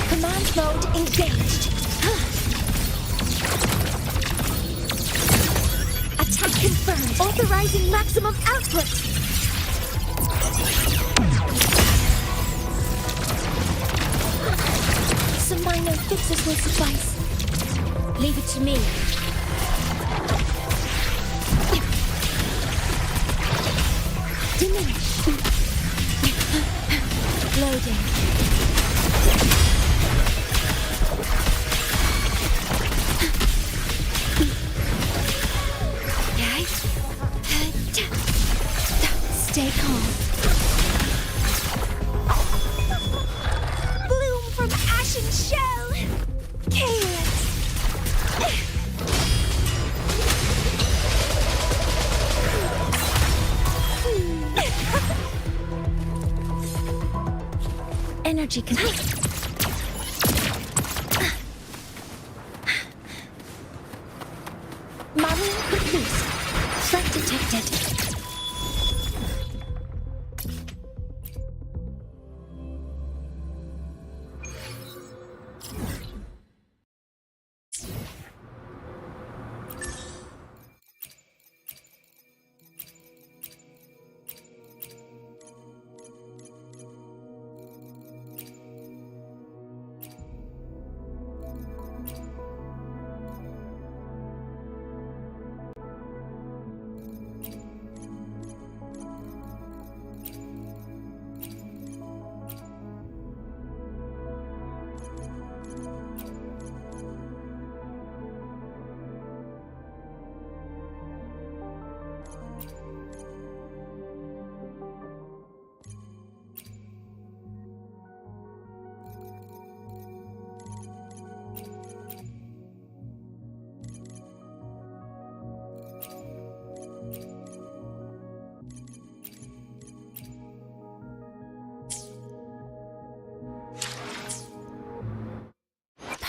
Command mode engaged. Attack confirmed. Authorizing maximum output. Some minor fixes will suffice. Leave it to me. Diminish. Loading. Stay calm. Bloom from ashen shell. Chaos. Energy can. Threat detected.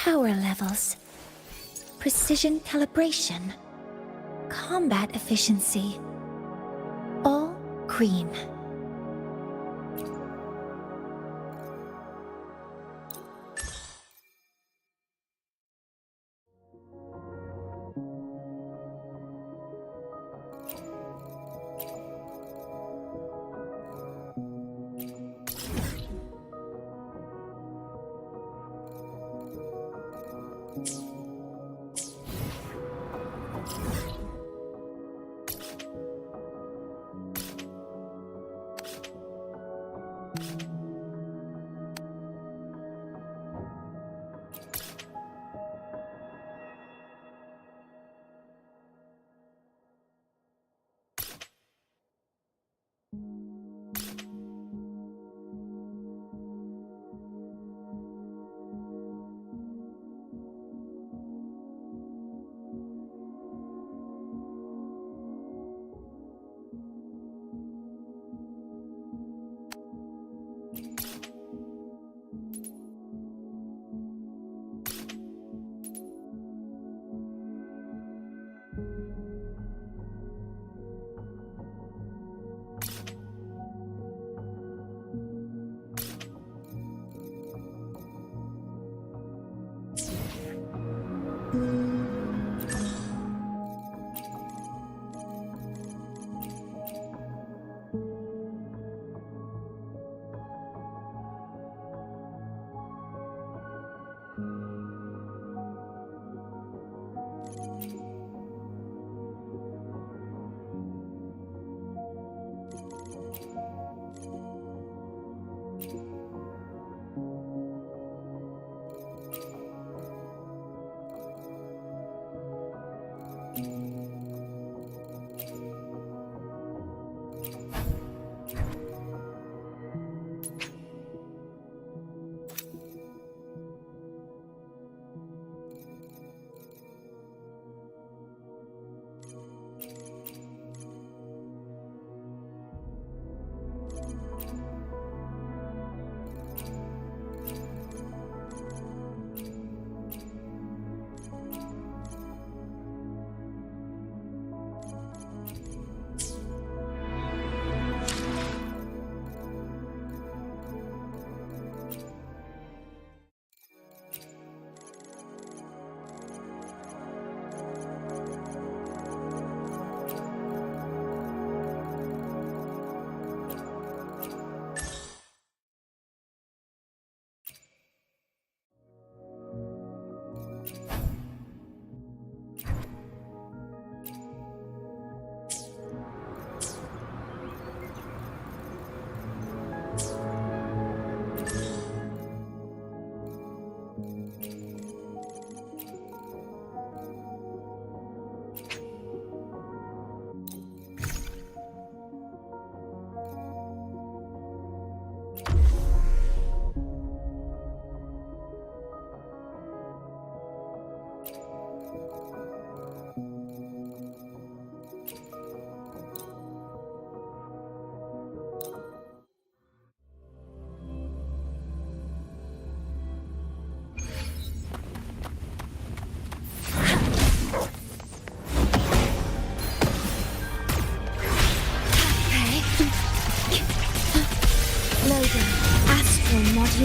Power levels, precision calibration, combat efficiency, all green.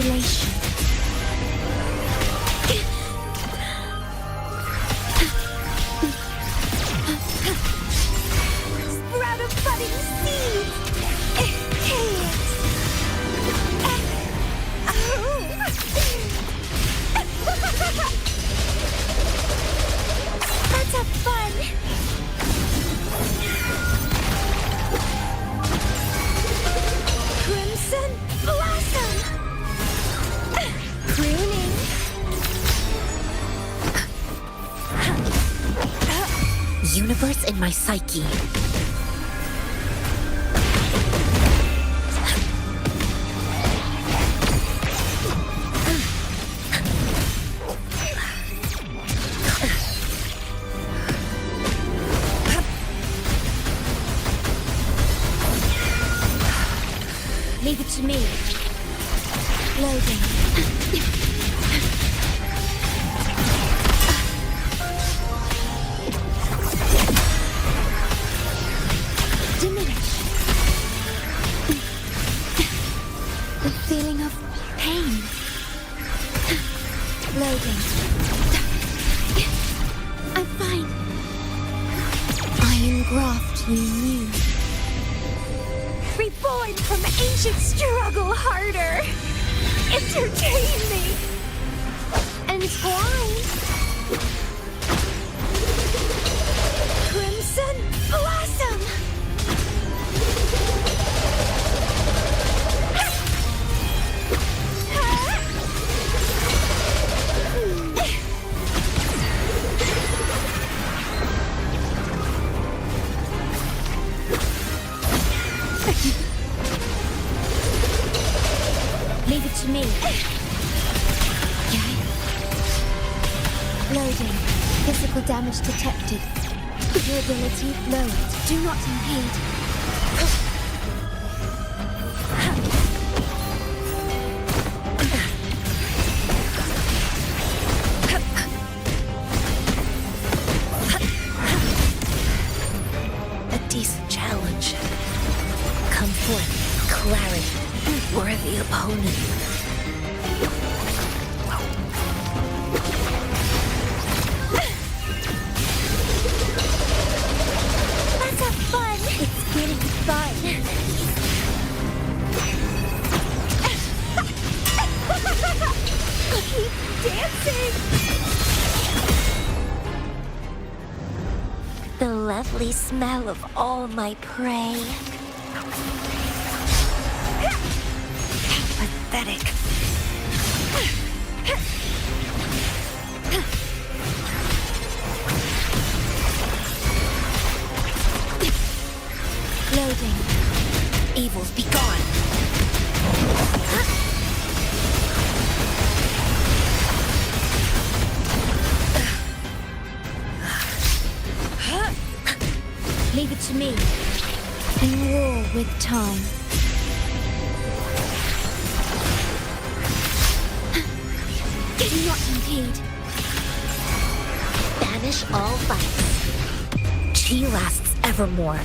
modulation. Sprout of budding seeds! Let's have fun! Crimson Blossom! Pruning! Universe in my psyche. Leave it to me. Loading. Diminish. The feeling of pain. Loading. I'm fine. I engraft you new. Reborn from ancient struggle harder! Entertain me! Entwine! Crimson Blossom! Leave it to me. Okay. Loading. Physical damage detected. Durability lowered. Do not impede. A decent challenge. Come forth, clarity, worthy opponent. Let's have fun! It's getting fun. Keep dancing! The lovely smell of all my prey. Pathetic. Loading. Evils be gone. Leave it to me. In war with time. Do not impede. Banish all vice. Chi lasts evermore.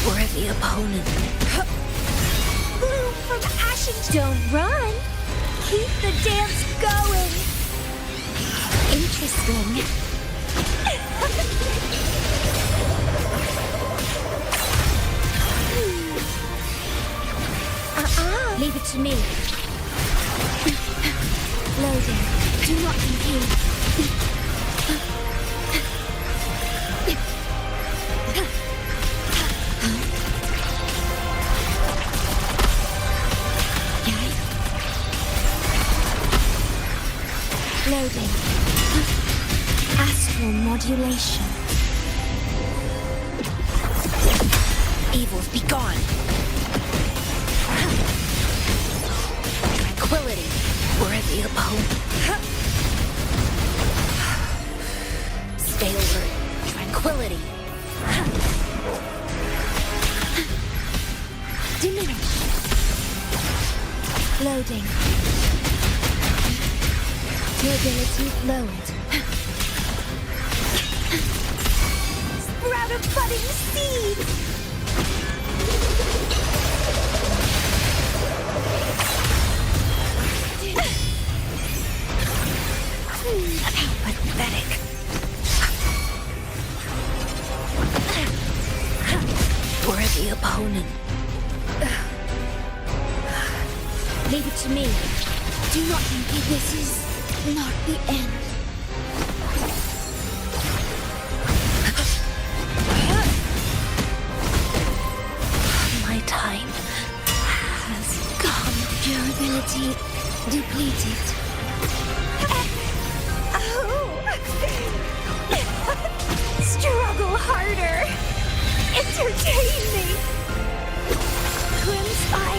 Worthy opponent. Bloom from ashen. Don't run. Keep the dance going. Interesting. Leave it to me. Loading. Do not impede. Loading. Astral modulation. Evils be gone. Tranquility. Worthy opponent. Stay alert. Tranquility. Diminish. Loading. Durability lowered. Sprout Sprout a budding seed! How pathetic. Worthy opponent. Leave it to me. Do not think this is not the end. My time has gone. Durability depleted. Struggle harder! Entertain me! Glimpse by...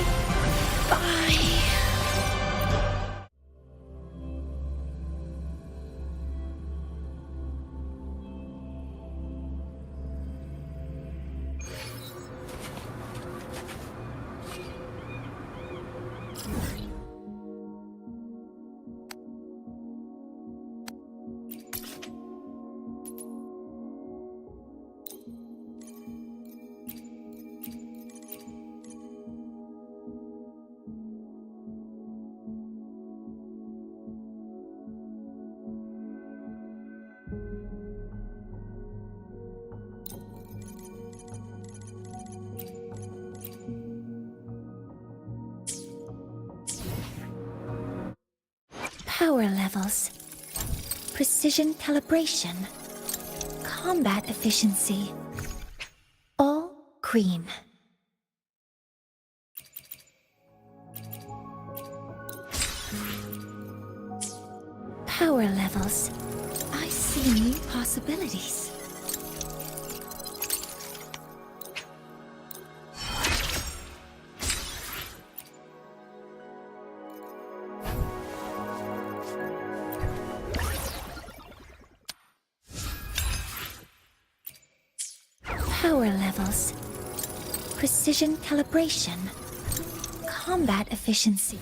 Power levels. Precision calibration. Combat efficiency. All green. Power levels. I see new possibilities. Power levels. Precision calibration. Combat efficiency.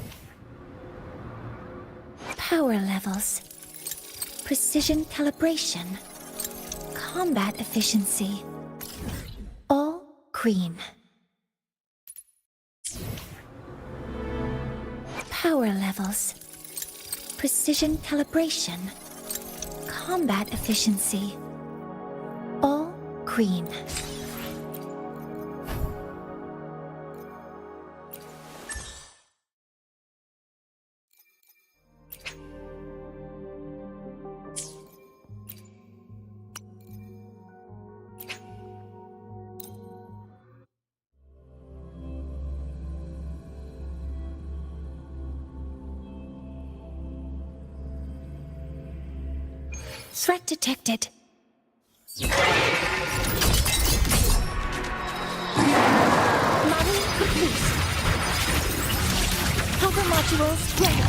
Power levels. Precision calibration. Combat efficiency. All green. Power levels. Precision calibration. Combat efficiency. All green. Threat detected. Modeling complete. Hover modules ready.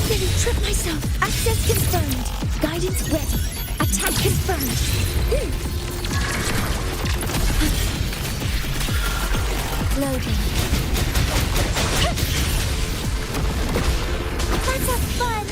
Nearly tripped myself. Access confirmed. Guidance ready. Attack confirmed. Loading. Let's have fun!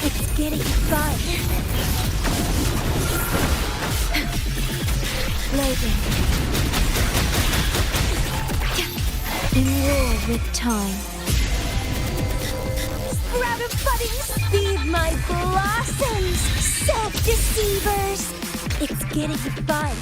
It's getting fun. Loading. In war with time. Sprout of budding speed, my blossoms! Self-deceivers! It's getting fun.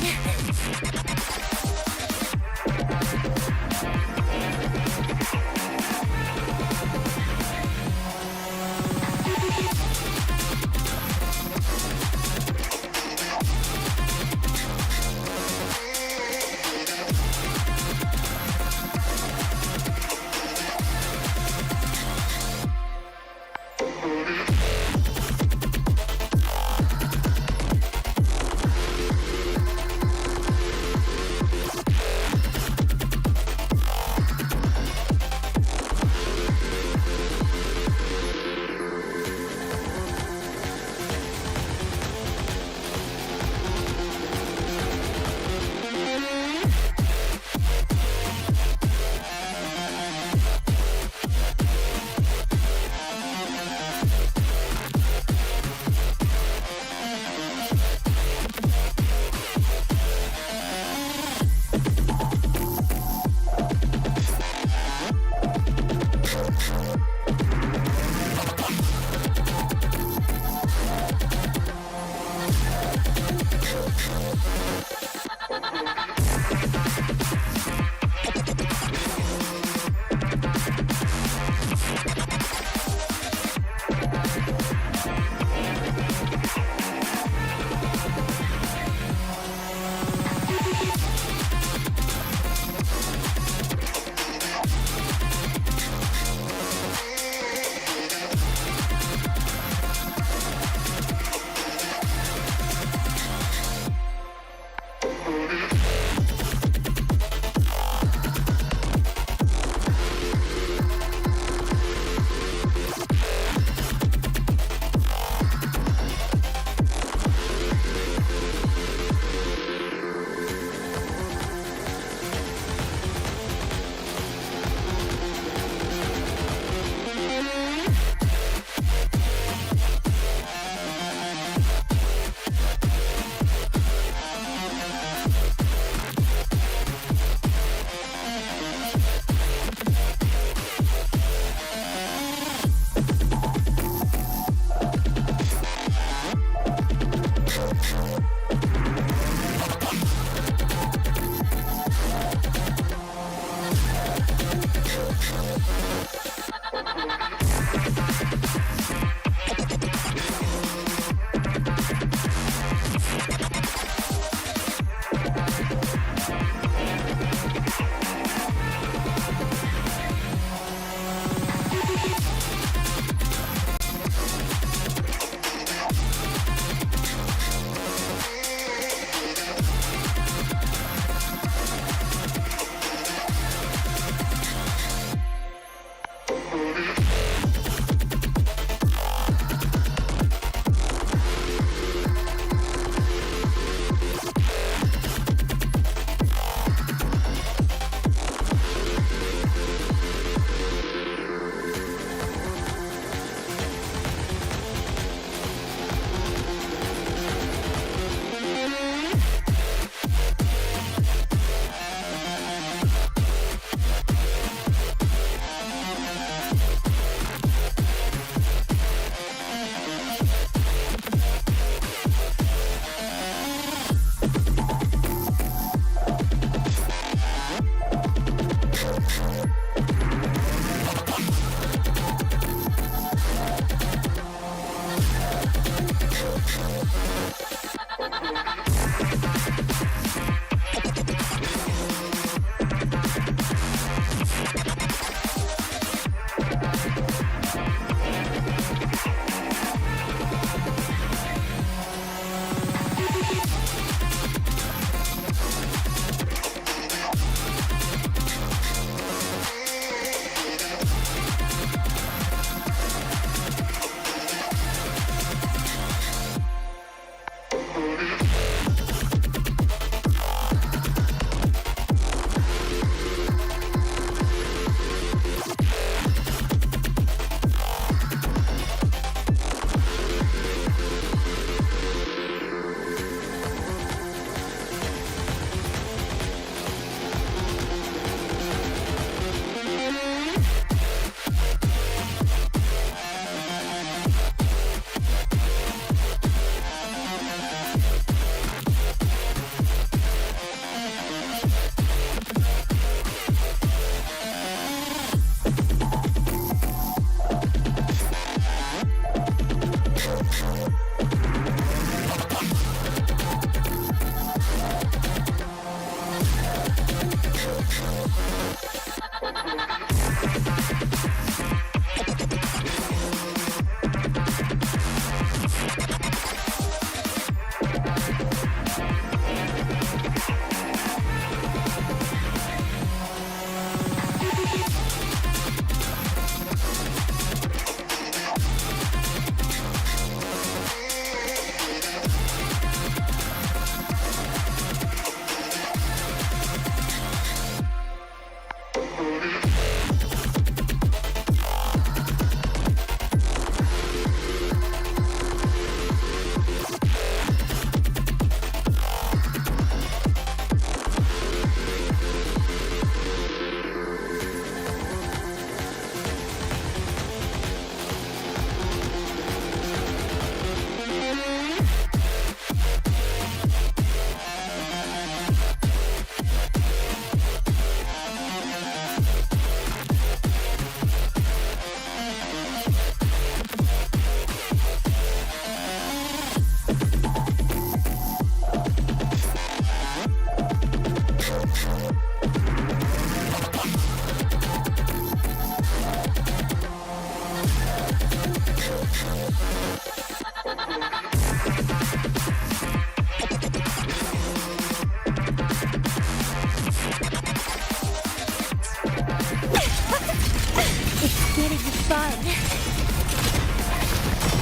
It's getting fun.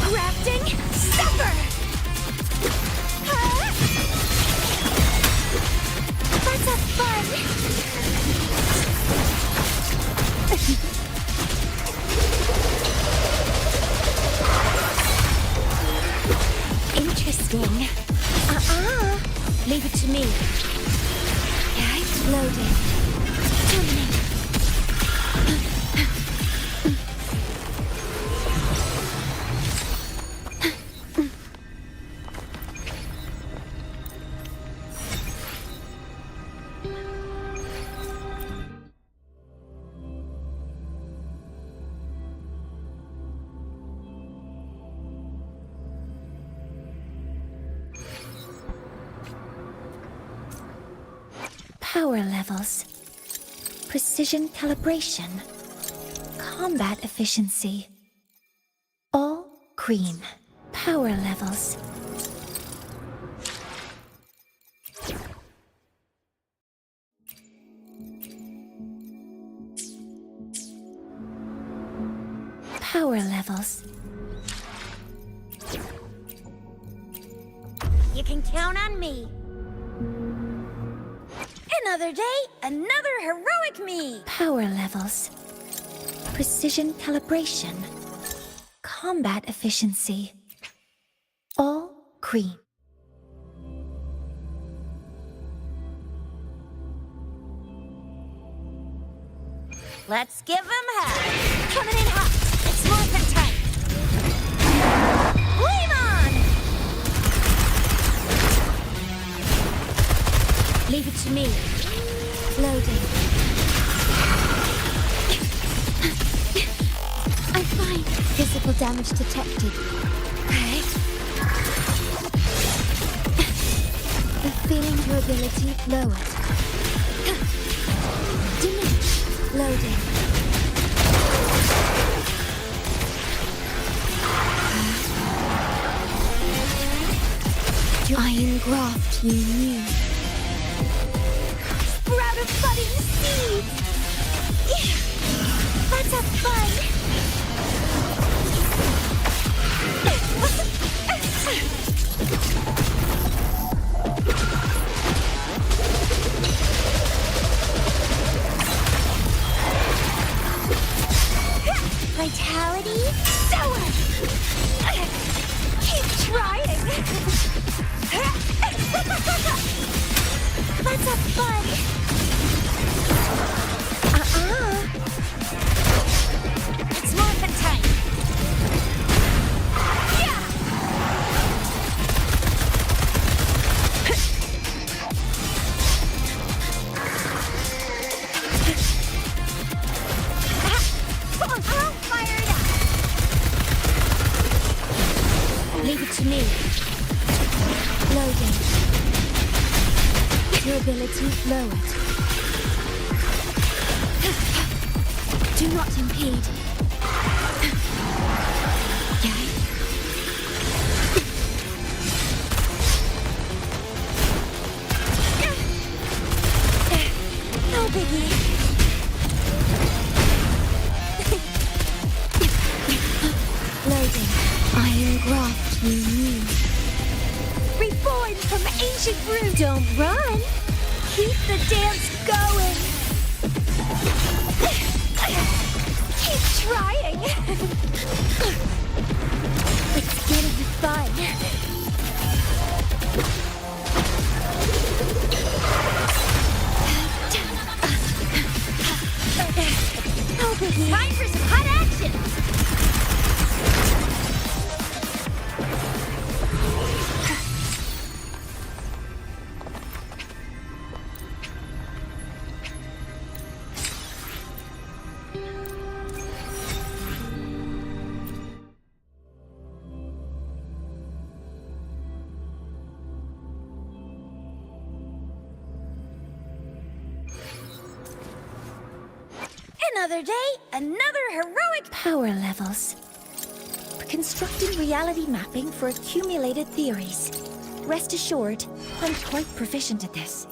Crafting, suffer! Let's have fun! Interesting. Leave it to me. Okay, loading. Terminate. Power levels, precision calibration, combat efficiency. All green. Power levels. Power levels. You can count on me. Another day, another heroic me! Power levels. Precision calibration. Combat efficiency. All green. Let's give them hell! Coming in hot! It's more than tight! Flame on! Leave it to me. Loading. I'm fine. Physical damage detected. Okay. The feeling durability lowered. Diminish. Loading. Iron graft you knew. Sprout of budding seeds! Yeah. Let's have fun! Vitality, sour! Keep trying! Let's have fun! It's more than time! Yeah! I'll fire it up! Leave it to me. Loading. Durability lowered. Do not impede. Okay. No biggie. Loading. Iron graft you knew. Reborn from ancient root. Don't run. Keep the dance going. Keep trying. It's getting fun. No biggie. Time for some hot action. Another day, another heroic Power levels. Constructing reality mapping for accumulated theories. Rest assured, I'm quite proficient at this.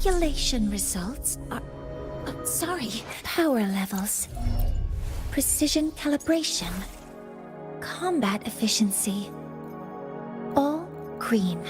Calculation results are... sorry. Power levels. Precision calibration. Combat efficiency. All green.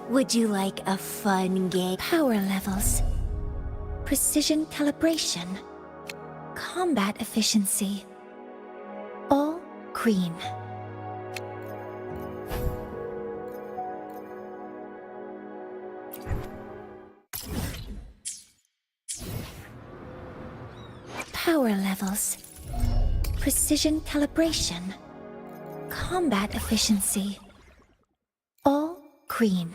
Would you like a fun game? Power levels. Precision calibration. Combat efficiency. All green. Power levels. Precision calibration. Combat efficiency. All green.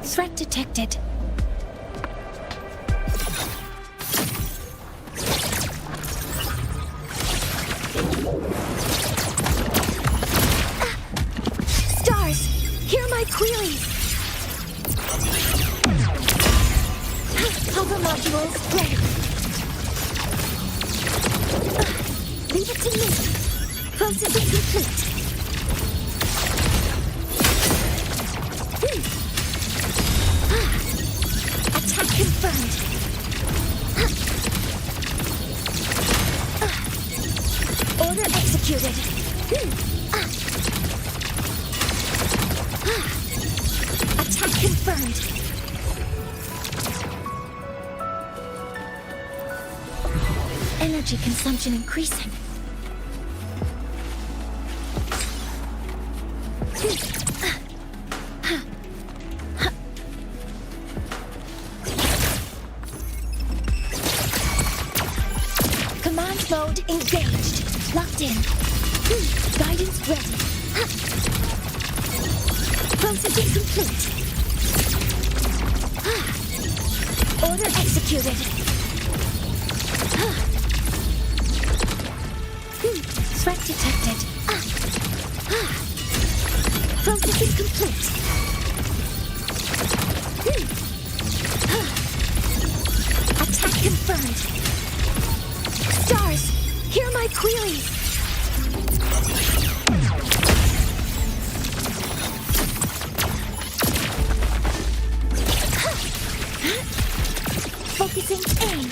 Threat detected. Stars, hear my queries. Hover modules ready. Leave it to me. Processing complete. Attack confirmed. Order executed. Attack confirmed. Energy consumption increasing. Command mode engaged. Locked in. Guidance ready. Processing complete. Order executed. Threat detected. Processing complete. Attack confirmed. Stars, hear my queries. Focusing aim.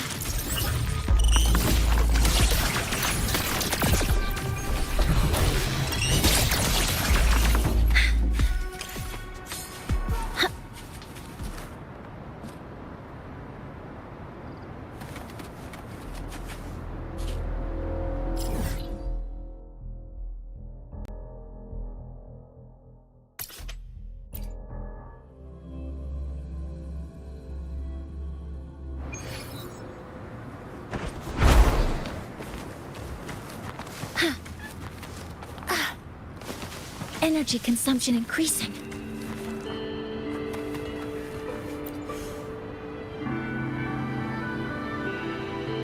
Energy consumption increasing.